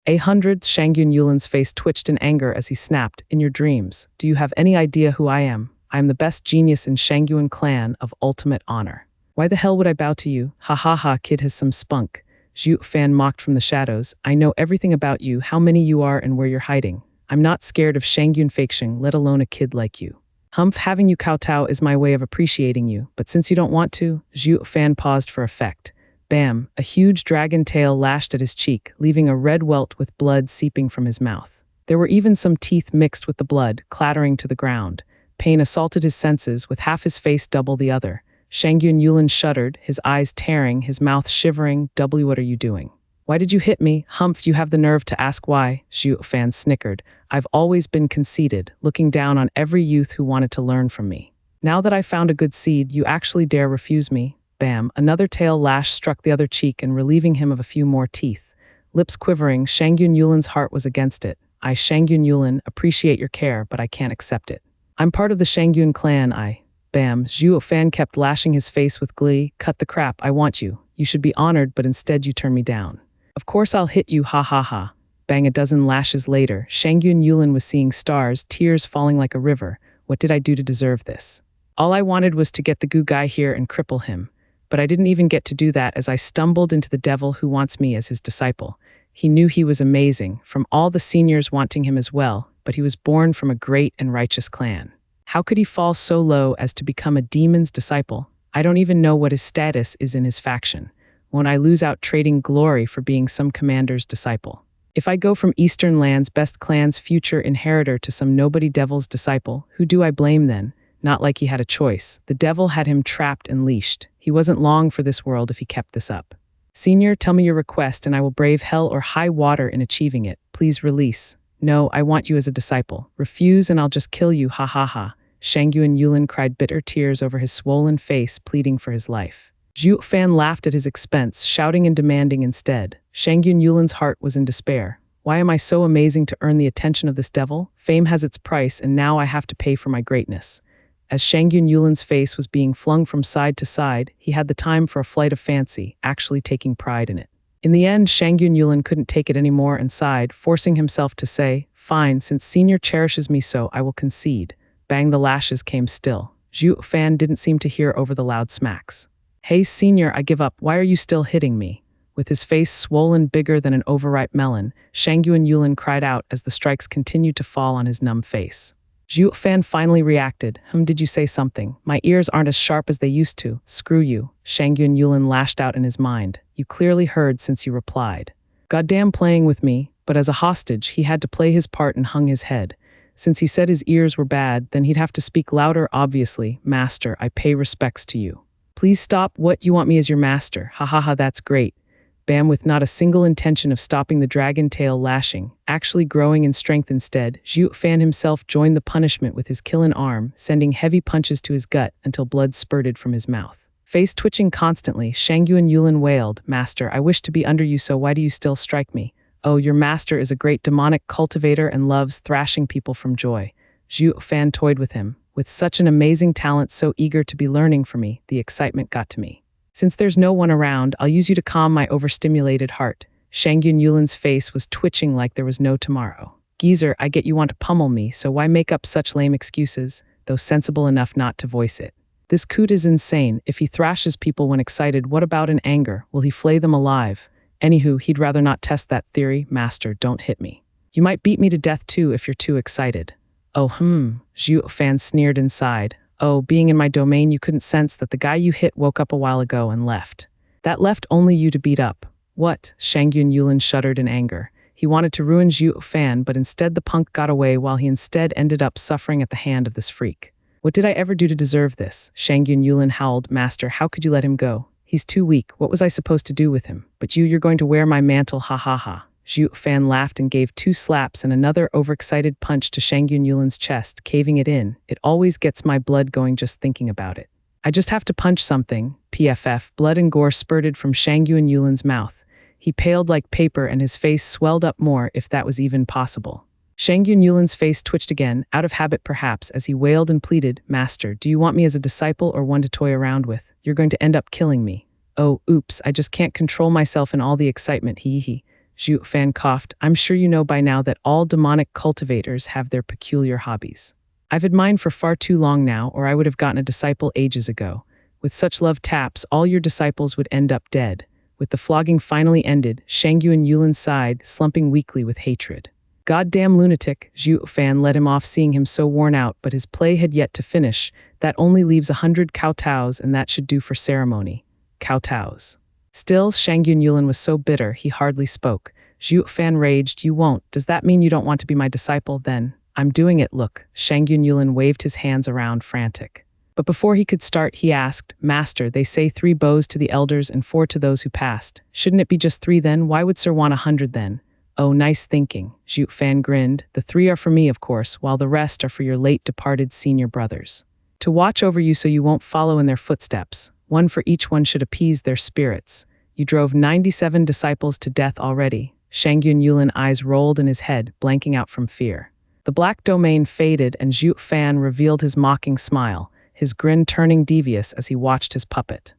100, Shangyuan Yulin's face twitched in anger as he snapped, "In your dreams. Do you have any idea who I am? I am the best genius in Shangyuan clan of ultimate honor. Why the hell would I bow to you? Ha ha ha, kid has some spunk." Zhuo Fan mocked from the shadows. "I know everything about you, how many you are and where you're hiding. I'm not scared of Shangyuan Fakeshing, let alone a kid like you. Humph, having you kowtow is my way of appreciating you, but since you don't want to," Zhuo Fan paused for effect. Bam, a huge dragon tail lashed at his cheek, leaving a red welt with blood seeping from his mouth. There were even some teeth mixed with the blood, clattering to the ground. Pain assaulted his senses, with half his face double the other. Shangyuan Yulin shuddered, his eyes tearing, his mouth shivering. What are you doing? Why did you hit me? Humph, you have the nerve to ask why?" Zhuo Fan snickered. "I've always been conceited, looking down on every youth who wanted to learn from me. Now that I found a good seed, you actually dare refuse me?" Bam, another tail lash struck the other cheek and relieving him of a few more teeth. Lips quivering, Shangyuan Yulin's heart was against it. I, Shangyun Yulin, appreciate your care, but I can't accept it. I'm part of the Shangyun clan, Bam, Zhuo Fan kept lashing his face with glee. Cut the crap, I want you. You should be honored, but instead you turn me down. Of course I'll hit you, ha ha ha. Bang, a dozen lashes later, Shangyun Yulin was seeing stars, tears falling like a river. What did I do to deserve this? All I wanted was to get the goo guy here and cripple him. But I didn't even get to do that as I stumbled into the devil who wants me as his disciple. He knew he was amazing, from all the seniors wanting him as well, but he was born from a great and righteous clan. How could he fall so low as to become a demon's disciple? I don't even know what his status is in his faction. Won't I lose out trading glory for being some commander's disciple? If I go from Eastern Land's best clan's future inheritor to some nobody devil's disciple, who do I blame then? Not like he had a choice. The devil had him trapped and leashed. He wasn't long for this world if he kept this up. Senior, tell me your request and I will brave hell or high water in achieving it. Please release. No, I want you as a disciple. Refuse and I'll just kill you, ha ha ha. Shangyun Yulin cried bitter tears over his swollen face, pleading for his life. Zhuo Fan laughed at his expense, shouting and demanding instead. Shangyun Yulin's heart was in despair. Why am I so amazing to earn the attention of this devil? Fame has its price, and now I have to pay for my greatness. As Shangyun Yulin's face was being flung from side to side, he had the time for a flight of fancy, actually taking pride in it. In the end, Shangyun Yulin couldn't take it anymore and sighed, forcing himself to say, "Fine, since Senior cherishes me so, I will concede." Bang, the lashes came still. Zhuo Fan didn't seem to hear over the loud smacks. "Hey, Senior, I give up. Why are you still hitting me?" With his face swollen bigger than an overripe melon, Shangyun Yulin cried out as the strikes continued to fall on his numb face. Zhuo Fan finally reacted. Did you say something? My ears aren't as sharp as they used to. Screw you. Shangyun Yulin lashed out in his mind. You clearly heard since you replied. Goddamn playing with me, but as a hostage, he had to play his part and hung his head. Since he said his ears were bad, then he'd have to speak louder, obviously. Master, I pay respects to you. Please stop. What, you want me as your master? Ha ha ha, that's great. Bam, with not a single intention of stopping the dragon tail lashing, actually growing in strength instead, Zhuo Fan himself joined the punishment with his killing arm, sending heavy punches to his gut until blood spurted from his mouth. Face twitching constantly, Shangyun Yulin wailed, "Master, I wish to be under you, so why do you still strike me? Oh, your master is a great demonic cultivator and loves thrashing people from joy." Zhuo Fan toyed with him. With such an amazing talent so eager to be learning from me, the excitement got to me. Since there's no one around, I'll use you to calm my overstimulated heart. Shangyun Yulin's face was twitching like there was no tomorrow. Geezer, I get you want to pummel me, so why make up such lame excuses, though sensible enough not to voice it? This coot is insane. If he thrashes people when excited, what about in anger? Will he flay them alive? Anywho, he'd rather not test that theory. Master, don't hit me. You might beat me to death too if you're too excited. Oh, Zhuo Fan sneered inside. Oh, being in my domain, you couldn't sense that the guy you hit woke up a while ago and left. That left only you to beat up. What? Shangyun Yulin shuddered in anger. He wanted to ruin Zhuo Fan, but instead the punk got away while he instead ended up suffering at the hand of this freak. What did I ever do to deserve this? Shangyun Yulin howled. Master, how could you let him go? He's too weak. What was I supposed to do with him? But you're going to wear my mantle, ha ha ha. Zhuo Fan laughed and gave 2 slaps and another overexcited punch to Shangyun Yulin's chest, caving it in. It always gets my blood going just thinking about it. I just have to punch something. PFF, blood and gore spurted from Shangyun Yulin's mouth. He paled like paper and his face swelled up more, if that was even possible. Shangyun Yulin's face twitched again, out of habit perhaps, as he wailed and pleaded, Master, do you want me as a disciple or one to toy around with? You're going to end up killing me. Oh, oops, I just can't control myself in all the excitement, hee. Zhuo Fan coughed. I'm sure you know by now that all demonic cultivators have their peculiar hobbies. I've had mine for far too long now, or I would have gotten a disciple ages ago. With such love taps, all your disciples would end up dead. With the flogging finally ended, Shangyun Yulin sighed, slumping weakly with hatred. Goddamn lunatic, Zhuo Fan let him off seeing him so worn out, but his play had yet to finish. That only leaves 100 kowtows and that should do for ceremony. Kowtows. Still, Shangyun Yulin was so bitter, he hardly spoke. Zhuo Fan raged, you won't. Does that mean you don't want to be my disciple, then? I'm doing it, look. Shangyun Yulin waved his hands around, frantic. But before he could start, he asked, Master, they say 3 bows to the elders and 4 to those who passed. Shouldn't it be just 3 then? Why would Sir want 100 then? Oh, nice thinking. Zhuo Fan grinned. The 3 are for me, of course, while the rest are for your late departed senior brothers. To watch over you so you won't follow in their footsteps. 1 for each one should appease their spirits. You drove 97 disciples to death already. Shangyun Yulin eyes rolled in his head, blanking out from fear. The black domain faded and Zhuo Fan revealed his mocking smile, his grin turning devious as he watched his puppet.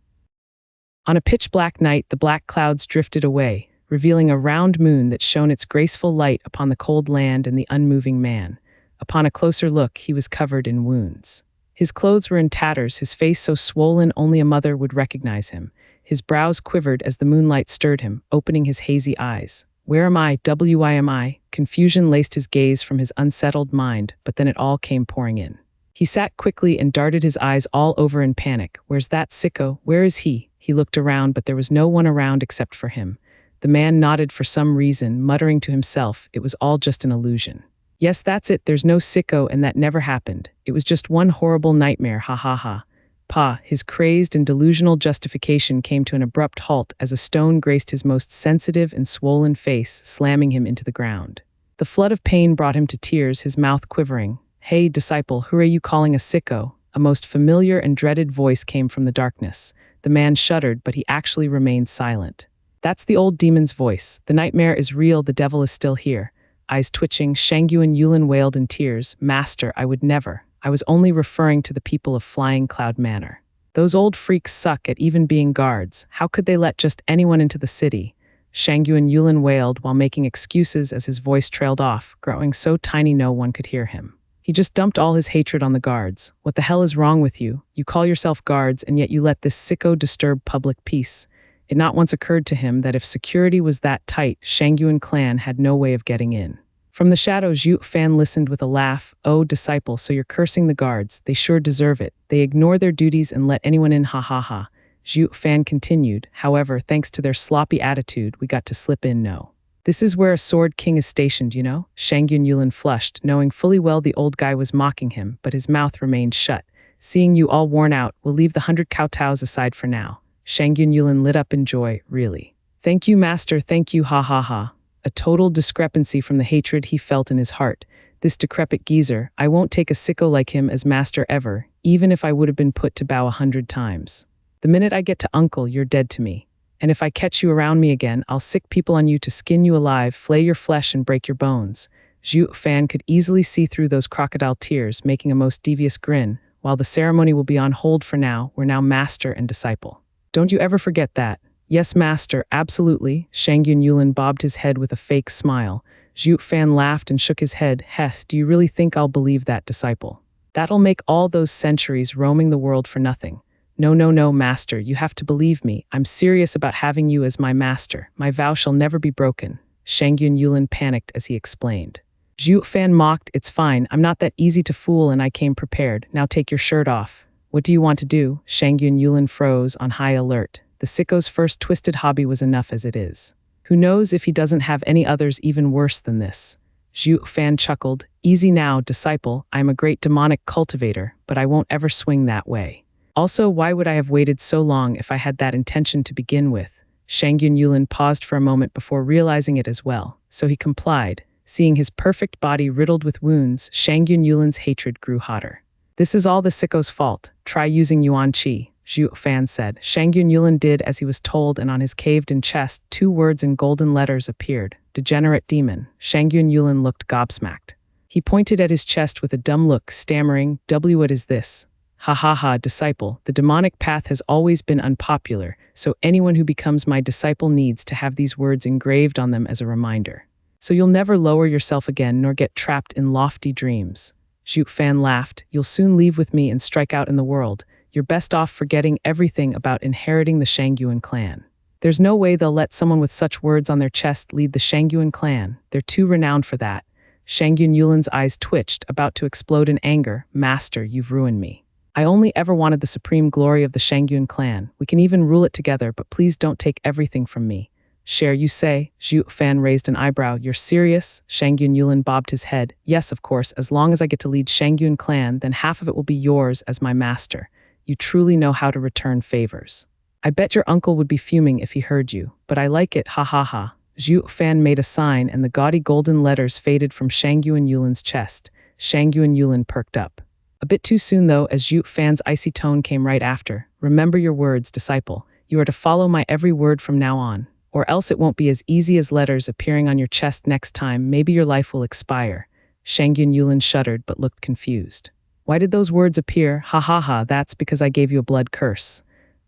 On a pitch-black night, the black clouds drifted away, revealing a round moon that shone its graceful light upon the cold land and the unmoving man. Upon a closer look, he was covered in wounds. His clothes were in tatters, his face so swollen only a mother would recognize him. His brows quivered as the moonlight stirred him, opening his hazy eyes. Where am I? Why? Confusion laced his gaze from his unsettled mind, but then it all came pouring in. He sat quickly and darted his eyes all over in panic. Where's that sicko? Where is he? He looked around, but there was no one around except for him. The man nodded for some reason, muttering to himself, it was all just an illusion. Yes, that's it, there's no sicko and that never happened. It was just one horrible nightmare, ha ha ha. Pa, his crazed and delusional justification came to an abrupt halt as a stone graced his most sensitive and swollen face, slamming him into the ground. The flood of pain brought him to tears, his mouth quivering. Hey, disciple, who are you calling a sicko? A most familiar and dreaded voice came from the darkness. The man shuddered, but he actually remained silent. That's the old demon's voice. The nightmare is real, the devil is still here. Eyes twitching, Shangyun Yulin wailed in tears, Master, I would never. I was only referring to the people of Flying Cloud Manor. Those old freaks suck at even being guards. How could they let just anyone into the city? Shangyun Yulin wailed while making excuses as his voice trailed off, growing so tiny no one could hear him. He just dumped all his hatred on the guards. What the hell is wrong with you? You call yourself guards and yet you let this sicko disturb public peace. It not once occurred to him that if security was that tight, Shangyun clan had no way of getting in. From the shadows, Zhuo Fan listened with a laugh. Oh, disciple, so you're cursing the guards. They sure deserve it. They ignore their duties and let anyone in, ha ha ha. Zhuo Fan continued. However, thanks to their sloppy attitude, we got to slip in, no. This is where a sword king is stationed, you know? Shangyun Yulin flushed, knowing fully well the old guy was mocking him, but his mouth remained shut. Seeing you all worn out, we'll leave the 100 kowtows aside for now. Shangyun Yulin lit up in joy, really. Thank you, master, thank you, ha ha ha. A total discrepancy from the hatred he felt in his heart. This decrepit geezer, I won't take a sicko like him as master ever, even if I would have been put to bow 100 times. The minute I get to uncle, you're dead to me. And if I catch you around me again, I'll sick people on you to skin you alive, flay your flesh, and break your bones. Zhuo Fan could easily see through those crocodile tears, making a most devious grin. While the ceremony will be on hold for now, we're now master and disciple. Don't you ever forget that. Yes, master, absolutely. Shangyun Yulin bobbed his head with a fake smile. Zhuo Fan laughed and shook his head. Heh, do you really think I'll believe that, disciple? That'll make all those centuries roaming the world for nothing. No, master, you have to believe me. I'm serious about having you as my master. My vow shall never be broken. Shangyun Yulin panicked as he explained. Zhuo Fan mocked, it's fine, I'm not that easy to fool and I came prepared. Now take your shirt off. What do you want to do? Shangyun Yulin froze, on high alert. The sicko's first twisted hobby was enough as it is. Who knows if he doesn't have any others even worse than this? Zhuo Fan chuckled. Easy now, disciple. I'm a great demonic cultivator, but I won't ever swing that way. Also, why would I have waited so long if I had that intention to begin with? Shangyun Yulin paused for a moment before realizing it as well, so he complied. Seeing his perfect body riddled with wounds, Shangyun Yulin's hatred grew hotter. This is all the sicko's fault. Try using Yuan Qi, Zhuo Fan said. Shangyun Yulin did as he was told, and on his caved-in chest, 2 words in golden letters appeared. Degenerate demon. Shangyun Yulin looked gobsmacked. He pointed at his chest with a dumb look, stammering, what is this? Ha ha ha, disciple. The demonic path has always been unpopular, so anyone who becomes my disciple needs to have these words engraved on them as a reminder. So you'll never lower yourself again nor get trapped in lofty dreams. Zhuo Fan laughed. You'll soon leave with me and strike out in the world. You're best off forgetting everything about inheriting the Shangyun clan. There's no way they'll let someone with such words on their chest lead the Shangyun clan. They're too renowned for that. Shangyun Yulin's eyes twitched, about to explode in anger. Master, you've ruined me. I only ever wanted the supreme glory of the Shangyun clan. We can even rule it together, but please don't take everything from me. Share, you say? Zhuo Fan raised an eyebrow. You're serious? Shangyun Yulin bobbed his head. Yes, of course. As long as I get to lead Shangyun clan, then half of it will be yours as my master. You truly know how to return favors. I bet your uncle would be fuming if he heard you, but I like it, ha ha ha. Zhuo Fan made a sign and the gaudy golden letters faded from Shangyun Yulin's chest. Shangyun Yulin perked up. A bit too soon though, as Zhuo Fan's icy tone came right after. Remember your words, disciple. You are to follow my every word from now on. Or else it won't be as easy as letters appearing on your chest next time. Maybe your life will expire. Shangyun Yulin shuddered but looked confused. Why did those words appear? Ha ha ha, that's because I gave you a blood curse.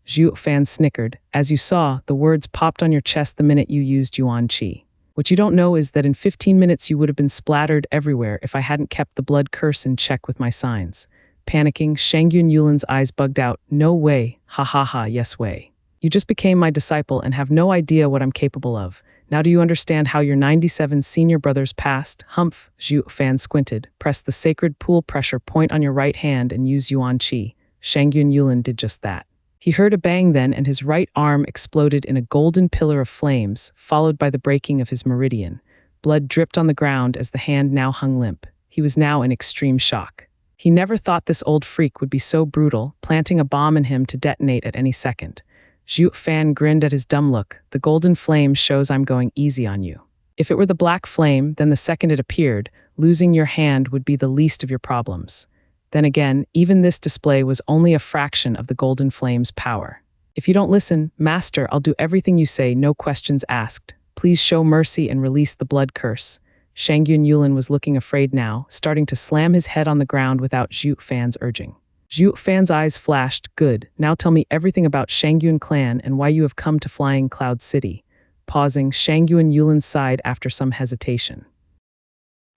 Zhuo Fan snickered. As you saw, the words popped on your chest the minute you used Yuan Qi. What you don't know is that in 15 minutes you would have been splattered everywhere if I hadn't kept the blood curse in check with my signs. Panicking, Shangyun Yulin's eyes bugged out. No way. Ha ha ha, yes way. You just became my disciple and have no idea what I'm capable of. Now do you understand how your 97 senior brothers passed? Humph, Zhuo Fan squinted. Press the sacred pool pressure point on your right hand and use Yuan Qi. Shangyun Yulin did just that. He heard a bang then, and his right arm exploded in a golden pillar of flames, followed by the breaking of his meridian. Blood dripped on the ground as the hand now hung limp. He was now in extreme shock. He never thought this old freak would be so brutal, planting a bomb in him to detonate at any second. Zhuo Fan grinned at his dumb look. The golden flame shows I'm going easy on you. If it were the black flame, then the second it appeared, losing your hand would be the least of your problems. Then again, even this display was only a fraction of the golden flame's power. If you don't listen, Master, I'll do everything you say, no questions asked. Please show mercy and release the blood curse. Shangyun Yulin was looking afraid now, starting to slam his head on the ground without Zhuo Fan's urging. Zhuo Fan's eyes flashed. Good, now tell me everything about Shangyun clan and why you have come to Flying Cloud City. Pausing, Shangyun Yulin sighed after some hesitation.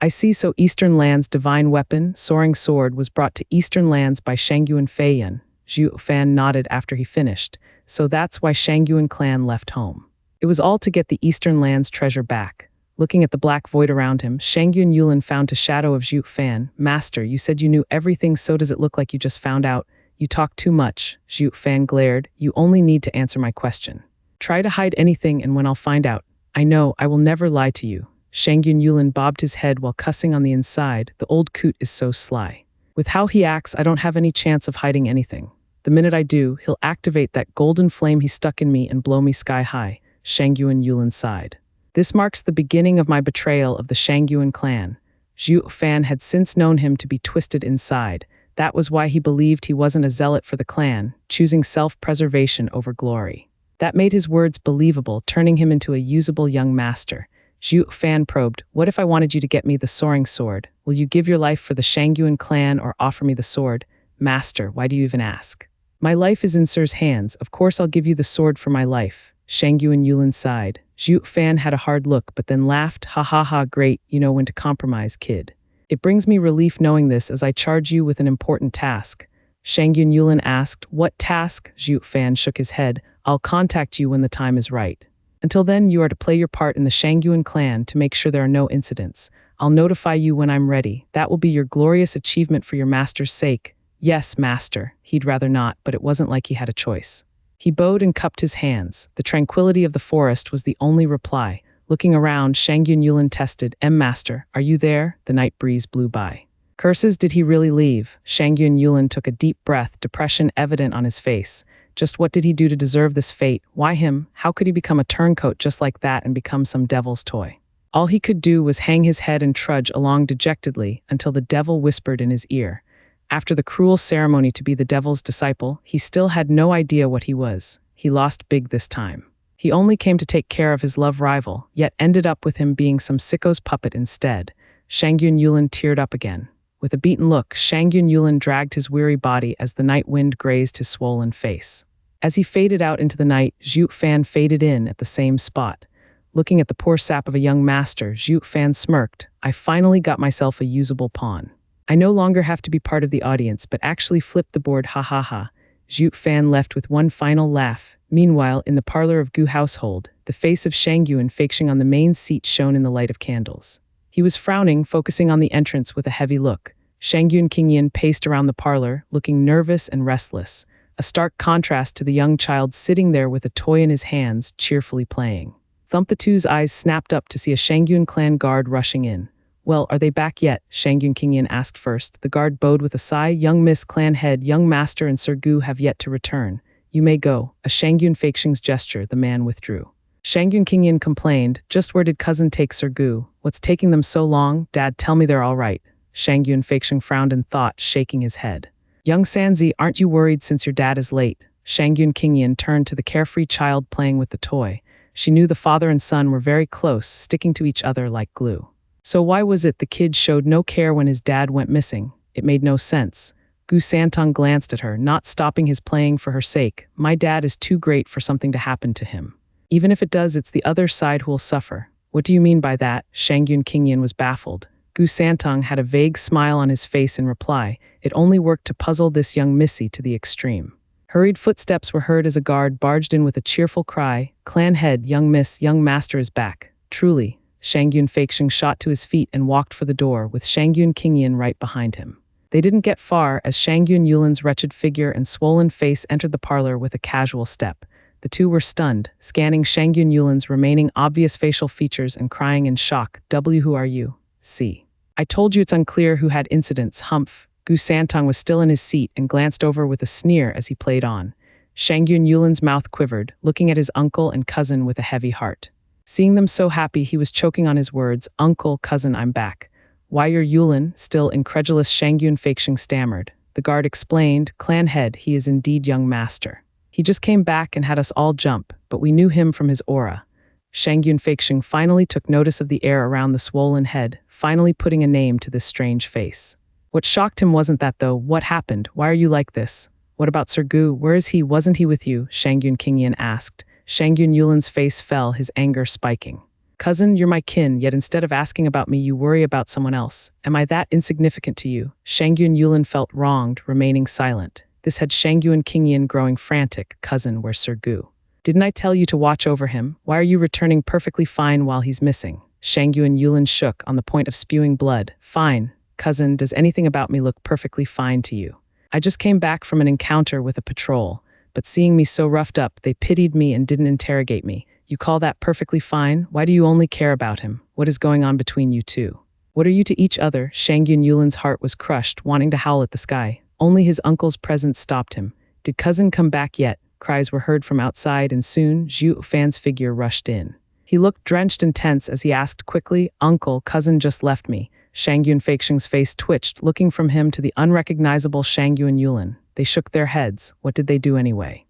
I see, so Eastern Land's divine weapon, soaring sword, was brought to Eastern Lands by Shangyun Feiyan. Zhuo Fan nodded after he finished. So that's why Shangyun clan left home. It was all to get the Eastern Land's treasure back. Looking at the black void around him, Shangyun Yulin found a shadow of Zhuo Fan. Master, you said you knew everything, so does it look like you just found out? You talk too much. Zhuo Fan glared. You only need to answer my question. Try to hide anything and when I'll find out. I know, I will never lie to you. Shangyun Yulin bobbed his head while cussing on the inside. The old coot is so sly. With how he acts, I don't have any chance of hiding anything. The minute I do, he'll activate that golden flame he stuck in me and blow me sky high. Shangyun Yulin sighed. This marks the beginning of my betrayal of the Shangyun clan. Zhuo Fan had since known him to be twisted inside. That was why he believed he wasn't a zealot for the clan, choosing self-preservation over glory. That made his words believable, turning him into a usable young master. Zhuo Fan probed, what if I wanted you to get me the soaring sword? Will you give your life for the Shangyun clan or offer me the sword? Master, why do you even ask? My life is in Sir's hands. Of course I'll give you the sword for my life. Shangyun Yulin sighed. Zhuo Fan had a hard look but then laughed. Ha ha ha, great, you know when to compromise, kid. It brings me relief knowing this as I charge you with an important task. Shangyun Yulin asked, what task? Zhuo Fan shook his head. I'll contact you when the time is right. Until then, you are to play your part in the Shangyun clan to make sure there are no incidents. I'll notify you when I'm ready. That will be your glorious achievement for your master's sake. Yes, master. He'd rather not, but it wasn't like he had a choice. He bowed and cupped his hands. The tranquility of the forest was the only reply. Looking around, Shangyun Yulin tested, Master, are you there? The night breeze blew by. Curses, did he really leave? Shangyun Yulin took a deep breath, depression evident on his face. Just what did he do to deserve this fate? Why him? How could he become a turncoat just like that and become some devil's toy? All he could do was hang his head and trudge along dejectedly until the devil whispered in his ear. After the cruel ceremony to be the devil's disciple, he still had no idea what he was. He lost big this time. He only came to take care of his love rival, yet ended up with him being some sicko's puppet instead. Shangyun Yulin teared up again. With a beaten look, Shangyun Yulin dragged his weary body as the night wind grazed his swollen face. As he faded out into the night, Zhuo Fan faded in at the same spot. Looking at the poor sap of a young master, Zhuo Fan smirked. I finally got myself a usable pawn. I no longer have to be part of the audience, but actually flip the board, ha ha ha. Zhuo Fan left with one final laugh. Meanwhile, in the parlor of Gu household, the face of Shangyun fixing on the main seat shone in the light of candles. He was frowning, focusing on the entrance with a heavy look. Shangyun Qingyan paced around the parlor, looking nervous and restless, a stark contrast to the young child sitting there with a toy in his hands, cheerfully playing. Thump the Two's eyes snapped up to see a Shangyun clan guard rushing in. Well, are they back yet? Shangyun Qingyan asked first. The guard bowed with a sigh. Young Miss Clan Head, young master and Sir Gu have yet to return. You may go. A Shangyun Feixing's gesture, the man withdrew. Shangyun Qingyan complained. Just where did cousin take Sir Gu? What's taking them so long? Dad, tell me they're all right. Shangyun Feixing frowned in thought, shaking his head. Young Sanzi, aren't you worried since your dad is late? Shangyun Qingyan turned to the carefree child playing with the toy. She knew the father and son were very close, sticking to each other like glue. So why was it the kid showed no care when his dad went missing? It made no sense. Gu Santong glanced at her, not stopping his playing for her sake. My dad is too great for something to happen to him. Even if it does, it's the other side who'll suffer. What do you mean by that? Shangyun Qingyan was baffled. Gu Santong had a vague smile on his face in reply. It only worked to puzzle this young missy to the extreme. Hurried footsteps were heard as a guard barged in with a cheerful cry. Clan head, young miss, young master is back. Truly. Shangyun Feixing shot to his feet and walked for the door, with Shangyun Qingyan right behind him. They didn't get far as Shangyun Yulin's wretched figure and swollen face entered the parlor with a casual step. The two were stunned, scanning Shangyun Yulin's remaining obvious facial features and crying in shock. Who are you? C. I told you it's unclear who had incidents, humph. Gu Santong was still in his seat and glanced over with a sneer as he played on. Shangyun Yulin's mouth quivered, looking at his uncle and cousin with a heavy heart. Seeing them so happy, he was choking on his words. Uncle, cousin, I'm back. Why you're Yulin? Still incredulous, Shangyun Feixing stammered. The guard explained, clan head, he is indeed young master. He just came back and had us all jump, but we knew him from his aura. Shangyun Feixing finally took notice of the air around the swollen head, finally putting a name to this strange face. What shocked him wasn't that though. What happened? Why are you like this? What about Sir Gu? Where is he? Wasn't he with you? Shangyun Qingyan asked. Shangyun Yulin's face fell, his anger spiking. Cousin, you're my kin, yet instead of asking about me, you worry about someone else. Am I that insignificant to you? Shangyun Yulin felt wronged, remaining silent. This had Shangyun Qingyan growing frantic. Cousin, where's Sir Gu? Didn't I tell you to watch over him? Why are you returning perfectly fine while he's missing? Shangyun Yulin shook, on the point of spewing blood. Fine. Cousin, does anything about me look perfectly fine to you? I just came back from an encounter with a patrol, but seeing me so roughed up, they pitied me and didn't interrogate me. You call that perfectly fine? Why do you only care about him? What is going on between you two? What are you to each other? Shangyun Yulin's heart was crushed, wanting to howl at the sky. Only his uncle's presence stopped him. Did cousin come back yet? Cries were heard from outside, and soon Zhuo Fan's figure rushed in. He looked drenched and tense as he asked quickly, Uncle, cousin just left me. Shangyun Feixing's face twitched, looking from him to the unrecognizable Shangyun Yulin. They shook their heads. What did they do anyway?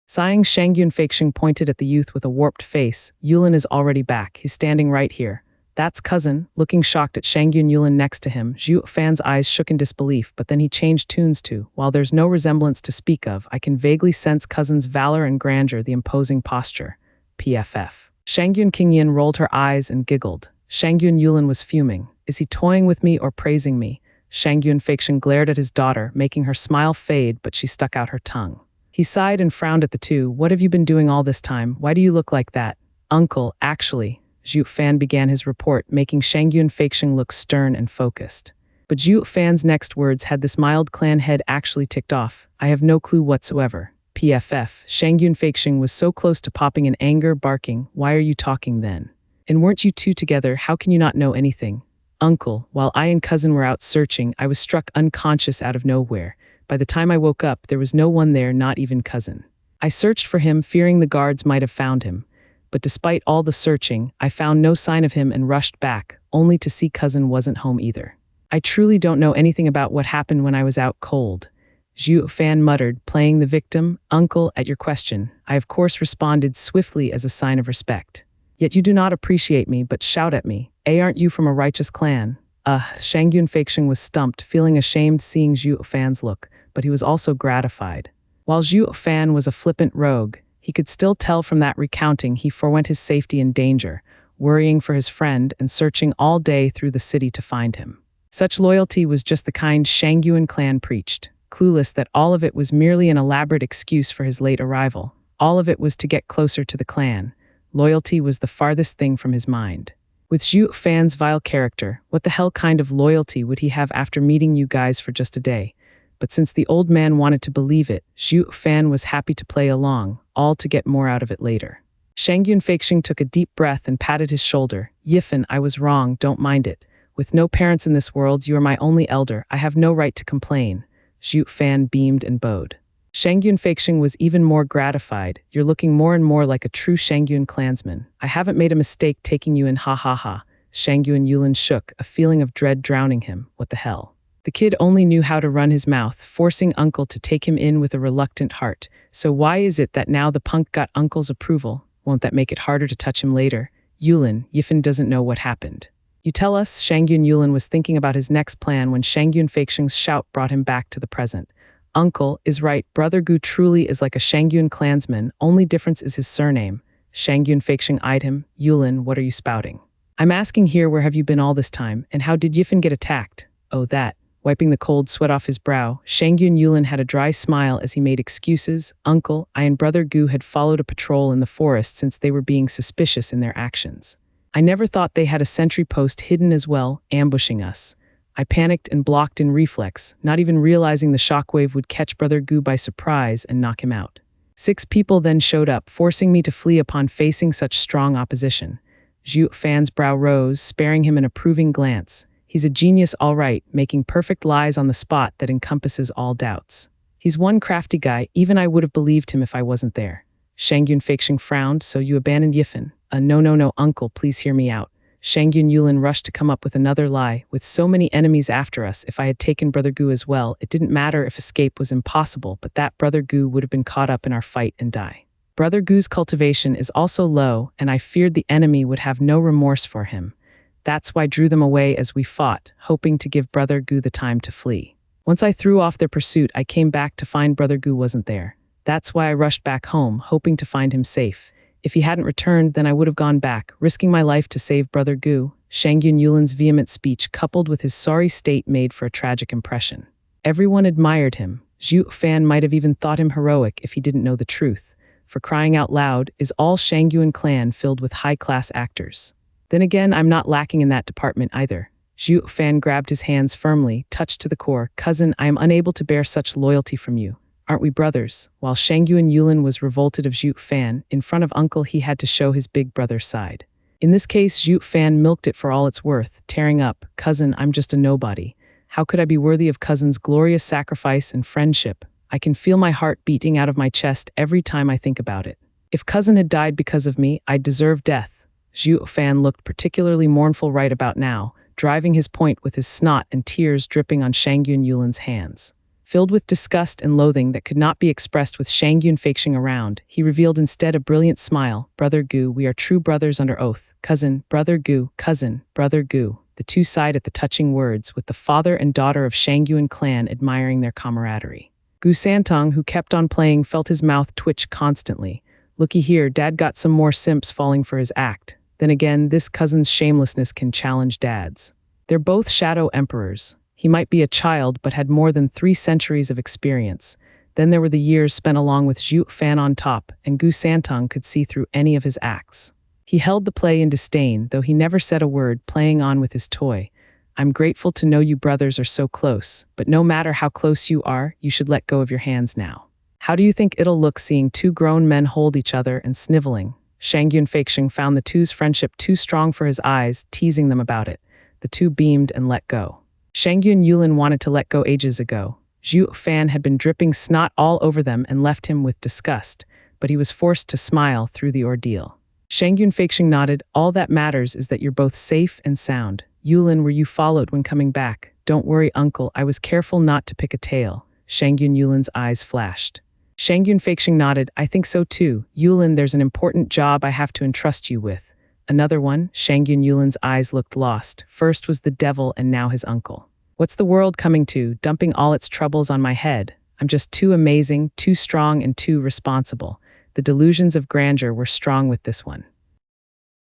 Sighing, Shangyun Feixing pointed at the youth with a warped face. Yulin is already back. He's standing right here. That's cousin. Looking shocked at Shangyun Yulin next to him, Zhuo Fan's eyes shook in disbelief, but then he changed tunes to, while there's no resemblance to speak of, I can vaguely sense cousin's valor and grandeur, the imposing posture. PFF. Shangyun Qingyan rolled her eyes and giggled. Shangyun Yulin was fuming. Is he toying with me or praising me? Shangyun Feixing glared at his daughter, making her smile fade, but she stuck out her tongue. He sighed and frowned at the two. What have you been doing all this time? Why do you look like that? Uncle, actually. Zhuo Fan began his report, making Shangyun Feixing look stern and focused. But Zhuo Fan's next words had this mild clan head actually ticked off. I have no clue whatsoever. PFF. Shangyun Feixing was so close to popping in anger, barking, why are you talking then? And weren't you two together? How can you not know anything? Uncle, while I and cousin were out searching, I was struck unconscious out of nowhere. By the time I woke up, there was no one there, not even cousin. I searched for him, fearing the guards might have found him. But despite all the searching, I found no sign of him and rushed back, only to see cousin wasn't home either. I truly don't know anything about what happened when I was out cold. Zhuo Fan muttered, playing the victim. Uncle, at your question, I of course responded swiftly as a sign of respect. Yet you do not appreciate me, but shout at me. Aren't you from a righteous clan? Shangyun Feixing was stumped, feeling ashamed seeing Zhuo Fan's look, but he was also gratified. While Zhuo Fan was a flippant rogue, he could still tell from that recounting he forewent his safety and danger, worrying for his friend and searching all day through the city to find him. Such loyalty was just the kind Shangyun clan preached, clueless that all of it was merely an elaborate excuse for his late arrival. All of it was to get closer to the clan. Loyalty was the farthest thing from his mind. With Zhuo Fan's vile character, what the hell kind of loyalty would he have after meeting you guys for just a day? But since the old man wanted to believe it, Zhuo Fan was happy to play along, all to get more out of it later. Shangyun Feixing took a deep breath and patted his shoulder. Yifen, I was wrong, don't mind it. With no parents in this world, you are my only elder. I have no right to complain. Zhuo Fan beamed and bowed. Shangyun Feixing was even more gratified. You're looking more and more like a true Shangyun clansman. I haven't made a mistake taking you in, ha ha ha. Shangyun Yulin shook, a feeling of dread drowning him. What the hell? The kid only knew how to run his mouth, forcing Uncle to take him in with a reluctant heart. So why is it that now the punk got Uncle's approval? Won't that make it harder to touch him later? Yulin, Yifan doesn't know what happened. You tell us. Shangyun Yulin was thinking about his next plan when Shangyun Feixing's shout brought him back to the present. Uncle is right. Brother Gu truly is like a Shangyun clansman. Only difference is his surname. Shangyun Feixing eyed him. Yulin, what are you spouting? I'm asking here, where have you been all this time, and how did Yifan get attacked? Oh, that. Wiping the cold sweat off his brow, Shangyun Yulin had a dry smile as he made excuses. Uncle, I and Brother Gu had followed a patrol in the forest since they were being suspicious in their actions. I never thought they had a sentry post hidden as well, ambushing us. I panicked and blocked in reflex, not even realizing the shockwave would catch Brother Gu by surprise and knock him out. 6 people then showed up, forcing me to flee upon facing such strong opposition. Zhuo Fan's brow rose, sparing him an approving glance. He's a genius, all right, making perfect lies on the spot that encompasses all doubts. He's one crafty guy. Even I would have believed him if I wasn't there. Shangyun Feixing frowned. So you abandoned Yifan? No, uncle, please hear me out. Shangyun Yulin rushed to come up with another lie. With so many enemies after us, if I had taken Brother Gu as well, it didn't matter if escape was impossible, but that Brother Gu would have been caught up in our fight and die. Brother Gu's cultivation is also low, and I feared the enemy would have no remorse for him. That's why I drew them away as we fought, hoping to give Brother Gu the time to flee. Once I threw off their pursuit, I came back to find Brother Gu wasn't there. That's why I rushed back home, hoping to find him safe. If he hadn't returned, then I would have gone back, risking my life to save Brother Gu. Shangyun Yulin's vehement speech coupled with his sorry state made for a tragic impression. Everyone admired him. Zhuo Fan might have even thought him heroic if he didn't know the truth. For crying out loud, is all Shangyun clan filled with high-class actors? Then again, I'm not lacking in that department either. Zhuo Fan grabbed his hands firmly, touched to the core. Cousin, I am unable to bear such loyalty from you. Aren't we brothers? While Shangyun Yulin was revolted of Zhuo Fan, in front of uncle he had to show his big brother's side. In this case, Zhuo Fan milked it for all it's worth, tearing up. Cousin, I'm just a nobody. How could I be worthy of cousin's glorious sacrifice and friendship? I can feel my heart beating out of my chest every time I think about it. If cousin had died because of me, I'd deserve death. Zhuo Fan looked particularly mournful right about now, driving his point with his snot and tears dripping on Shangyun Yulin's hands. Filled with disgust and loathing that could not be expressed with Shangyun Feixing around, he revealed instead a brilliant smile. Brother Gu, we are true brothers under oath. Cousin, Brother Gu, cousin, Brother Gu. The two sighed at the touching words, with the father and daughter of Shangyun clan admiring their camaraderie. Gu Santong, who kept on playing, felt his mouth twitch constantly. Looky here, Dad got some more simps falling for his act. Then again, this cousin's shamelessness can challenge Dad's. They're both shadow emperors. He might be a child, but had more than 3 centuries of experience. Then there were the years spent along with Zhuo Fan on top, and Gu Santong could see through any of his acts. He held the play in disdain, though he never said a word, playing on with his toy. I'm grateful to know you brothers are so close, but no matter how close you are, you should let go of your hands now. How do you think it'll look seeing 2 grown men hold each other and sniveling? Shangyun Feixing found the two's friendship too strong for his eyes, teasing them about it. The two beamed and let go. Shangyun Yulin wanted to let go ages ago. Zhuo Fan had been dripping snot all over them and left him with disgust, but he was forced to smile through the ordeal. Shangyun Feixing nodded. All that matters is that you're both safe and sound. Yulin, were you followed when coming back? Don't worry, uncle, I was careful not to pick a tail. Shangyun Yulin's eyes flashed. Shangyun Feixing nodded. I think so too. Yulin, there's an important job I have to entrust you with. Another one? Shangyun Yulin's eyes looked lost. First was the devil and now his uncle. What's the world coming to, dumping all its troubles on my head? I'm just too amazing, too strong, and too responsible. The delusions of grandeur were strong with this one.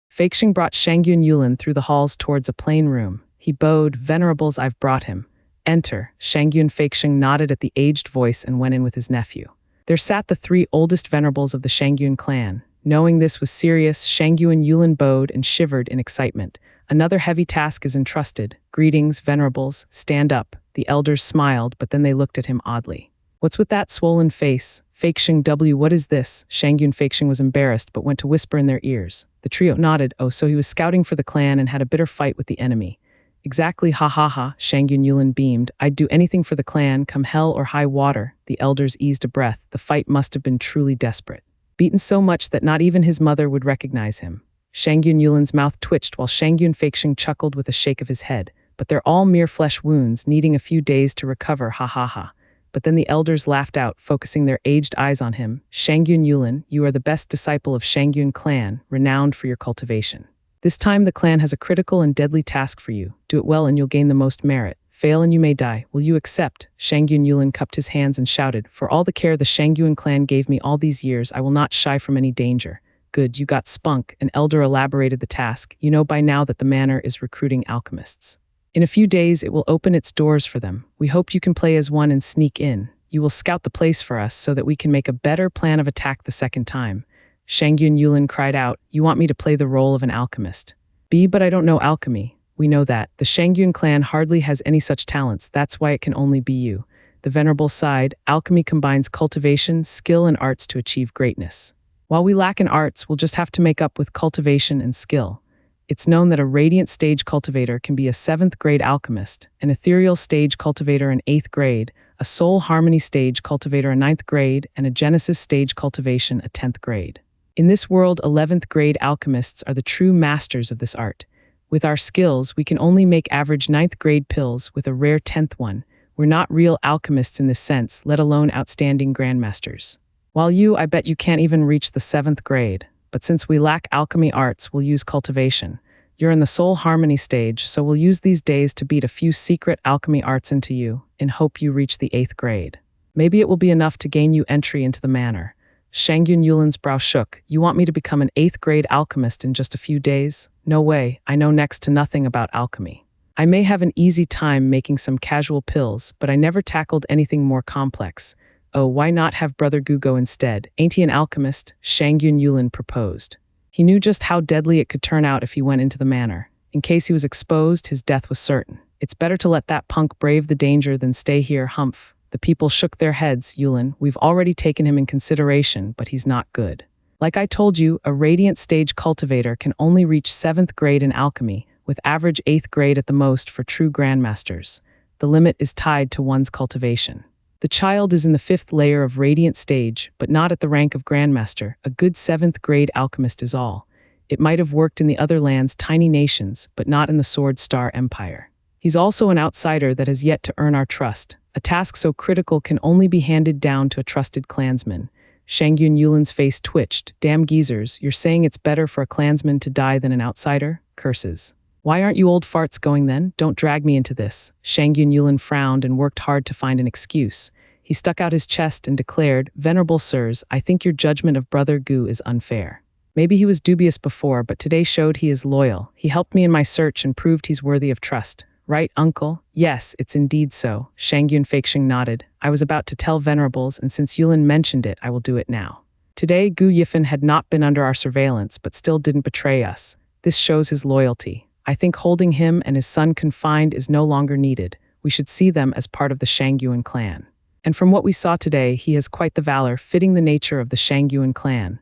Feixing brought Shangyun Yulin through the halls towards a plain room. He bowed. Venerables, I've brought him. Enter. Shangyun Feixing nodded at the aged voice and went in with his nephew. There sat the 3 oldest venerables of the Shangyun clan. Knowing this was serious, Shangyun Yulin bowed and shivered in excitement. Another heavy task is entrusted. Greetings, venerables. Stand up. The elders smiled, but then they looked at him oddly. What's with that swollen face? Feixing W, what is this? Shangyun Feixing was embarrassed, but went to whisper in their ears. The trio nodded. Oh, so he was scouting for the clan and had a bitter fight with the enemy. Exactly, ha ha ha, Shangyun Yulin beamed. I'd do anything for the clan, come hell or high water. The elders eased a breath. The fight must have been truly desperate. Beaten so much that not even his mother would recognize him. Shangyun Yulin's mouth twitched while Shangyun Feixing chuckled with a shake of his head. But they're all mere flesh wounds, needing a few days to recover, ha ha ha. But then the elders laughed out, focusing their aged eyes on him. Shangyun Yulin, you are the best disciple of Shangyun clan, renowned for your cultivation. This time the clan has a critical and deadly task for you. Do it well and you'll gain the most merit. Fail and you may die. Will you accept? Shangyun Yulin cupped his hands and shouted, for all the care the Shangyun clan gave me all these years, I will not shy from any danger. Good, you got spunk. An elder elaborated the task. You know by now that the manor is recruiting alchemists. In a few days, it will open its doors for them. We hope you can play as one and sneak in. You will scout the place for us so that we can make a better plan of attack the second time. Shangyun Yulin cried out, you want me to play the role of an alchemist? But I don't know alchemy. We know that. The Shangyun clan hardly has any such talents. That's why it can only be you. The venerable sighed. Alchemy combines cultivation, skill, and arts to achieve greatness. While we lack in arts, we'll just have to make up with cultivation and skill. It's known that a radiant stage cultivator can be a 7th grade alchemist, an ethereal stage cultivator in 8th grade, a soul harmony stage cultivator in 9th grade, and a genesis stage cultivation a 10th grade. In this world, 11th grade alchemists are the true masters of this art. With our skills, we can only make average 9th grade pills with a rare 10th one. We're not real alchemists in this sense, let alone outstanding grandmasters. While I bet you can't even reach the 7th grade. But since we lack alchemy arts, we'll use cultivation. You're in the soul harmony stage, so we'll use these days to beat a few secret alchemy arts into you, in hope you reach the 8th grade. Maybe it will be enough to gain you entry into the manor. Shangyun Yulin's brow shook. You want me to become an 8th grade alchemist in just a few days? No way, I know next to nothing about alchemy. I may have an easy time making some casual pills, but I never tackled anything more complex. Oh, why not have Brother Gu go instead? Ain't he an alchemist? Shangyun Yulin proposed. He knew just how deadly it could turn out if he went into the manor. In case he was exposed, his death was certain. It's better to let that punk brave the danger than stay here, humph. The people shook their heads. Yulin, we've already taken him in consideration, but he's not good. Like I told you, a radiant stage cultivator can only reach 7th grade in alchemy, with average 8th grade at the most for true grandmasters. The limit is tied to one's cultivation. The child is in the 5th layer of radiant stage, but not at the rank of grandmaster. A good 7th grade alchemist is all. It might have worked in the other land's tiny nations, but not in the Sword Star Empire. He's also an outsider that has yet to earn our trust. A task so critical can only be handed down to a trusted clansman. Shangyun Yulin's face twitched. Damn geezers, you're saying it's better for a clansman to die than an outsider? Curses. Why aren't you old farts going then? Don't drag me into this. Shangyun Yulin frowned and worked hard to find an excuse. He stuck out his chest and declared, Venerable sirs, I think your judgment of Brother Gu is unfair. Maybe he was dubious before, but today showed he is loyal. He helped me in my search and proved he's worthy of trust. Right, uncle? Yes, it's indeed so. Shangyun Feixing nodded. I was about to tell Venerables, and since Yulin mentioned it, I will do it now. Today, Gu Yifan had not been under our surveillance, but still didn't betray us. This shows his loyalty. I think holding him and his son confined is no longer needed. We should see them as part of the Shangyuan clan. And from what we saw today, he has quite the valor, fitting the nature of the Shangyuan clan.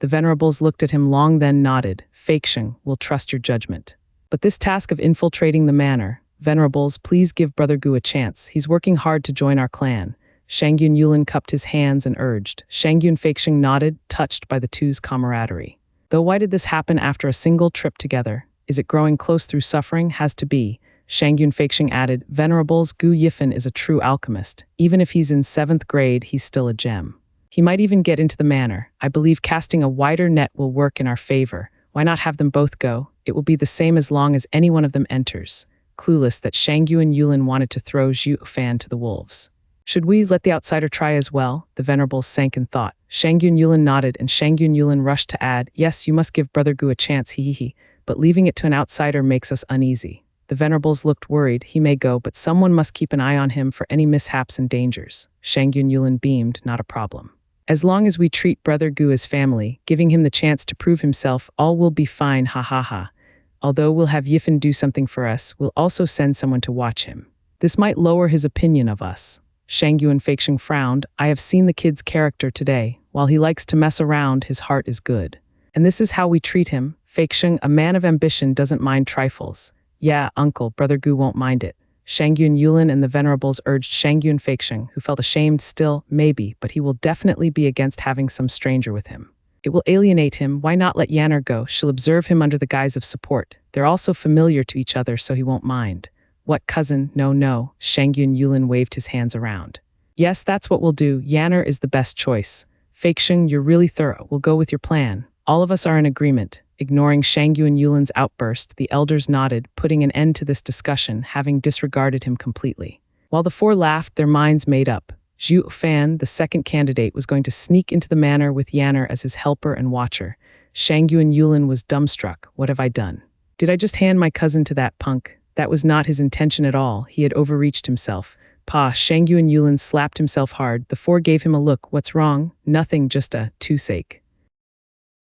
The Venerables looked at him long, then nodded. Feixing, we'll trust your judgment. But this task of infiltrating the manor, Venerables, please give Brother Gu a chance. He's working hard to join our clan. Shangyun Yulin cupped his hands and urged. Shangyun Feixing nodded, touched by the two's camaraderie. Though why did this happen after a single trip together? Is it growing close through suffering? Has to be. Shangyun Feixing added, Venerables, Gu Yifan is a true alchemist. Even if he's in 7th grade, he's still a gem. He might even get into the manor. I believe casting a wider net will work in our favor. Why not have them both go? It will be the same as long as any one of them enters. Clueless that Shangyun Yulin wanted to throw Zhuo Fan to the wolves. Should we let the outsider try as well? The Venerables sank in thought. Shangyun Yulin nodded, and Shangyun Yulin rushed to add, Yes, you must give Brother Gu a chance, but leaving it to an outsider makes us uneasy. The Venerables looked worried. He may go, but someone must keep an eye on him for any mishaps and dangers. Shangyun Yulin beamed, not a problem. As long as we treat Brother Gu as family, giving him the chance to prove himself, all will be fine, ha ha ha. Although we'll have Yifan do something for us, we'll also send someone to watch him. This might lower his opinion of us. Shangyun Feixing frowned. I have seen the kid's character today. While he likes to mess around, his heart is good. And this is how we treat him. Feixing, a man of ambition, doesn't mind trifles. Yeah, uncle, Brother Gu won't mind it. Shangyun Yulin and the Venerables urged Shangyun Feixing, who felt ashamed still, maybe, but he will definitely be against having some stranger with him. It will alienate him. Why not let Yanner go? She'll observe him under the guise of support. They're also familiar to each other, so he won't mind. What cousin? No. Shangyun Yulin waved his hands around. Yes, that's what we'll do. Yanner is the best choice. Feixing, you're really thorough. We'll go with your plan. All of us are in agreement. Ignoring Shangyu and Yulin's outburst, the elders nodded, putting an end to this discussion, having disregarded him completely. While the four laughed, their minds made up. Zhuo Fan, the second candidate, was going to sneak into the manor with Yanner as his helper and watcher. Shangyu and Yulin was dumbstruck. What have I done? Did I just hand my cousin to that punk? That was not his intention at all. He had overreached himself. Pa, Shangyu and Yulin slapped himself hard. The four gave him a look. What's wrong? Nothing, just a toothache.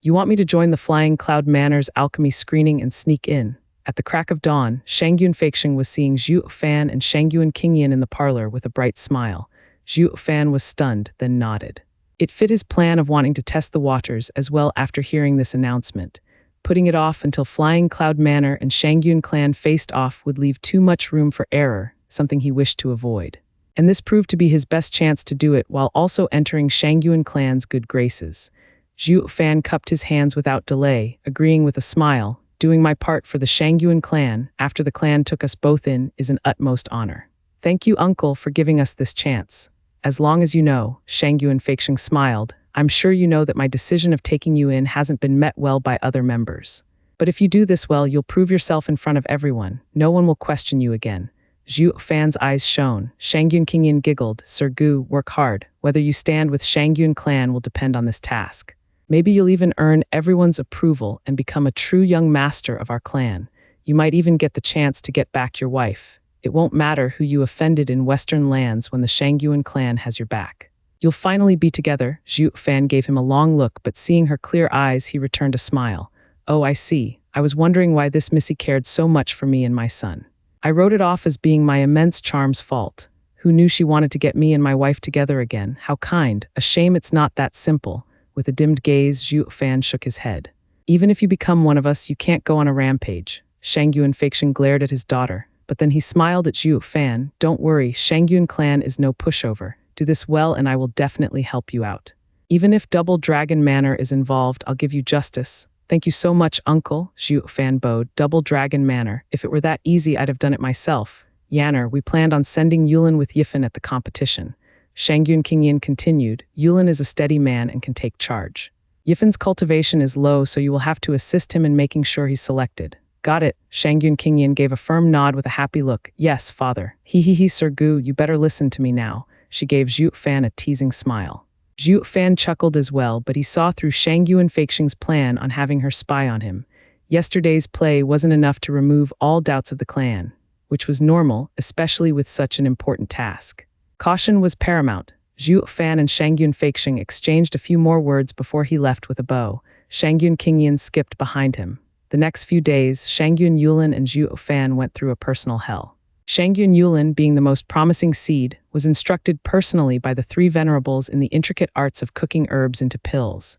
You want me to join the Flying Cloud Manor's alchemy screening and sneak in? At the crack of dawn, Shangyu and Feixing was seeing Zhuo Fan and Shangyu and Qingyan in the parlor with a bright smile. Zhuo Fan was stunned, then nodded. It fit his plan of wanting to test the waters as well after hearing this announcement. Putting it off until Flying Cloud Manor and Shangyun clan faced off would leave too much room for error, something he wished to avoid. And this proved to be his best chance to do it while also entering Shangyun clan's good graces. Zhuo Fan cupped his hands without delay, agreeing with a smile. Doing my part for the Shangyun clan, after the clan took us both in, is an utmost honor. Thank you, uncle, for giving us this chance. As long as you know, Shangyu and Feixing smiled, I'm sure you know that my decision of taking you in hasn't been met well by other members. But if you do this well, you'll prove yourself in front of everyone. No one will question you again. Zhuo Fan's eyes shone. Shangyu and Qingyan giggled. Sir Gu, work hard. Whether you stand with Shangyun clan will depend on this task. Maybe you'll even earn everyone's approval and become a true young master of our clan. You might even get the chance to get back your wife. It won't matter who you offended in Western lands when the Shangyun clan has your back. You'll finally be together. Zhuo Fan gave him a long look, but seeing her clear eyes, he returned a smile. Oh, I see. I was wondering why this missy cared so much for me and my son. I wrote it off as being my immense charm's fault. Who knew she wanted to get me and my wife together again? How kind. A shame it's not that simple. With a dimmed gaze, Zhuo Fan shook his head. Even if you become one of us, you can't go on a rampage. Shangyu and Feixing glared at his daughter, but then he smiled at Zhuo Fan. Don't worry, Shangyun clan is no pushover. Do this well and I will definitely help you out. Even if Double Dragon Manor is involved, I'll give you justice. Thank you so much, uncle, Zhuo Fan bowed. Double Dragon Manor. If it were that easy, I'd have done it myself. Yanner, we planned on sending Yulin with Yifan at the competition. Shangyun Qingyan continued, Yulin is a steady man and can take charge. Yifan's cultivation is low, so you will have to assist him in making sure he's selected. Got it. Shangyun Qingyan gave a firm nod with a happy look. Yes, father. He, Sir Gu, you better listen to me now. She gave Zhuo Fan a teasing smile. Zhuo Fan chuckled as well, but he saw through Shangyu and Feixing's plan on having her spy on him. Yesterday's play wasn't enough to remove all doubts of the clan, which was normal, especially with such an important task. Caution was paramount. Zhuo Fan and Shangyun Feixing exchanged a few more words before he left with a bow. Shangyun Qingyan skipped behind him. The next few days, Shangyun Yulin and Zhuo Fan went through a personal hell. Shangyun Yulin, being the most promising seed, was instructed personally by the three venerables in the intricate arts of cooking herbs into pills.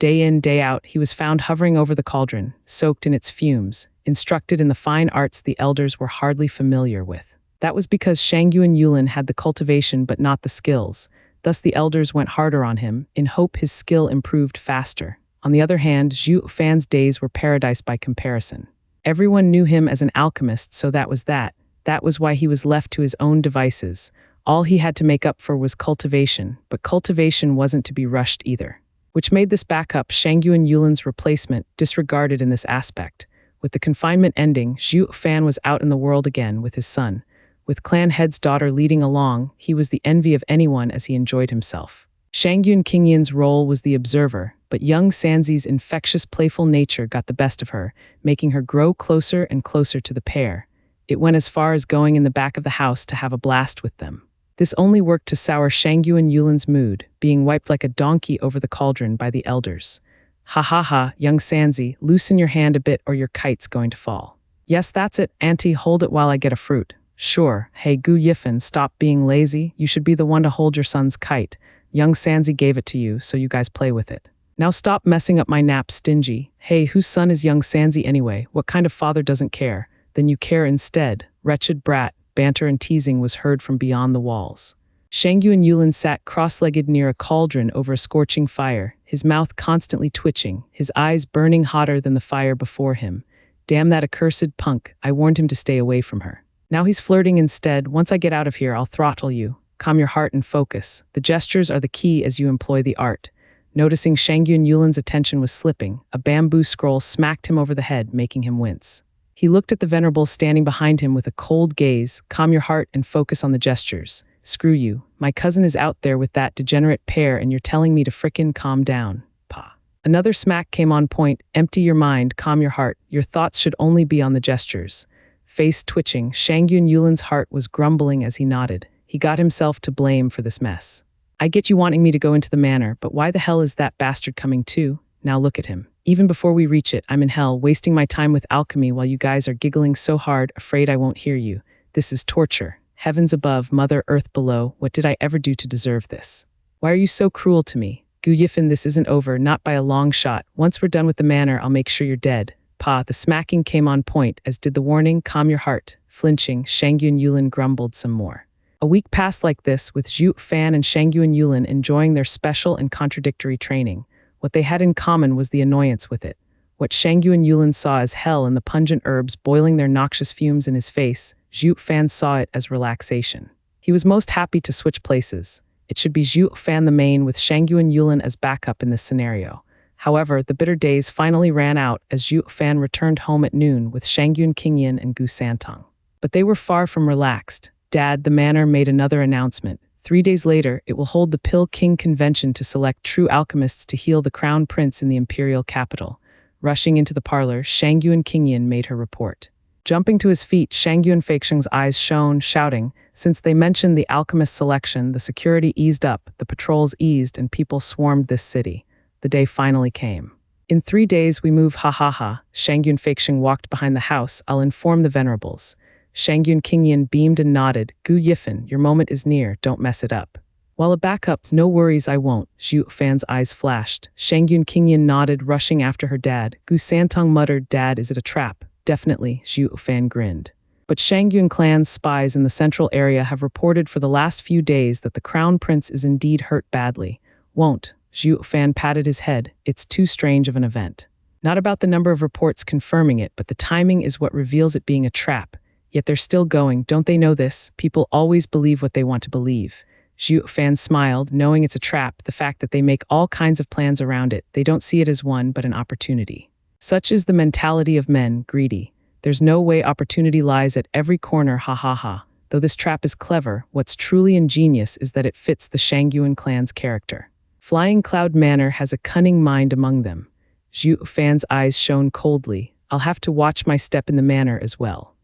Day in, day out, he was found hovering over the cauldron, soaked in its fumes, instructed in the fine arts the elders were hardly familiar with. That was because Shangyu and Yulin had the cultivation but not the skills. Thus the elders went harder on him, in hope his skill improved faster. On the other hand, Zhuo Fan's days were paradise by comparison. Everyone knew him as an alchemist, so that was that. That was why he was left to his own devices. All he had to make up for was cultivation, but cultivation wasn't to be rushed either. Which made this backup, Shangyu and Yulin's replacement, disregarded in this aspect. With the confinement ending, Zhuo Fan was out in the world again with his son. With clan head's daughter leading along, he was the envy of anyone as he enjoyed himself. Shangyun Qingyan's role was the observer, but young Sanzi's infectious playful nature got the best of her, making her grow closer and closer to the pair. It went as far as going in the back of the house to have a blast with them. This only worked to sour Shangyu and Yulin's mood, being wiped like a donkey over the cauldron by the elders. Ha ha ha, young Sanzi, loosen your hand a bit or your kite's going to fall. Yes, that's it, auntie, hold it while I get a fruit. Sure, hey Gu Yifan, stop being lazy, you should be the one to hold your son's kite. Young Sanzi gave it to you, so you guys play with it. Now stop messing up my nap, stingy. Hey, whose son is young Sanzi anyway? What kind of father doesn't care? Then you care instead. Wretched brat. Banter and teasing was heard from beyond the walls. Shangyu and Yulin sat cross-legged near a cauldron over a scorching fire, his mouth constantly twitching, his eyes burning hotter than the fire before him. Damn that accursed punk, I warned him to stay away from her. Now he's flirting instead. Once I get out of here, I'll throttle you. calm your heart and focus. The gestures are the key as you employ the art. Noticing Shangyun Yulin's attention was slipping, a bamboo scroll smacked him over the head, making him wince. He looked at the venerables standing behind him with a cold gaze. Calm your heart and focus on the gestures. Screw you. My cousin is out there with that degenerate pair and you're telling me to frickin' calm down. Pa. Another smack came on point. Empty your mind, calm your heart. Your thoughts should only be on the gestures. Face twitching, Shangyun Yulin's heart was grumbling as he nodded. He got himself to blame for this mess. I get you wanting me to go into the manor, but why the hell is that bastard coming too? Now look at him. Even before we reach it, I'm in hell, wasting my time with alchemy while you guys are giggling so hard, afraid I won't hear you. This is torture. Heavens above, Mother Earth below, what did I ever do to deserve this? Why are you so cruel to me? Gu Yifan, this isn't over, not by a long shot. Once we're done with the manor, I'll make sure you're dead. Pa, the smacking came on point, as did the warning, calm your heart. Flinching, Shangyun Yulin grumbled some more. A week passed like this, with Zhuo Fan and Shangyun Yulin enjoying their special and contradictory training. What they had in common was the annoyance with it. What Shangyun Yulin saw as hell in the pungent herbs boiling their noxious fumes in his face, Zhuo Fan saw it as relaxation. He was most happy to switch places. It should be Zhuo Fan the main with Shangyun Yulin as backup in this scenario. However, the bitter days finally ran out as Zhuo Fan returned home at noon with Shangyun Qingyan and Gu Santong. But they were far from relaxed. Dad, the manor made another announcement. 3 days later, it will hold the Pill King Convention to select true alchemists to heal the crown prince in the imperial capital. Rushing into the parlor, Shangyun Qingyan made her report. Jumping to his feet, Shangyun Feixing's eyes shone, shouting. Since they mentioned the alchemist selection, the security eased up, the patrols eased, and people swarmed this city. The day finally came. In 3 days, we move, ha ha ha. Shangyun Feixing walked behind the house. I'll inform the venerables. Shangyun Qingyan beamed and nodded. Gu Yifan, your moment is near, don't mess it up. While a backup's no worries, I won't. Zhuo Fan's eyes flashed. Shangyun Qingyan nodded, rushing after her dad. Gu Santong muttered, Dad, is it a trap? Definitely, Zhuo Fan grinned. But Shangyun clan's spies in the central area have reported for the last few days that the crown prince is indeed hurt badly. Won't. Zhuo Fan patted his head. It's too strange of an event. Not about the number of reports confirming it, but the timing is what reveals it being a trap. Yet they're still going, don't they know this? People always believe what they want to believe. Zhuo Fan smiled, knowing it's a trap, the fact that they make all kinds of plans around it. They don't see it as one, but an opportunity. Such is the mentality of men, greedy. There's no way opportunity lies at every corner, ha ha ha. Though this trap is clever, what's truly ingenious is that it fits the Shangyun clan's character. Flying Cloud Manor has a cunning mind among them. Zhuo Fan's eyes shone coldly. I'll have to watch my step in the manor as well.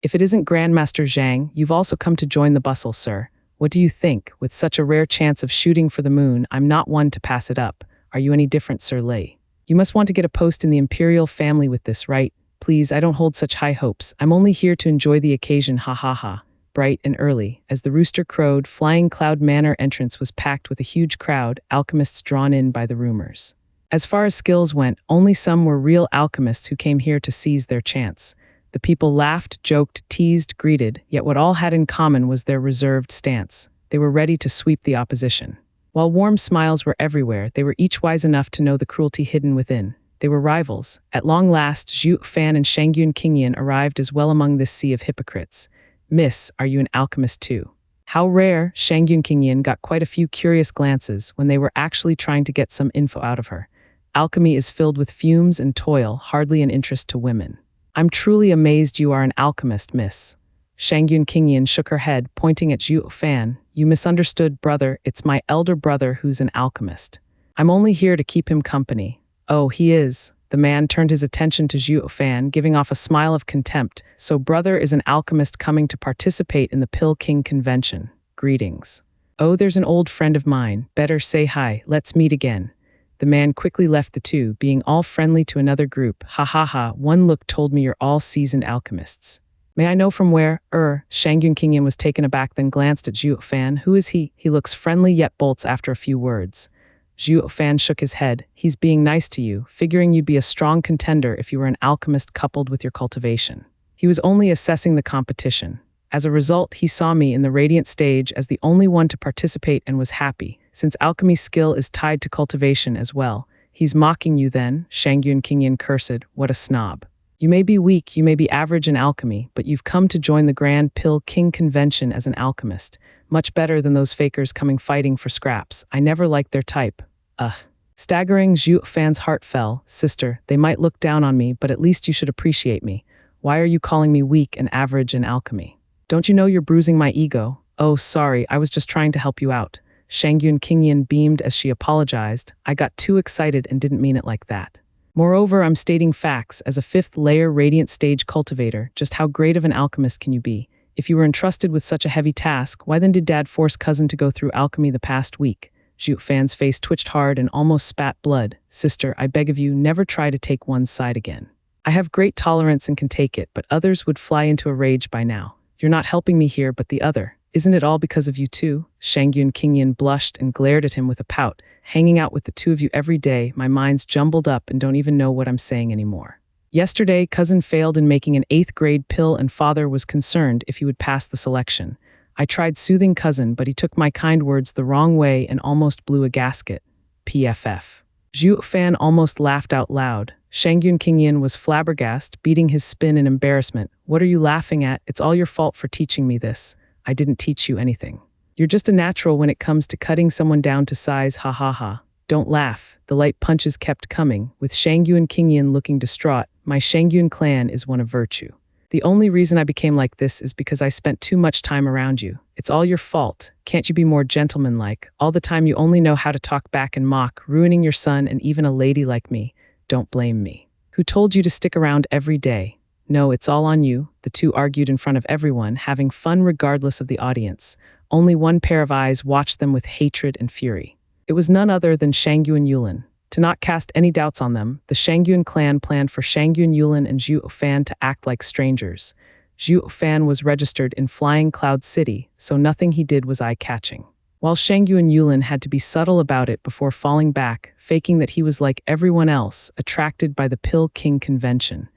If it isn't Grandmaster Zhang, you've also come to join the bustle, sir. What do you think? With such a rare chance of shooting for the moon, I'm not one to pass it up. Are you any different, Sir Lei? You must want to get a post in the imperial family with this, right? Please, I don't hold such high hopes. I'm only here to enjoy the occasion, ha ha ha. Bright and early, as the rooster crowed, Flying Cloud Manor entrance was packed with a huge crowd, alchemists drawn in by the rumors. As far as skills went, only some were real alchemists who came here to seize their chance. The people laughed, joked, teased, greeted, yet what all had in common was their reserved stance. They were ready to sweep the opposition. While warm smiles were everywhere, they were each wise enough to know the cruelty hidden within. They were rivals. At long last, Zhuo Fan and Shangyun Qingyan arrived as well among this sea of hypocrites. Miss, are you an alchemist too? How rare, Shangyun Qingyan got quite a few curious glances when they were actually trying to get some info out of her. Alchemy is filled with fumes and toil, hardly an interest to women. I'm truly amazed you are an alchemist, miss. Shangyun Qingyan shook her head, pointing at Zhuo Fan. You misunderstood, brother. It's my elder brother who's an alchemist. I'm only here to keep him company. Oh, he is. The man turned his attention to Zhuo Fan, giving off a smile of contempt. So brother is an alchemist coming to participate in the Pill King Convention. Greetings. Oh, there's an old friend of mine. Better say hi. Let's meet again. The man quickly left the two, being all friendly to another group. Ha ha ha, one look told me you're all seasoned alchemists. May I know from where? Shangyun Qingyan was taken aback, then glanced at Zhuo Fan. Who is he? He looks friendly yet bolts after a few words. Zhuo Fan shook his head. He's being nice to you, figuring you'd be a strong contender if you were an alchemist coupled with your cultivation. He was only assessing the competition. As a result, he saw me in the radiant stage as the only one to participate and was happy, since alchemy skill is tied to cultivation as well. He's mocking you then, Shangyun Qingyan cursed. What a snob. You may be weak, you may be average in alchemy, but you've come to join the Grand Pill King Convention as an alchemist. Much better than those fakers coming fighting for scraps. I never liked their type. Ugh. Staggering, Zhuo Fan's heart fell. Sister, they might look down on me, but at least you should appreciate me. Why are you calling me weak and average in alchemy? Don't you know you're bruising my ego? Oh, sorry, I was just trying to help you out. Shangyun Qingyan beamed as she apologized. I got too excited and didn't mean it like that. Moreover, I'm stating facts. As a fifth-layer radiant stage cultivator, just how great of an alchemist can you be? If you were entrusted with such a heavy task, why then did Dad force Cousin to go through alchemy the past week? Zhuo Fan's face twitched hard and almost spat blood. Sister, I beg of you, never try to take one's side again. I have great tolerance and can take it, but others would fly into a rage by now. You're not helping me here, but the other. Isn't it all because of you too? Shangyun Qingyan blushed and glared at him with a pout. Hanging out with the two of you every day, my mind's jumbled up and don't even know what I'm saying anymore. Yesterday, Cousin failed in making an 8th grade pill and Father was concerned if he would pass the selection. I tried soothing Cousin, but he took my kind words the wrong way and almost blew a gasket. PFF. Zhuo Fan almost laughed out loud. Shangyun Qingyan was flabbergasted, beating his spin in embarrassment. What are you laughing at? It's all your fault for teaching me this. I didn't teach you anything. You're just a natural when it comes to cutting someone down to size, ha ha ha. Don't laugh. The light punches kept coming, with Shangyun Qingyan looking distraught. My Shangyun clan is one of virtue. The only reason I became like this is because I spent too much time around you. It's all your fault. Can't you be more gentlemanlike? All the time you only know how to talk back and mock, ruining your son and even a lady like me. Don't blame me. Who told you to stick around every day? No, it's all on you. The two argued in front of everyone, having fun regardless of the audience. Only one pair of eyes watched them with hatred and fury. It was none other than Shangyun Yulin. To not cast any doubts on them, the Shangyun clan planned for Shangyun Yulin and Zhuo Fan to act like strangers. Zhuo Fan was registered in Flying Cloud City, so nothing he did was eye-catching. While Shangyun Yulin had to be subtle about it before falling back, faking that he was like everyone else, attracted by the Pill King convention.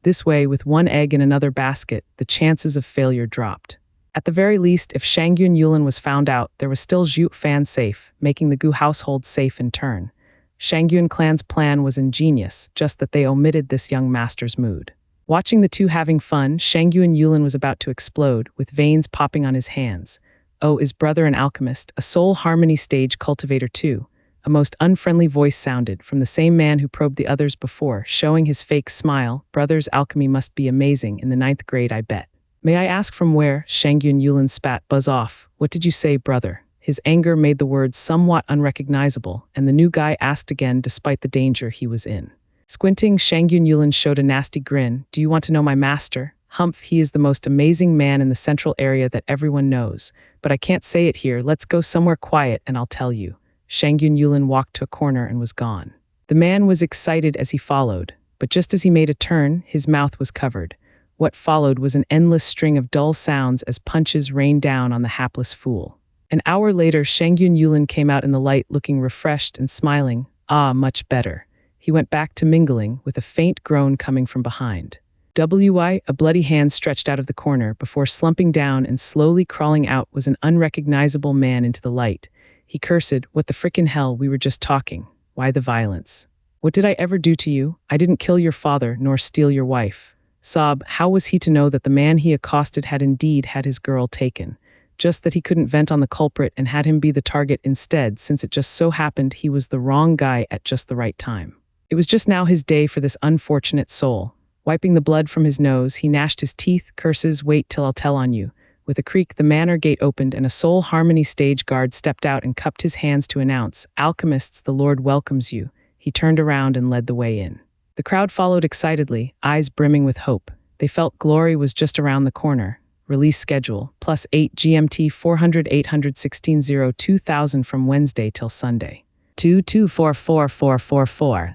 This way, with one egg in another basket, the chances of failure dropped. At the very least, if Shangyun Yulin was found out, there was still Zhuo Fan safe, making the Gu household safe in turn. Shangyun clan's plan was ingenious, just that they omitted this young master's mood. Watching the two having fun, Shangyun Yulin was about to explode, with veins popping on his hands. Oh, is brother an alchemist, a soul harmony stage cultivator too? A most unfriendly voice sounded, from the same man who probed the others before, showing his fake smile. Brother's alchemy must be amazing, in the 9th grade I bet. May I ask from where? Shangyun Yulin spat. Buzz off. What did you say, brother? His anger made the words somewhat unrecognizable, and the new guy asked again despite the danger he was in. Squinting, Shangyun Yulin showed a nasty grin. Do you want to know my master? Humph, he is the most amazing man in the central area that everyone knows. But I can't say it here. Let's go somewhere quiet and I'll tell you. Shangyun Yulin walked to a corner and was gone. The man was excited as he followed, but just as he made a turn, his mouth was covered. What followed was an endless string of dull sounds as punches rained down on the hapless fool. An hour later, Shangyun Yulin came out in the light looking refreshed and smiling. Ah, much better. He went back to mingling, with a faint groan coming from behind. A bloody hand stretched out of the corner before slumping down and slowly crawling out was an unrecognizable man into the light. He cursed, what the frickin' hell, we were just talking. Why the violence? What did I ever do to you? I didn't kill your father nor steal your wife. Sob, how was he to know that the man he accosted had indeed had his girl taken? Just that he couldn't vent on the culprit and had him be the target instead, since it just so happened he was the wrong guy at just the right time. It was just now his day for this unfortunate soul. Wiping the blood from his nose, he gnashed his teeth. Curses, wait till I'll tell on you. With a creak, the manor gate opened and a soul harmony stage guard stepped out and cupped his hands to announce, Alchemists, the Lord welcomes you. He turned around and led the way in. The crowd followed excitedly, eyes brimming with hope. They felt glory was just around the corner. Release schedule, +8 GMT 400 816 2000 from Wednesday till Sunday. 2244444.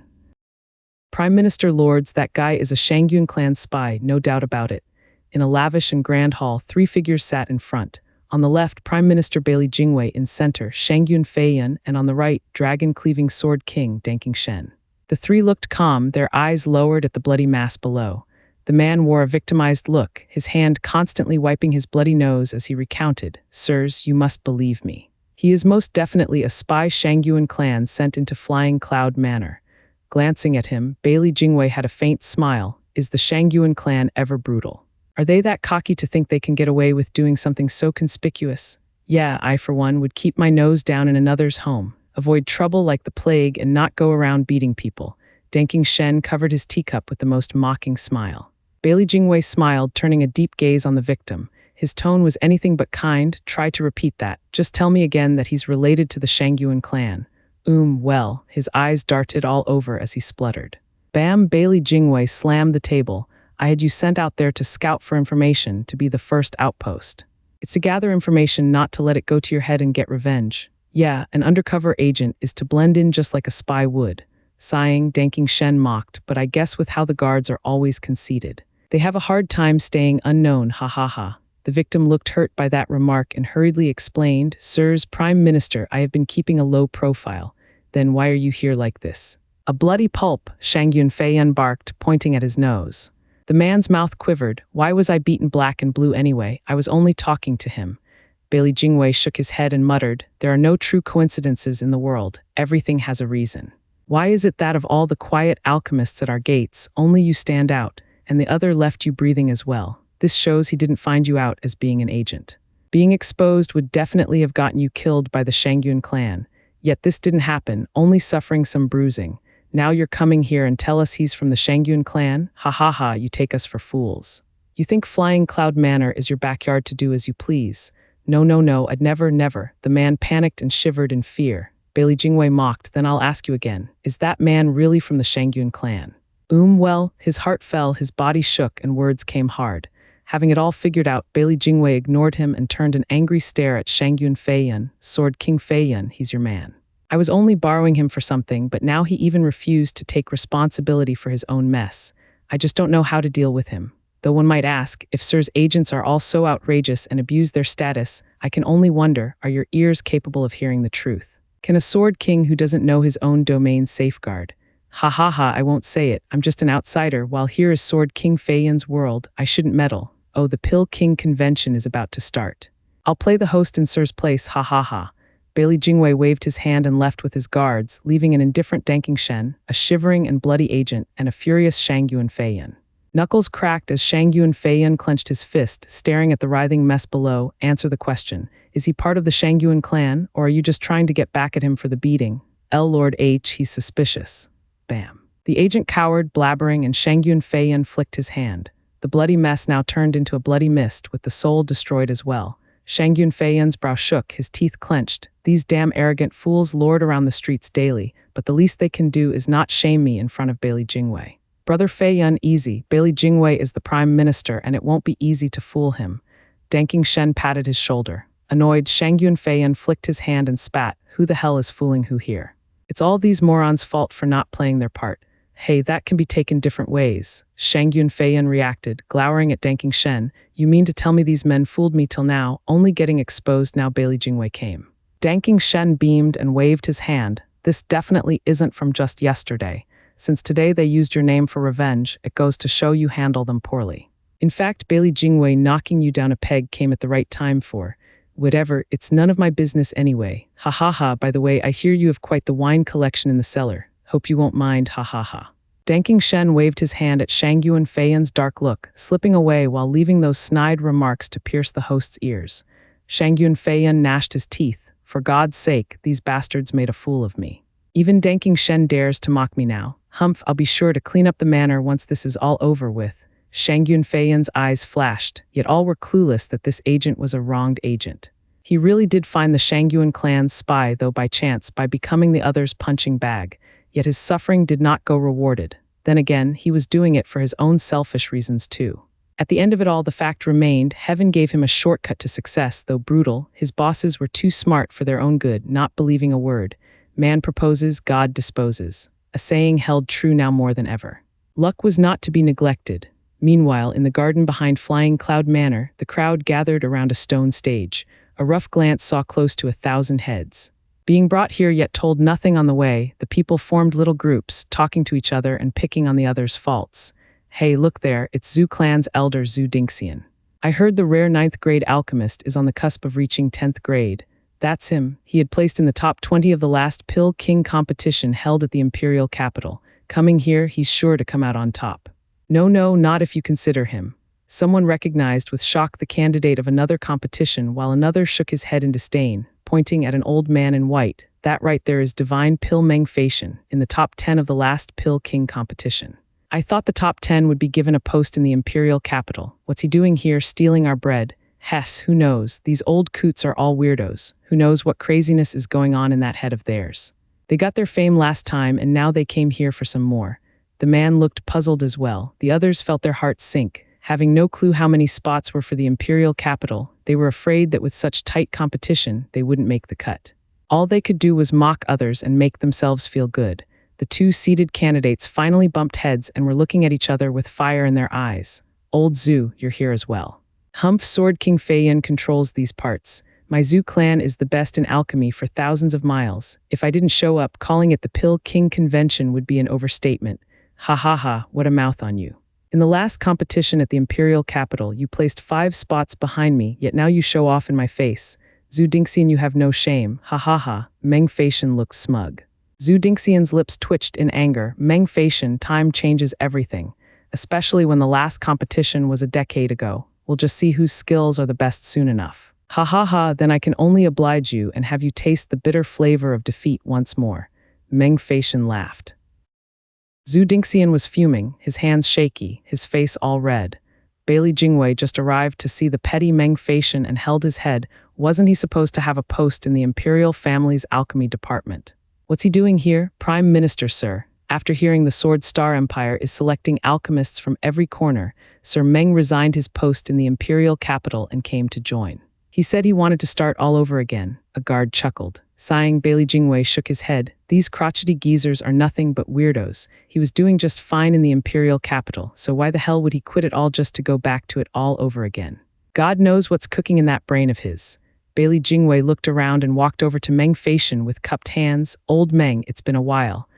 Prime Minister Lords, that guy is a Shangyun clan spy, no doubt about it. In a lavish and grand hall, 3 figures sat in front. On the left, Prime Minister Bailey Jingwei; in center, Shangyun Feiyan; and on the right, dragon-cleaving sword king Danking Shen. The 3 looked calm, their eyes lowered at the bloody mass below. The man wore a victimized look, his hand constantly wiping his bloody nose as he recounted, Sirs, you must believe me. He is most definitely a spy Shangyun clan sent into Flying Cloud Manor. Glancing at him, Bailey Jingwei had a faint smile. Is the Shangyun clan ever brutal? Are they that cocky to think they can get away with doing something so conspicuous? Yeah, I, for one, would keep my nose down in another's home, avoid trouble like the plague, and not go around beating people. Danking Shen covered his teacup with the most mocking smile. Bailey Jingwei smiled, turning a deep gaze on the victim. His tone was anything but kind. Try to repeat that. Just tell me again that he's related to the Shangyuan clan. Well, his eyes darted all over as he spluttered. Bam! Bailey Jingwei slammed the table. I had you sent out there to scout for information, to be the first outpost. It's to gather information, not to let it go to your head and get revenge. Yeah, an undercover agent is to blend in just like a spy would. Sighing, Danking Shen mocked, but I guess with how the guards are always conceited. They have a hard time staying unknown, ha ha ha. The victim looked hurt by that remark and hurriedly explained, Sirs, Prime Minister, I have been keeping a low profile. Then why are you here like this? A bloody pulp, Shangyun Feiyan barked, pointing at his nose. The man's mouth quivered. Why was I beaten black and blue anyway? I was only talking to him. Bailey Jingwei shook his head and muttered, there are no true coincidences in the world. Everything has a reason. Why is it that of all the quiet alchemists at our gates, only you stand out, and the other left you breathing as well? This shows he didn't find you out as being an agent. Being exposed would definitely have gotten you killed by the Shangyun clan. Yet this didn't happen, only suffering some bruising. Now you're coming here and tell us he's from the Shangyun clan? Ha ha ha, you take us for fools. You think Flying Cloud Manor is your backyard to do as you please? No, I'd never. The man panicked and shivered in fear. Bailey Jingwei mocked, then I'll ask you again. Is that man really from the Shangyun clan? Well, his heart fell, his body shook, and words came hard. Having it all figured out, Bailey Jingwei ignored him and turned an angry stare at Shangyun Feiyan. Sword King Feiyan, he's your man. I was only borrowing him for something, but now he even refused to take responsibility for his own mess. I just don't know how to deal with him. Though one might ask, if Sir's agents are all so outrageous and abuse their status, I can only wonder, are your ears capable of hearing the truth? Can a Sword King who doesn't know his own domain safeguard? Ha ha ha, I won't say it. I'm just an outsider. While here is Sword King Feiyan's world, I shouldn't meddle. Oh, the Pill King convention is about to start. I'll play the host in Sir's place, ha ha ha. Bailey Jingwei waved his hand and left with his guards, leaving an indifferent Danking Shen, a shivering and bloody agent, and a furious Shangyuan Feiyan. Knuckles cracked as Shangyuan Feiyan clenched his fist, staring at the writhing mess below. Answer the question. Is he part of the Shangyuan clan, or are you just trying to get back at him for the beating? Lord H, he's suspicious. Bam. The agent cowered, blabbering, and Shangyuan Feiyan flicked his hand. The bloody mess now turned into a bloody mist, with the soul destroyed as well. Shangyun Feiyan's brow shook, his teeth clenched. These damn arrogant fools lord around the streets daily, but the least they can do is not shame me in front of Bailey Jingwei. Brother Feiyan, easy. Bailey Jingwei is the prime minister, and it won't be easy to fool him. Danking Shen patted his shoulder. Annoyed, Shangyun Feiyan flicked his hand and spat. Who the hell is fooling who here? It's all these morons' fault for not playing their part. Hey, that can be taken different ways. Shangyun Feiyan reacted, glowering at Danking Shen. You mean to tell me these men fooled me till now, only getting exposed now Bailey Jingwei came? Danking Shen beamed and waved his hand. This definitely isn't from just yesterday. Since today they used your name for revenge, it goes to show you handle them poorly. In fact, Bailey Jingwei knocking you down a peg came at the right time for whatever, it's none of my business anyway. Ha ha ha, by the way, I hear you have quite the wine collection in the cellar. Hope you won't mind, ha ha ha. Danking Shen waved his hand at Shangyuan Feiyan's dark look, slipping away while leaving those snide remarks to pierce the host's ears. Shangyuan Feiyan gnashed his teeth. For God's sake, these bastards made a fool of me. Even Danking Shen dares to mock me now. Humph, I'll be sure to clean up the manor once this is all over with. Shangyun Feiyan's eyes flashed, yet all were clueless that this agent was a wronged agent. He really did find the Shangyuan clan's spy, though by chance, by becoming the other's punching bag. Yet his suffering did not go rewarded. Then again, he was doing it for his own selfish reasons too. At the end of it all, the fact remained, heaven gave him a shortcut to success, though brutal. His bosses were too smart for their own good, not believing a word. Man proposes, God disposes. A saying held true now more than ever. Luck was not to be neglected. Meanwhile, in the garden behind Flying Cloud Manor, the crowd gathered around a stone stage. A rough glance saw close to 1,000 heads. Being brought here yet told nothing on the way, the people formed little groups, talking to each other and picking on the other's faults. Hey, look there, it's Zhu clan's elder Zhu Dingxian. I heard the rare 9th grade alchemist is on the cusp of reaching 10th grade. That's him. He had placed in the top 20 of the last Pill King competition held at the imperial capital. Coming here, he's sure to come out on top. No, not if you consider him. Someone recognized with shock the candidate of another competition, while another shook his head in disdain, pointing at an old man in white. That right there is divine Pill Manhwa in the top 10 of the last Pill King competition. I thought the top 10 would be given a post in the imperial capital. What's he doing here, stealing our bread? Hess, who knows? These old coots are all weirdos. Who knows what craziness is going on in that head of theirs? They got their fame last time and now they came here for some more. The man looked puzzled as well. The others felt their hearts sink. Having no clue how many spots were for the imperial capital, they were afraid that with such tight competition, they wouldn't make the cut. All they could do was mock others and make themselves feel good. The two seated candidates finally bumped heads and were looking at each other with fire in their eyes. Old Zhu, you're here as well. Humph Sword King Feiyan controls these parts. My Zhu clan is the best in alchemy for thousands of miles. If I didn't show up, calling it the Pill King Convention would be an overstatement. Ha ha ha, what a mouth on you. In the last competition at the imperial capital, you placed 5 spots behind me, yet now you show off in my face. Zhu Dingxian, you have no shame. Ha ha ha. Manhwa looks smug. Zhu Dingxian's lips twitched in anger. Manhwa, time changes everything, especially when the last competition was a decade ago. We'll just see whose skills are the best soon enough. Ha ha ha, then I can only oblige you and have you taste the bitter flavor of defeat once more. Manhwa laughed. Zhu Dingxian was fuming, his hands shaky, his face all red. Bailey Jingwei just arrived to see the petty Manhwa and held his head. Wasn't he supposed to have a post in the imperial family's alchemy department? What's he doing here? Prime Minister, sir. After hearing the Sword Star Empire is selecting alchemists from every corner, Sir Meng resigned his post in the imperial capital and came to join. He said he wanted to start all over again. A guard chuckled. Sighing, Bailey Jingwei shook his head. These crotchety geezers are nothing but weirdos. He was doing just fine in the imperial capital, so why the hell would he quit it all just to go back to it all over again? God knows what's cooking in that brain of his. Bailey Jingwei looked around and walked over to Manhwa with cupped hands. Old Meng, it's been a while.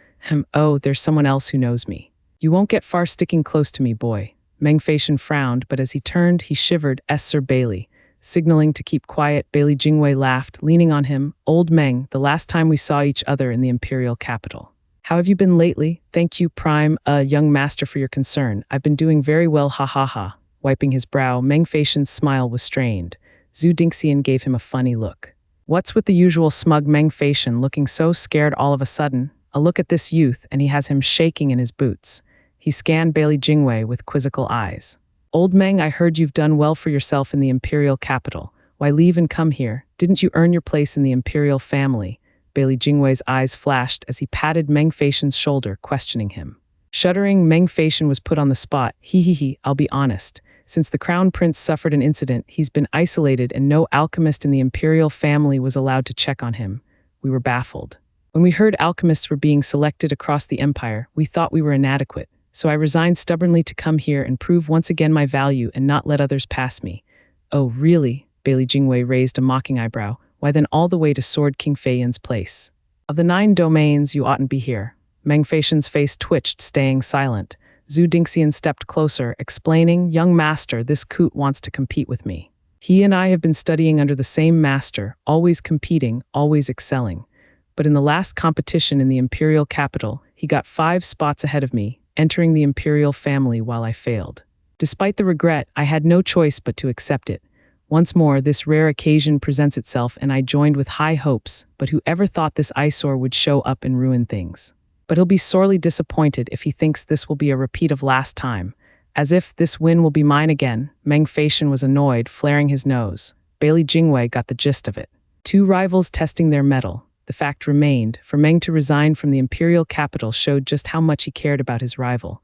Oh, there's someone else who knows me. You won't get far sticking close to me, boy. Manhwa frowned, but as he turned, he shivered. Sir Bailey. Signaling to keep quiet, Bailey Jingwei laughed, leaning on him. Old Meng, the last time we saw each other in the imperial capital. How have you been lately? Thank you, Prime, young master, for your concern. I've been doing very well, ha ha ha. Wiping his brow, Manhwa's smile was strained. Zhu Dingxian gave him a funny look. What's with the usual smug Manhwa looking so scared all of a sudden? A look at this youth, and he has him shaking in his boots. He scanned Bailey Jingwei with quizzical eyes. Old Meng, I heard you've done well for yourself in the imperial capital. Why leave and come here? Didn't you earn your place in the imperial family? Bailey Jingwei's eyes flashed as he patted Manhwa's shoulder, questioning him. Shuddering, Manhwa was put on the spot. I'll be honest. Since the crown prince suffered an incident, he's been isolated and no alchemist in the imperial family was allowed to check on him. We were baffled. When we heard alchemists were being selected across the empire, we thought we were inadequate. So I resigned stubbornly to come here and prove once again my value and not let others pass me. Oh, really? Bailey Jingwei raised a mocking eyebrow. Why then all the way to Sword King Feiyan's place? Of the 9 domains, you oughtn't be here. Manhwa's face twitched, staying silent. Zhu Dingxian stepped closer, explaining, Young master, this coot wants to compete with me. He and I have been studying under the same master, always competing, always excelling. But in the last competition in the imperial capital, he got 5 spots ahead of me, entering the imperial family while I failed. Despite the regret, I had no choice but to accept it. Once more, this rare occasion presents itself and I joined with high hopes, but whoever thought this eyesore would show up and ruin things? But he'll be sorely disappointed if he thinks this will be a repeat of last time. As if this win will be mine again, Manhwa was annoyed, flaring his nose. Bailey Jingwei got the gist of it. 2 rivals testing their mettle. The fact remained, for Meng to resign from the imperial capital showed just how much he cared about his rival.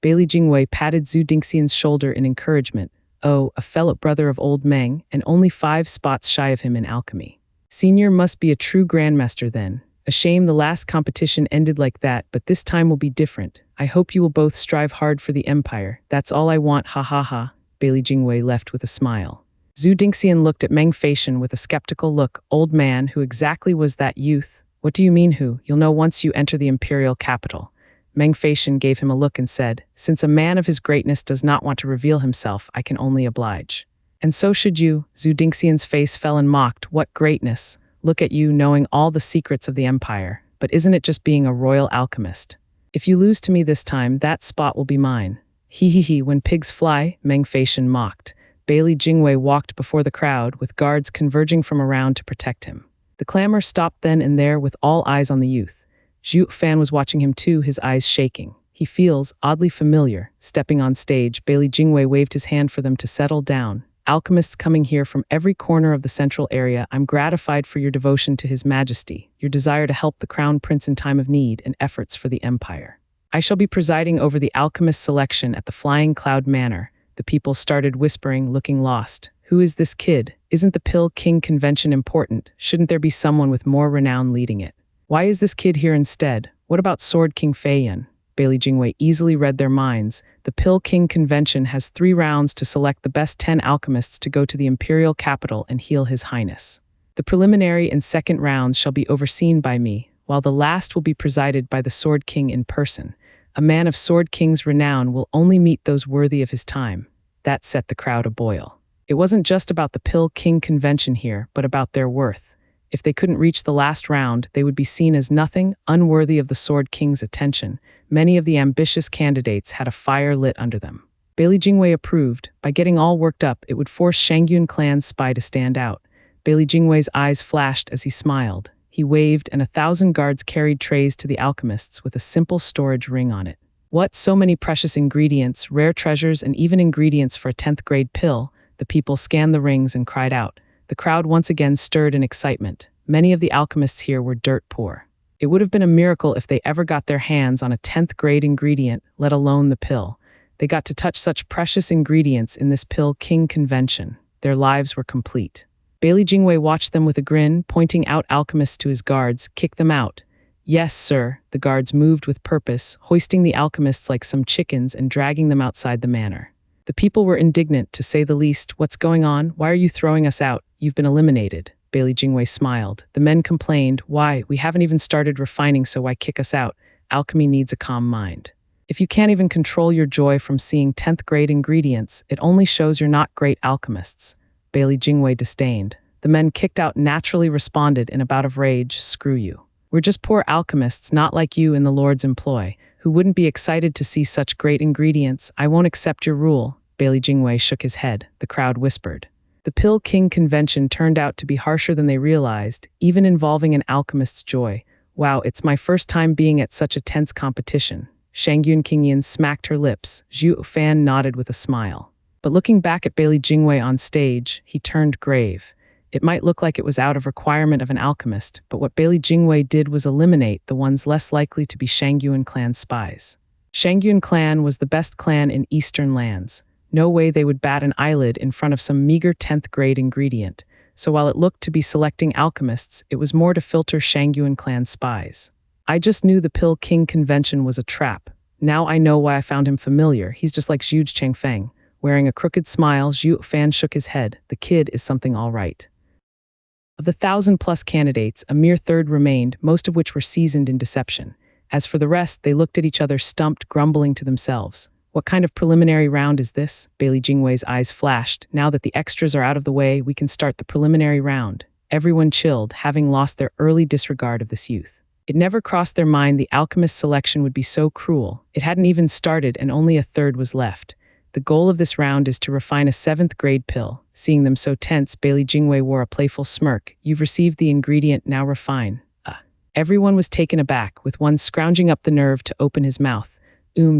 Bailey Jingwei patted Zhu Dingxian's shoulder in encouragement. Oh, a fellow brother of old Meng, and only 5 spots shy of him in alchemy. Senior must be a true grandmaster then. A shame the last competition ended like that, but this time will be different. I hope you will both strive hard for the empire. That's all I want, ha ha ha. Bailey Jingwei left with a smile. Zhu Dingxian looked at Manhwa with a skeptical look. Old man, who exactly was that youth? What do you mean who? You'll know once you enter the imperial capital. Manhwa gave him a look and said, Since a man of his greatness does not want to reveal himself, I can only oblige. And so should you. Zhu Dingxian's face fell and mocked. What greatness? Look at you knowing all the secrets of the empire. But isn't it just being a royal alchemist? If you lose to me this time, that spot will be mine. Hee hee hee, when pigs fly, Meng Feishan mocked. Bailey Jingwei walked before the crowd, with guards converging from around to protect him. The clamor stopped then and there, with all eyes on the youth. Zhuo Fan was watching him too, his eyes shaking. He feels oddly familiar. Stepping on stage, Bailey Jingwei waved his hand for them to settle down. Alchemists coming here from every corner of the central area, I'm gratified for your devotion to His Majesty, your desire to help the Crown Prince in time of need, and efforts for the Empire. I shall be presiding over the alchemist selection at the Flying Cloud Manor. The people started whispering, looking lost. Who is this kid? Isn't the Pill King convention important? Shouldn't there be someone with more renown leading it? Why is this kid here instead? What about Sword King Feiyan? Bailey Jingwei easily read their minds. The Pill King convention has 3 rounds to select the best 10 alchemists to go to the imperial capital and heal His Highness. The preliminary and second rounds shall be overseen by me, while the last will be presided by the Sword King in person. A man of Sword King's renown will only meet those worthy of his time. That set the crowd aboil. It wasn't just about the Pill King convention here, but about their worth. If they couldn't reach the last round, they would be seen as nothing, unworthy of the Sword King's attention. Many of the ambitious candidates had a fire lit under them. Bailey Jingwei approved. By getting all worked up, it would force Xianxia clan's spy to stand out. Bailey Jingwei's eyes flashed as he smiled. He waved, and 1,000 guards carried trays to the alchemists with a simple storage ring on it. What? So many precious ingredients, rare treasures, and even ingredients for a 10th grade pill. The people scanned the rings and cried out. The crowd once again stirred in excitement. Many of the alchemists here were dirt poor. It would have been a miracle if they ever got their hands on a 10th grade ingredient, let alone the pill. They got to touch such precious ingredients in this Pill King convention. Their lives were complete. Bailey Jingwei watched them with a grin, pointing out alchemists to his guards. Kick them out. Yes, sir. The guards moved with purpose, hoisting the alchemists like some chickens and dragging them outside the manor. The people were indignant, to say the least. What's going on? Why are you throwing us out? You've been eliminated. Bailey Jingwei smiled. The men complained. Why? We haven't even started refining, so why kick us out? Alchemy needs a calm mind. If you can't even control your joy from seeing 10th grade ingredients, it only shows you're not great alchemists. Bailey Jingwei disdained. The men kicked out naturally responded in a bout of rage. Screw you. We're just poor alchemists, not like you in the Lord's employ, who wouldn't be excited to see such great ingredients. I won't accept your rule. Bailey Jingwei shook his head. The crowd whispered. The Pill King convention turned out to be harsher than they realized, even involving an alchemist's joy. Wow, it's my first time being at such a tense competition. Xianxia Qingyan smacked her lips. Zhuo Fan nodded with a smile. But looking back at Bailey Jingwei on stage, he turned grave. It might look like it was out of requirement of an alchemist, but what Bailey Jingwei did was eliminate the ones less likely to be Xianxia clan spies. Xianxia clan was the best clan in Eastern lands. No way they would bat an eyelid in front of some meager 10th grade ingredient. So while it looked to be selecting alchemists, it was more to filter Xianxia clan spies. I just knew the Pill King convention was a trap. Now I know why I found him familiar. He's just like Zhu Chengfeng. Wearing a crooked smile, Zhuo Fan shook his head. The kid is something all right. Of the 1,000+ candidates, a mere third remained, most of which were seasoned in deception. As for the rest, they looked at each other stumped, grumbling to themselves. What kind of preliminary round is this? Bailey Jingwei's eyes flashed. Now that the extras are out of the way, we can start the preliminary round. Everyone chilled, having lost their early disregard of this youth. It never crossed their mind the alchemist selection would be so cruel. It hadn't even started and only a third was left. The goal of this round is to refine a 7th grade pill. Seeing them so tense, Bailey Jingwei wore a playful smirk. You've received the ingredient, now refine. Everyone was taken aback, with one scrounging up the nerve to open his mouth.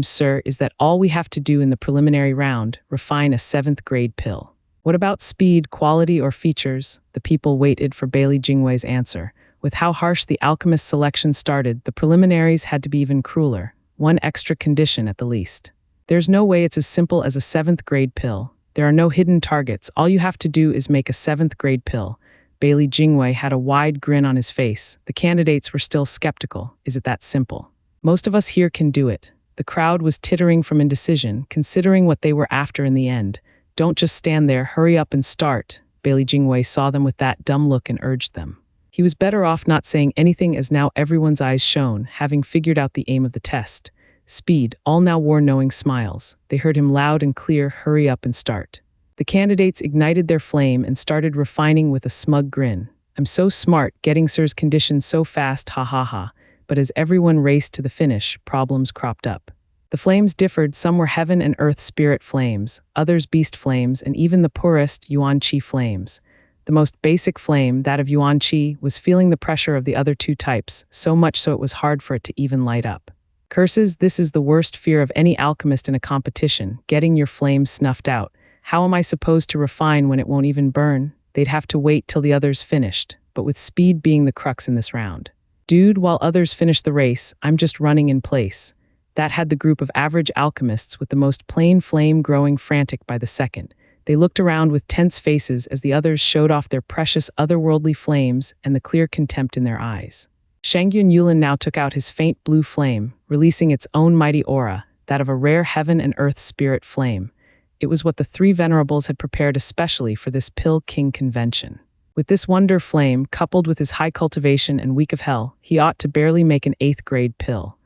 Sir, is that all we have to do in the preliminary round? Refine a 7th grade pill. What about speed, quality, or features? The people waited for Bailey Jingwei's answer. With how harsh the alchemist selection started, the preliminaries had to be even crueler. One extra condition at the least. There's no way it's as simple as a 7th grade pill. There are no hidden targets. All you have to do is make a 7th grade pill. Bailey Jingwei had a wide grin on his face. The candidates were still skeptical. Is it that simple? Most of us here can do it. The crowd was tittering from indecision, considering what they were after in the end. Don't just stand there, hurry up and start. Bailey Jingwei saw them with that dumb look and urged them. He was better off not saying anything as now everyone's eyes shone, having figured out the aim of the test. Speed, all now wore knowing smiles. They heard him loud and clear, hurry up and start. The candidates ignited their flame and started refining with a smug grin. I'm so smart, getting sir's conditions so fast, ha ha ha. But as everyone raced to the finish, problems cropped up. The flames differed, some were heaven and earth spirit flames, others beast flames, and even the poorest Yuan Qi flames. The most basic flame, that of Yuan Qi, was feeling the pressure of the other two types, so much so it was hard for it to even light up. Curses, this is the worst fear of any alchemist in a competition, getting your flame snuffed out. How am I supposed to refine when it won't even burn? They'd have to wait till the others finished, but with speed being the crux in this round. Dude, while others finish the race, I'm just running in place. That had the group of average alchemists with the most plain flame growing frantic by the second. They looked around with tense faces as the others showed off their precious otherworldly flames and the clear contempt in their eyes. Shangyun Yulin now took out his faint blue flame, releasing its own mighty aura, that of a rare heaven and earth spirit flame. It was what the three venerables had prepared especially for this Pill King convention. With this wonder flame, coupled with his high cultivation and weak of hell, he ought to barely make an 8th grade pill.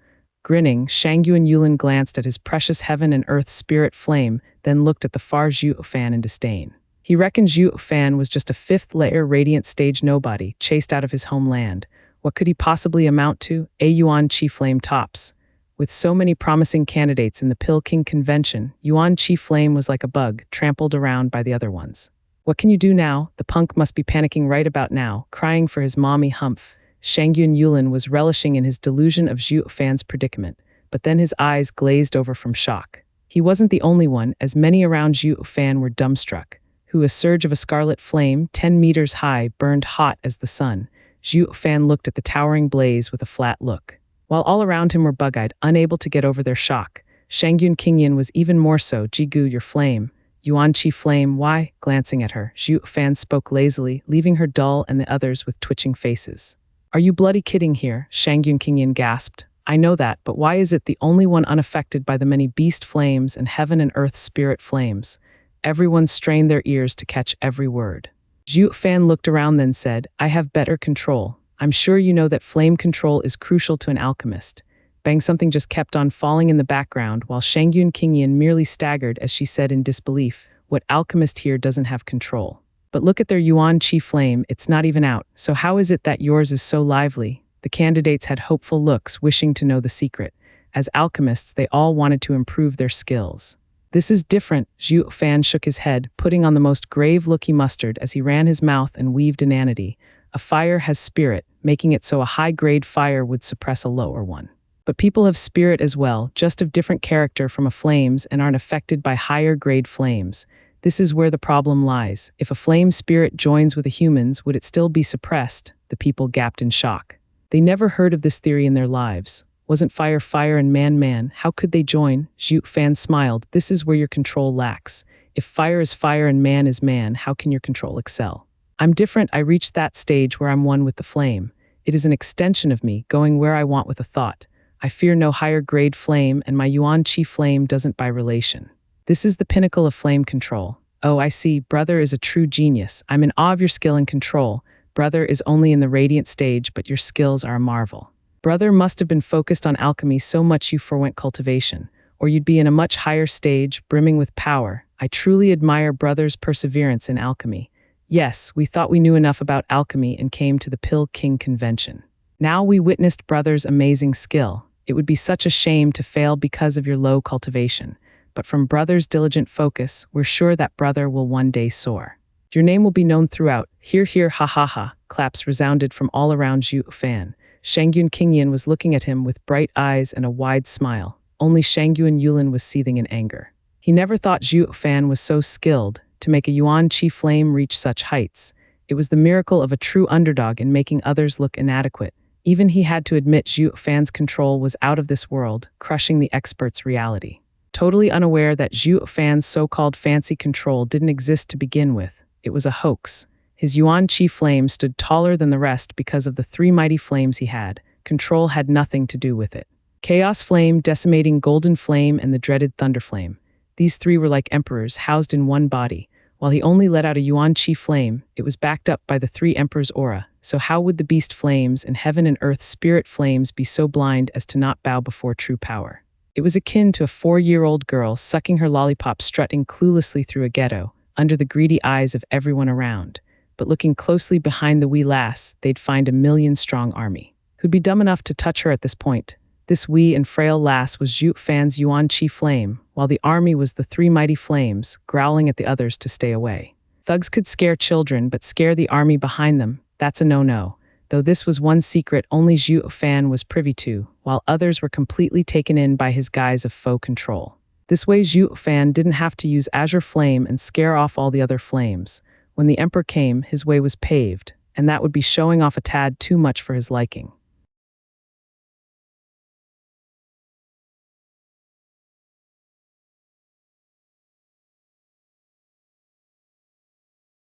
Grinning, Shangyun Yulin glanced at his precious heaven and earth spirit flame, then looked at the far Zhuo Fan in disdain. He reckoned Zhuo Fan was just a 5th-layer radiant stage nobody, chased out of his homeland. What could he possibly amount to? A Yuan Qi flame tops. With so many promising candidates in the Pill King convention, Yuan Qi flame was like a bug, trampled around by the other ones. What can you do now? The punk must be panicking right about now, crying for his mommy humph. Shangyun Yulin was relishing in his delusion of Zhuo Fan's predicament, but then his eyes glazed over from shock. He wasn't the only one, as many around Zhuo Fan were dumbstruck, who a surge of a scarlet flame, 10 meters high, burned hot as the sun. Zhuo Fan looked at the towering blaze with a flat look. While all around him were bug-eyed, unable to get over their shock, Shangyun Qingyan was even more so. Jigu, your flame. Yuan Qi flame, why? Glancing at her, Zhuo Fan spoke lazily, leaving her dull and the others with twitching faces. Are you bloody kidding here? Shangyun Qingyan gasped. I know that, but why is it the only one unaffected by the many beast flames and heaven and earth spirit flames? Everyone strained their ears to catch every word. Zhuo Fan looked around then said, I have better control. I'm sure you know that flame control is crucial to an alchemist. Bang, something just kept on falling in the background while Shangyun Qingyan merely staggered as she said in disbelief, what alchemist here doesn't have control? But look at their Yuan Qi flame, it's not even out. So how is it that yours is so lively? The candidates had hopeful looks, wishing to know the secret. As alchemists, they all wanted to improve their skills. This is different, Zhuo Fan shook his head, putting on the most grave look he mustered as he ran his mouth and weaved inanity. A fire has spirit, making it so a high-grade fire would suppress a lower one. But people have spirit as well, just of different character from a flames and aren't affected by higher-grade flames. This is where the problem lies. If a flame spirit joins with a human's, would it still be suppressed? The people gaped in shock. They never heard of this theory in their lives. Wasn't fire fire and man man? How could they join? Zhuo Fan smiled. This is where your control lacks. If fire is fire and man is man, how can your control excel? I'm different. I reached that stage where I'm one with the flame. It is an extension of me, going where I want with a thought. I fear no higher grade flame, and my Yuan Qi flame doesn't by relation. This is the pinnacle of flame control. Oh, I see. Brother is a true genius. I'm in awe of your skill and control. Brother is only in the radiant stage, but your skills are a marvel. Brother must have been focused on alchemy so much you forwent cultivation, or you'd be in a much higher stage, brimming with power. I truly admire Brother's perseverance in alchemy. Yes, we thought we knew enough about alchemy and came to the Pill King convention. Now we witnessed Brother's amazing skill. It would be such a shame to fail because of your low cultivation. But from Brother's diligent focus, we're sure that Brother will one day soar. Your name will be known throughout. Hear, hear, ha ha ha. Claps resounded from all around Zhuo Fan. Shangyun Qingyan was looking at him with bright eyes and a wide smile. Only Shangyun Yulin was seething in anger. He never thought Zhuo Fan was so skilled to make a Yuan Qi flame reach such heights. It was the miracle of a true underdog in making others look inadequate. Even he had to admit Zhuo Fan's control was out of this world, crushing the expert's reality. Totally unaware that Zhuo Fan's so-called fancy control didn't exist to begin with, it was a hoax. His Yuan Qi flame stood taller than the rest because of the 3 mighty flames he had. Control had nothing to do with it. Chaos Flame, Decimating Golden Flame, and the dreaded Thunder Flame. These 3 were like emperors housed in one body. While he only let out a Yuan Qi flame, it was backed up by the 3 emperors' aura. So how would the beast flames and heaven and earth spirit flames be so blind as to not bow before true power? It was akin to a 4-year-old girl sucking her lollipop strutting cluelessly through a ghetto, under the greedy eyes of everyone around. But looking closely behind the wee lass, they'd find a 1,000,000-strong army. Who'd be dumb enough to touch her at this point? This wee and frail lass was Zhuo Fan's Yuan Qi flame, while the army was the three mighty flames, growling at the others to stay away. Thugs could scare children, but scare the army behind them, that's a no-no. Though this was one secret only Zhuo Fan was privy to, while others were completely taken in by his guise of faux control. This way Zhuo Fan didn't have to use Azure Flame and scare off all the other flames. When the emperor came, his way was paved, and that would be showing off a tad too much for his liking.